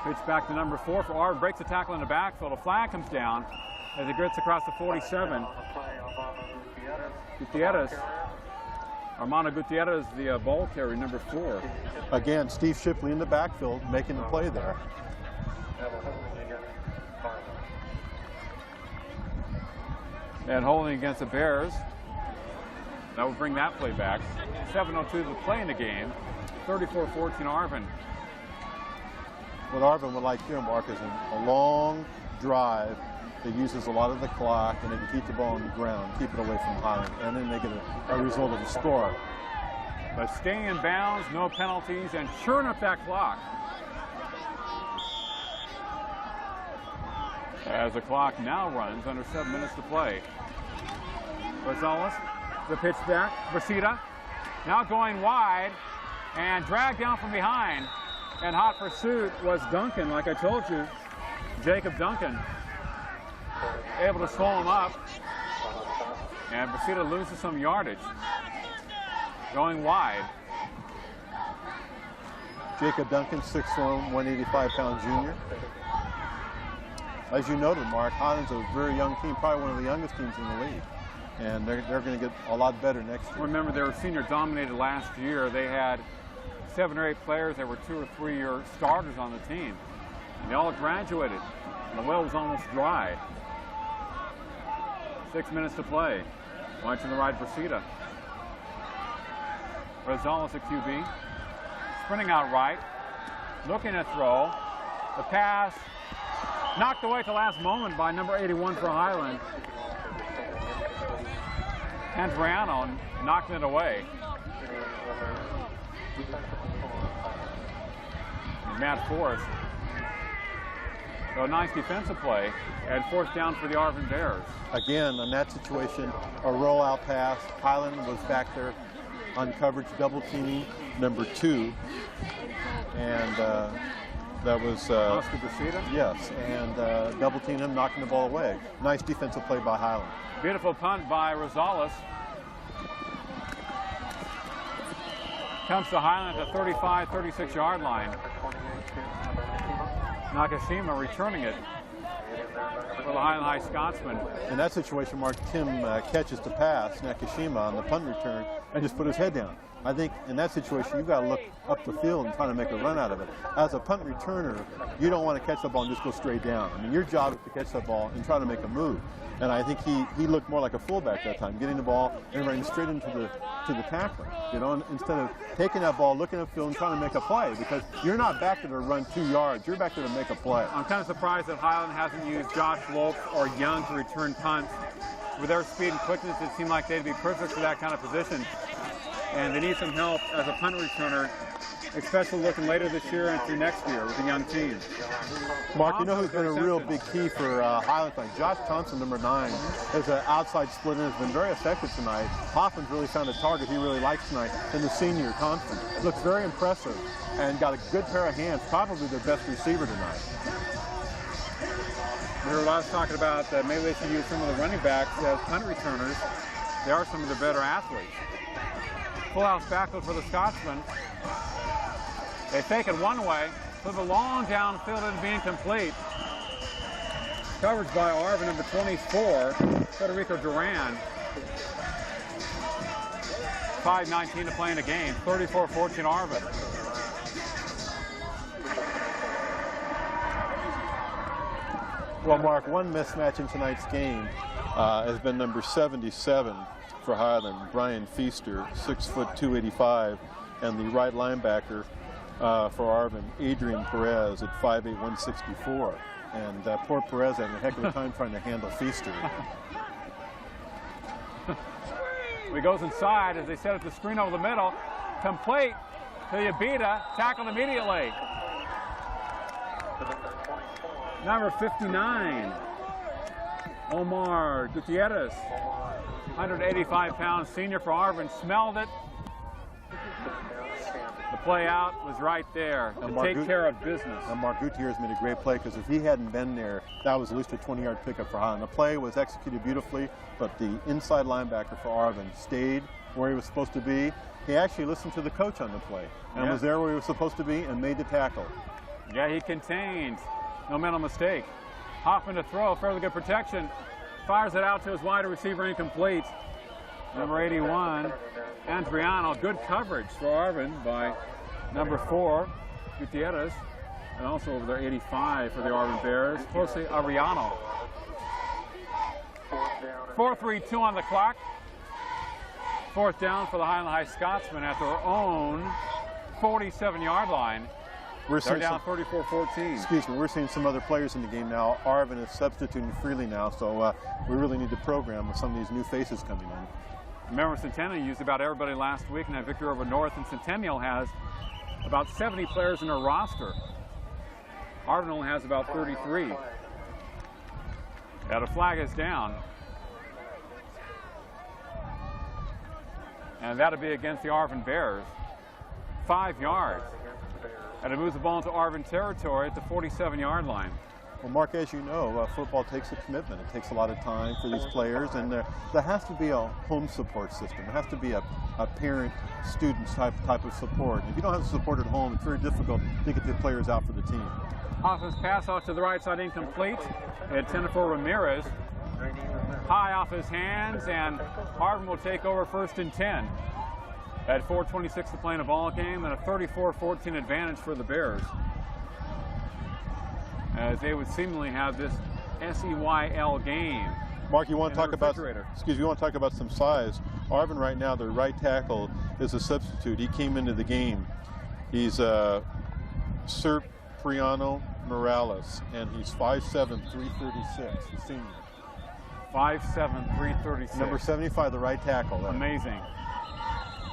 Pitch back to number 4 for Arvin. Breaks the tackle in the backfield. A flag comes down as it gets across the 47. Gutierrez. Armando Gutierrez, the ball carrier, number 4. Again, Steve Shipley in the backfield making the play there. And holding against the Bears. That would bring that play back. 7:02 to play in the game. 34-14 Arvin. What Arvin would like here, Mark, is a long drive that uses a lot of the clock, and they can keep the ball on the ground, keep it away from Highland, and then they get a result of a score. But staying in bounds, no penalties, and churn up that clock. As the clock now runs under 7 minutes to play. Rosales, the pitch back. Brasida now going wide and dragged down from behind. And hot pursuit was Duncan, like I told you. Jacob Duncan able to slow him up. And Brasida loses some yardage. Going wide. Jacob Duncan, 6'1", 185-pound junior. As you noted, Mark, Highland's a very young team, probably one of the youngest teams in the league. And they're going to get a lot better next year. Remember, they were senior dominated last year. They had 7 or 8 players that were 2 or 3 year starters on the team. And they all graduated. And the well was almost dry. 6 minutes to play. Wide to the right, Brasida. Rosales at QB. Sprinting out right. Looking to throw. The pass knocked away at the last moment by number 81 for Highland. Andriano knocking it away. And Matt Forrest. So a nice defensive play and 4th down for the Arvin Bears. Again, in that situation, a rollout pass. Highland was back there on coverage, double teaming number 2. And that was Oscar Brasida? Yes, and double teaming him, knocking the ball away. Nice defensive play by Highland. Beautiful punt by Rosales. Comes to Highland at the 35, 36-yard line. Nakashima returning it for the Highland High Scotsman. In that situation, Mark, Tim catches the pass, Nakashima, on the punt return, and just put his head down. I think in that situation, you've got to look up the field and try to make a run out of it. As a punt returner, you don't want to catch the ball and just go straight down. I mean, your job is to catch the ball and try to make a move. And I think he looked more like a fullback that time, getting the ball and running straight into the tackler. You know, instead of taking that ball, looking at the field, and trying to make a play, because you're not back there to run 2 yards. You're back there to make a play. I'm kind of surprised that Highland hasn't used Josh Wolf or Young to return punts. With their speed and quickness, it seemed like they'd be perfect for that kind of position. And they need some help as a punt returner, especially looking later this year and through next year with a young team. Mark, you know who's been a real big key for Highland tonight? Josh Thompson, number 9, is an outside split and has been very effective tonight. Hoffman's really found a target he really likes tonight, and the senior, Thompson. Looks very impressive and got a good pair of hands, probably their best receiver tonight. We heard lots talking about maybe they should use some of the running backs as punt returners. They are some of the better athletes. Full house backfield for the Scotsman. They take it one way, flip it long downfield and being complete. Coverage by Arvin, number 24, Federico Duran. 5:19 to play in the game. 34-14 Arvin. Well, Mark, one mismatch in tonight's game has been number 77 for Highland, Brian Feaster, 6 foot 285, and the right linebacker for Arvin, Adrian Perez, at 5'8", 164. And poor Perez had a heck of a time trying to handle Feaster. He goes inside as they set up the screen over the middle. Complete to Yabita, tackled immediately. Number 59, Omar Gutierrez, 185-pound senior for Arvin, smelled it. The play out was right there to take care of business. And Mark Gutierrez made a great play, because if he hadn't been there, that was at least a 20-yard pickup for Highland. The play was executed beautifully, but the inside linebacker for Arvin stayed where he was supposed to be. He actually listened to the coach on the play and was there where he was supposed to be and made the tackle. Yeah, he contained. No mental mistake. Hoffman to throw, fairly good protection. Fires it out to his wide receiver, incomplete. Number 81, Andriano. Good coverage for Arvin by number 4, Gutierrez. And also over there, 85 for the Arvin Bears, Jose Ariano. 4:32 on the clock. 4th down for the Highland High Scotsmen at their own 47-yard line. They're down 34-14. Excuse me, we're seeing some other players in the game now. Arvin is substituting freely now, so we really need to program with some of these new faces coming in. Remember, Centennial used about everybody last week in that victory over North, and Centennial has about 70 players in their roster. Arvin only has about 33. Yeah, the flag is down. And that'll be against the Arvin Bears. 5 yards. And it moves the ball into Arvin territory at the 47-yard line. Well, Mark, as you know, football takes a commitment. It takes a lot of time for these players, and there has to be a home support system. There has to be a parent-student type of support. If you don't have the support at home, it's very difficult to get the players out for the team. Hoffman's pass off to the right side, incomplete. Intended for Ramirez. High off his hands, and Arvin will take over 1st and 10. At 4:26 to play in a ball game, and a 34-14 advantage for the Bears, as they would seemingly have this SEYL game. Mark, you want to talk about? Excuse me, you want to talk about some size? Arvin right now, their right tackle, is a substitute. He came into the game. He's Cipriano Morales, and he's 5'7", 336. The senior. 5'7", 336. Number 75, the right tackle. Amazing.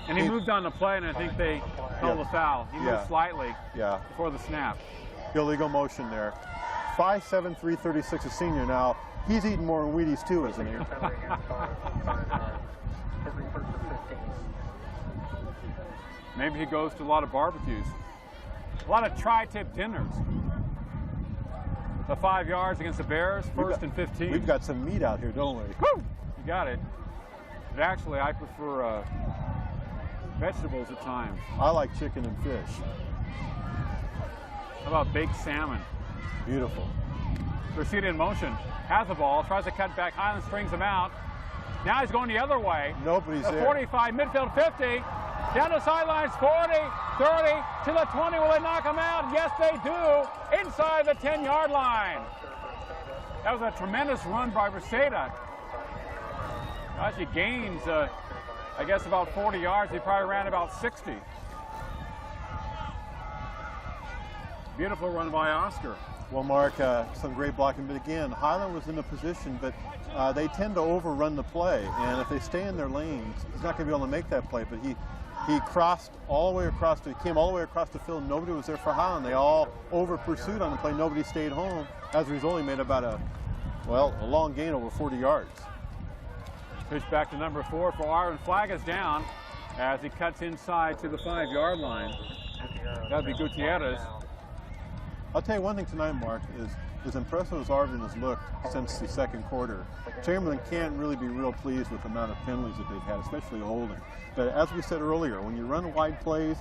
And he moved on the play, and I think they called the foul. He moved slightly before the snap. Illegal motion there. 5'7", 336, a senior. Now, he's eating more than Wheaties too, isn't he? Maybe he goes to a lot of barbecues. A lot of tri-tip dinners. The 5 yards against the Bears, 1st and 15. We've got some meat out here, don't we? Woo! You got it. But actually, I prefer vegetables at times. I like chicken and fish. How about baked salmon? Beautiful. Cressida in motion, has the ball, tries to cut back. Highland strings him out. Now he's going the other way. Nobody's the there. 45, midfield 50, down the sidelines, 40, 30, to the 20. Will they knock him out? Yes, they do, inside the 10-yard line. That was a tremendous run by Reseda. Actually gains, I guess, about 40 yards. He probably ran about 60. Beautiful run by Oscar. Well, Mark, some great blocking, but again, Highland was in a position, but they tend to overrun the play, and if they stay in their lanes, he's not going to be able to make that play, but he crossed all the way across, came all the way across the field. Nobody was there for Highland. They all over-pursued on the play. Nobody stayed home. As a result, he made about a long gain over 40 yards. Pitch back to number 4 for Arvin. Flag is down as he cuts inside to the 5-yard line. That'd be Gutierrez. I'll tell you one thing tonight, Mark, is as impressive as Arvin has looked since the second quarter, Chamberlain can't really be real pleased with the amount of penalties that they've had, especially holding. But as we said earlier, when you run wide plays,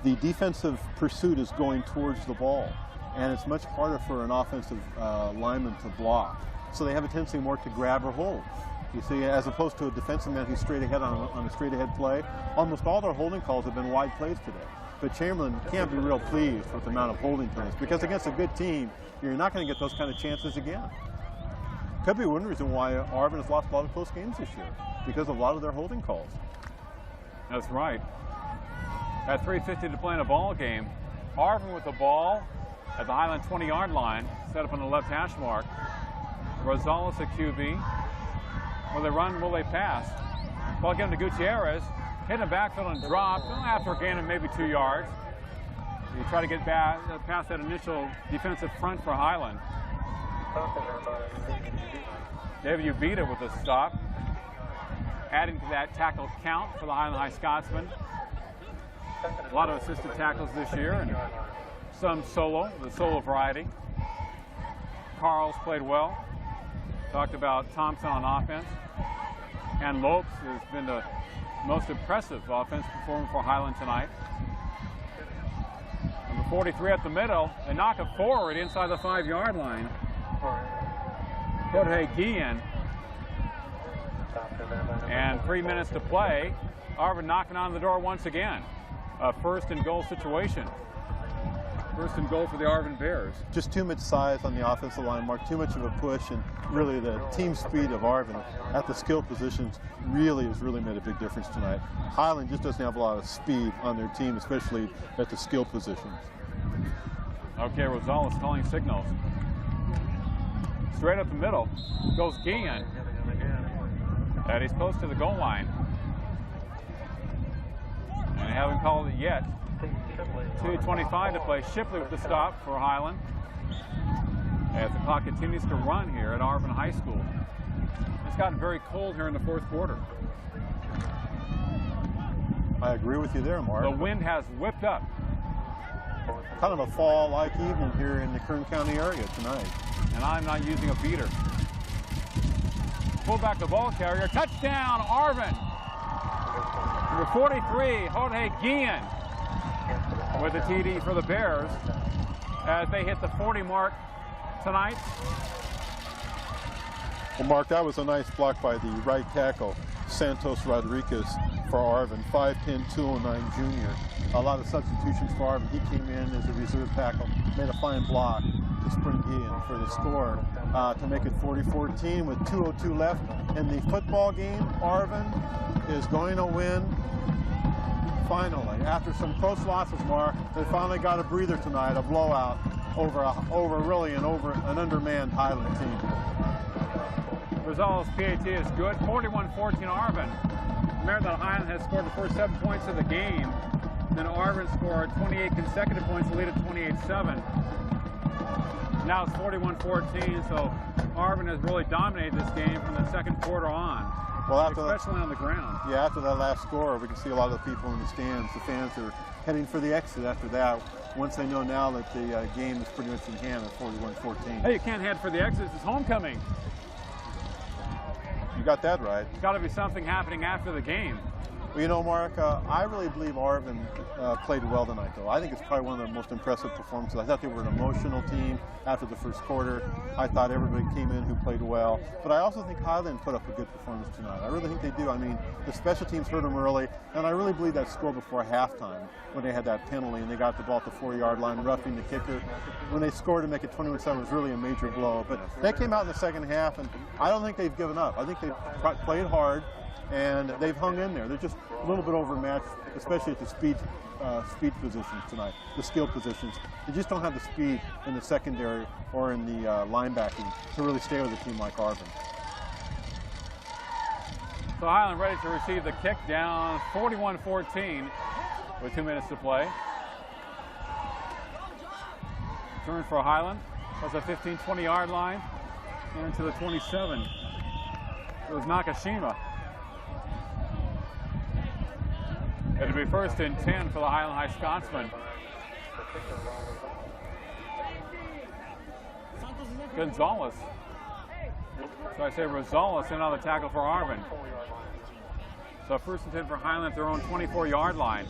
the defensive pursuit is going towards the ball, and it's much harder for an offensive lineman to block. So they have a tendency more to grab or hold. You see, as opposed to a defensive man who's straight ahead on a straight ahead play, almost all their holding calls have been wide plays today. But Chamberlain can't be real pleased with the amount of holding penalties, because against a good team, you're not going to get those kind of chances again. Could be one reason why Arvin has lost a lot of close games this year, because of a lot of their holding calls. That's right. At 3:50 to play in a ball game, Arvin with the ball at the Highland 20-yard line, set up on the left hash mark. Rosales at QB. Will they run? Will they pass? Ball given to Gutierrez. Hit in the backfield and drop after a gain of maybe 2 yards. You try to get back past that initial defensive front for Highland. David Ubita with a stop, adding to that tackle count for the Highland High Scotsman. A lot of assisted tackles this year and some solo, the solo variety. Carl's played well. Talked about Thompson on offense. And Lopes has been the most impressive offensive performer for Highland tonight. Number 43 at the middle. They knock it forward inside the 5-yard line. Jorge Guillen. And 3 minutes to play. Arvin knocking on the door once again. A 1st and goal situation. 1st and goal for the Arvin Bears. Just too much size on the offensive line, Mark. Too much of a push, and really the team speed of Arvin at the skill positions has really made a big difference tonight. Highland just doesn't have a lot of speed on their team, especially at the skill positions. Okay, Rosales calling signals. Straight up the middle goes Guillen. And he's close to the goal line. And they haven't called it yet. 2:25 to play. Shipley with the stop for Highland. As the clock continues to run here at Arvin High School. It's gotten very cold here in the 4th quarter. I agree with you there, Mark. The wind has whipped up. Kind of a fall-like evening here in the Kern County area tonight. And I'm not using a beater. Pull back the ball carrier. Touchdown, Arvin. Number 43, Jorge Guillen, with a TD for the Bears as they hit the 40 mark tonight. Well, Mark, that was a nice block by the right tackle, Santos Rodriguez, for Arvin, 5'10", 209 junior. A lot of substitutions for Arvin. He came in as a reserve tackle, made a fine block to spring Guillen for the score to make it 40-14 with 2:02 left in the football game. Arvin is going to win. Finally, after some close losses, Mark, they finally got a breather tonight, a blowout over an undermanned Highland team. Rosales' PAT is good. 41-14 Arvin. Remember that Highland has scored the first 7 points of the game. Then Arvin scored 28 consecutive points to lead at 28-7. Now it's 41-14, so Arvin has really dominated this game from the second quarter on. Well, especially on the ground. Yeah, after that last score, we can see a lot of the people in the stands. The fans are heading for the exit after that, once they know now that the game is pretty much in hand at 41-14. Hey, you can't head for the exit. It's homecoming. You got that right. There's got to be something happening after the game. Well, you know, Mark, I really believe Arvin played well tonight, though. I think it's probably one of the most impressive performances. I thought they were an emotional team after the first quarter. I thought everybody came in who played well. But I also think Highland put up a good performance tonight. I really think they do. I mean, the special teams hurt them early, and I really believe that score before halftime when they had that penalty and they got the ball at the 4-yard line, roughing the kicker. When they scored to make it 21-7 was really a major blow. But they came out in the second half, and I don't think they've given up. I think they've played hard, and they've hung in there. They're just a little bit overmatched, especially at the speed positions tonight, the skill positions. They just don't have the speed in the secondary or in the linebacking to really stay with a team like Arvin. So Highland ready to receive the kick, down 41-14 with 2 minutes to play. Turn for Highland. That's a 15-20 yard line. And to the 27. It was Nakashima. It'll be 1st and 10 for the Highland High Scotsman. Gonzalez. So I say Rosales in on the tackle for Arvin. So 1st and 10 for Highland at their own 24-yard line.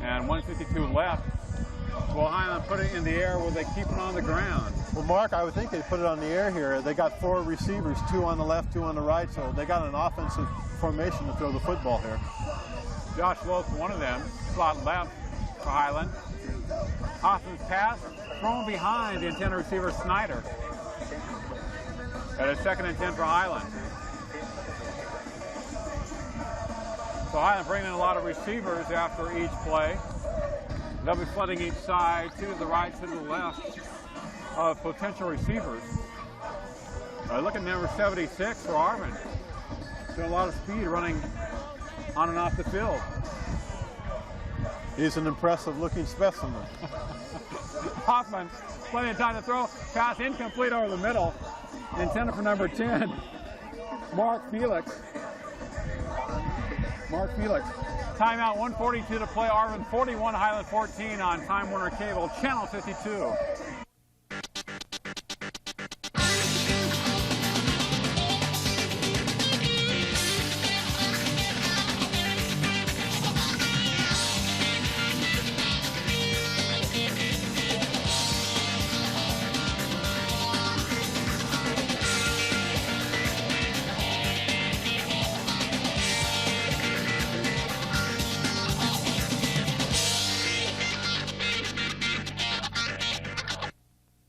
And 1:52 left. Will Highland put it in the air? Will they keep it on the ground? Well, Mark, I would think they'd put it on the air here. They got 4 receivers, 2 on the left, 2 on the right, so they got an offensive formation to throw the football here. Josh Lopes, one of them, slot left for Highland. Hoffman's pass thrown behind the intended receiver Snyder. At a 2nd and 10 for Highland. So Highland bringing in a lot of receivers after each play. They'll be flooding each side, to the right, to the left of potential receivers. Look at number 76 for Arvin. Doing a lot of speed running on and off the field. He's an impressive looking specimen. Hoffman, plenty of time to throw. Pass incomplete over the middle. Intended for number 10, Mark Felix. Timeout, 1:42 to play. Arvin 41, Highland 14 on Time Warner Cable, Channel 52.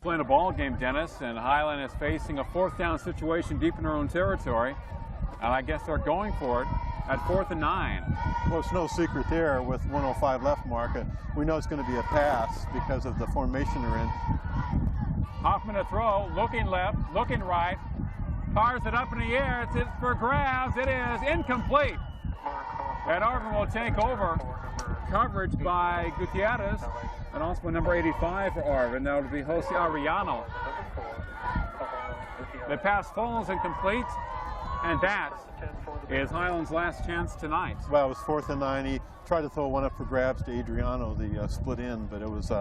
Playing a ball game, Dennis, and Highland is facing a 4th down situation deep in their own territory, and I guess they're going for it at 4th and 9. Well, it's no secret there with 1:05 left, Mark. We know it's going to be a pass because of the formation they're in. Hoffman to throw, looking left, looking right, fires it up in the air. It's for grabs. It is incomplete. And Arvin will take over. Coverage by Gutierrez, and also number 85 for Arvin. That would be Jose Arellano. The pass falls incomplete, and that is Highland's last chance tonight. Well, it was 4th and 9. He tried to throw one up for grabs to Adriano, the split end, but it was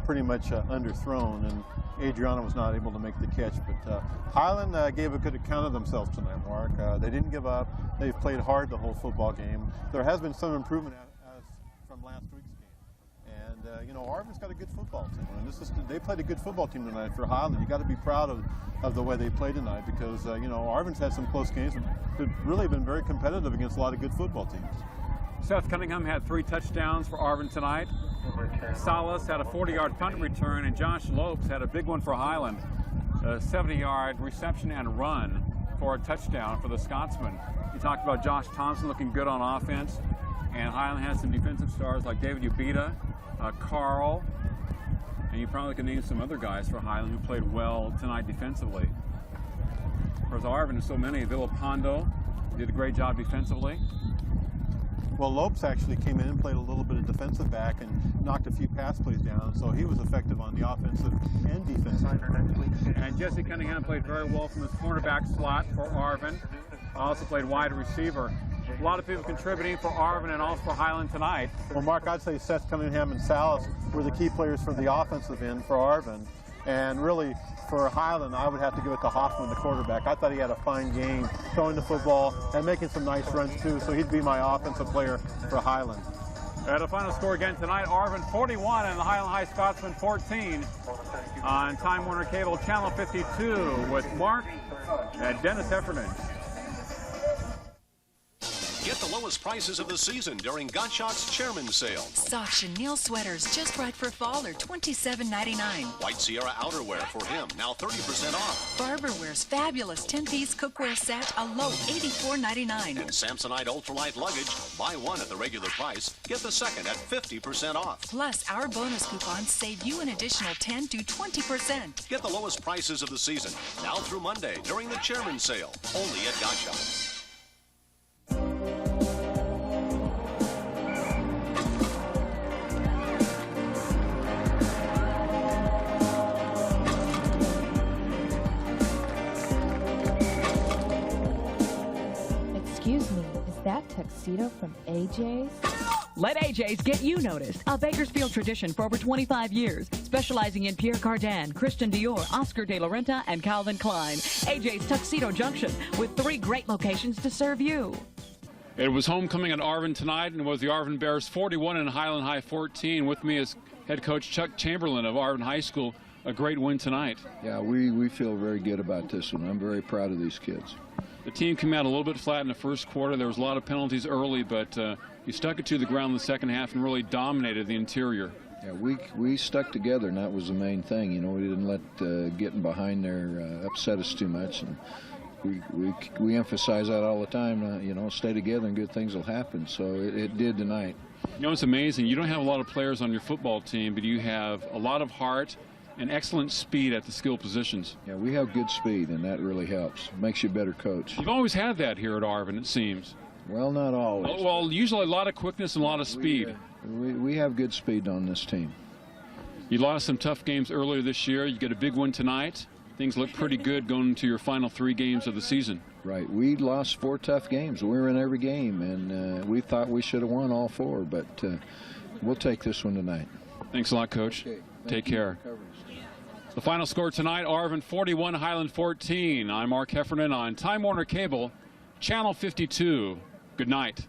pretty much underthrown, and Adriano was not able to make the catch. But Highland gave a good account of themselves tonight, Mark. They didn't give up. They've played hard the whole football game. There has been some improvement from last week's game. And, you know, Arvin's got a good football team. And they played a good football team tonight for Highland. You got to be proud of the way they played tonight because, you know, Arvin's had some close games. They've really been very competitive against a lot of good football teams. Seth Cunningham had 3 touchdowns for Arvin tonight. Salas had a 40-yard punt return, and Josh Lopes had a big one for Highland. A 70-yard reception and run for a touchdown for the Scotsman. You talked about Josh Thompson looking good on offense. And Highland has some defensive stars like David Ubita, Carl, and you probably can name some other guys for Highland who played well tonight defensively. Whereas Arvin and so many, Villapando did a great job defensively. Well, Lopes actually came in and played a little bit of defensive back and knocked a few pass plays down, so he was effective on the offensive and defensive. And Jesse Cunningham played very well from his cornerback slot for Arvin. Also played wide receiver. A lot of people contributing for Arvin and also for Highland tonight. Well, Mark, I'd say Seth Cunningham and Salas were the key players for the offensive end for Arvin. And really, for Highland, I would have to give it to Hoffman, the quarterback. I thought he had a fine game, throwing the football and making some nice runs too, so he'd be my offensive player for Highland. The final score again tonight, Arvin 41 and the Highland High Scotsman 14 on Time Warner Cable Channel 52 with Mark and Dennis Heffernan. Get the lowest prices of the season during Gottschalk's Chairman's Sale. Soft chenille sweaters just right for fall are $27.99. White Sierra outerwear for him, now 30% off. Barberware's fabulous 10-piece cookware set, a low $84.99. And Samsonite ultralight luggage, buy one at the regular price, get the second at 50% off. Plus, our bonus coupons save you an additional 10 to 20%. Get the lowest prices of the season, now through Monday during the Chairman's Sale, only at Gottschalk's. Excuse me, is that tuxedo from AJ's? Let AJ's get you noticed. A Bakersfield tradition for over 25 years. Specializing in Pierre Cardin, Christian Dior, Oscar de la Renta, and Calvin Klein. AJ's Tuxedo Junction with 3 great locations to serve you. It was homecoming at Arvin tonight, and it was the Arvin Bears 41 and Highland High 14. With me is head coach Chuck Chamberlain of Arvin High School. A great win tonight. Yeah, we feel very good about this one. I'm very proud of these kids. The team came out a little bit flat in the first quarter. There was a lot of penalties early, but you stuck it to the ground in the second half and really dominated the interior. Yeah, we stuck together, and that was the main thing. You know, we didn't let getting behind there upset us too much, and we emphasize that all the time. You know, stay together and good things will happen. So it did tonight. You know, it's amazing. You don't have a lot of players on your football team, but you have a lot of heart and excellent speed at the skill positions. Yeah, we have good speed, and that really helps. Makes you a better coach. You've always had that here at Arvin, it seems. Well, not always. Oh, well, usually a lot of quickness and a lot of speed. We have good speed on this team. You lost some tough games earlier this year. You get a big one tonight. Things look pretty good going into your final 3 games of the season. Right. We lost 4 tough games. We were in every game, and we thought we should have won all 4, but we'll take this one tonight. Thanks a lot, Coach. Okay. Take care. The final score tonight, Arvin 41, Highland 14. I'm Mark Heffernan on Time Warner Cable, Channel 52. Good night.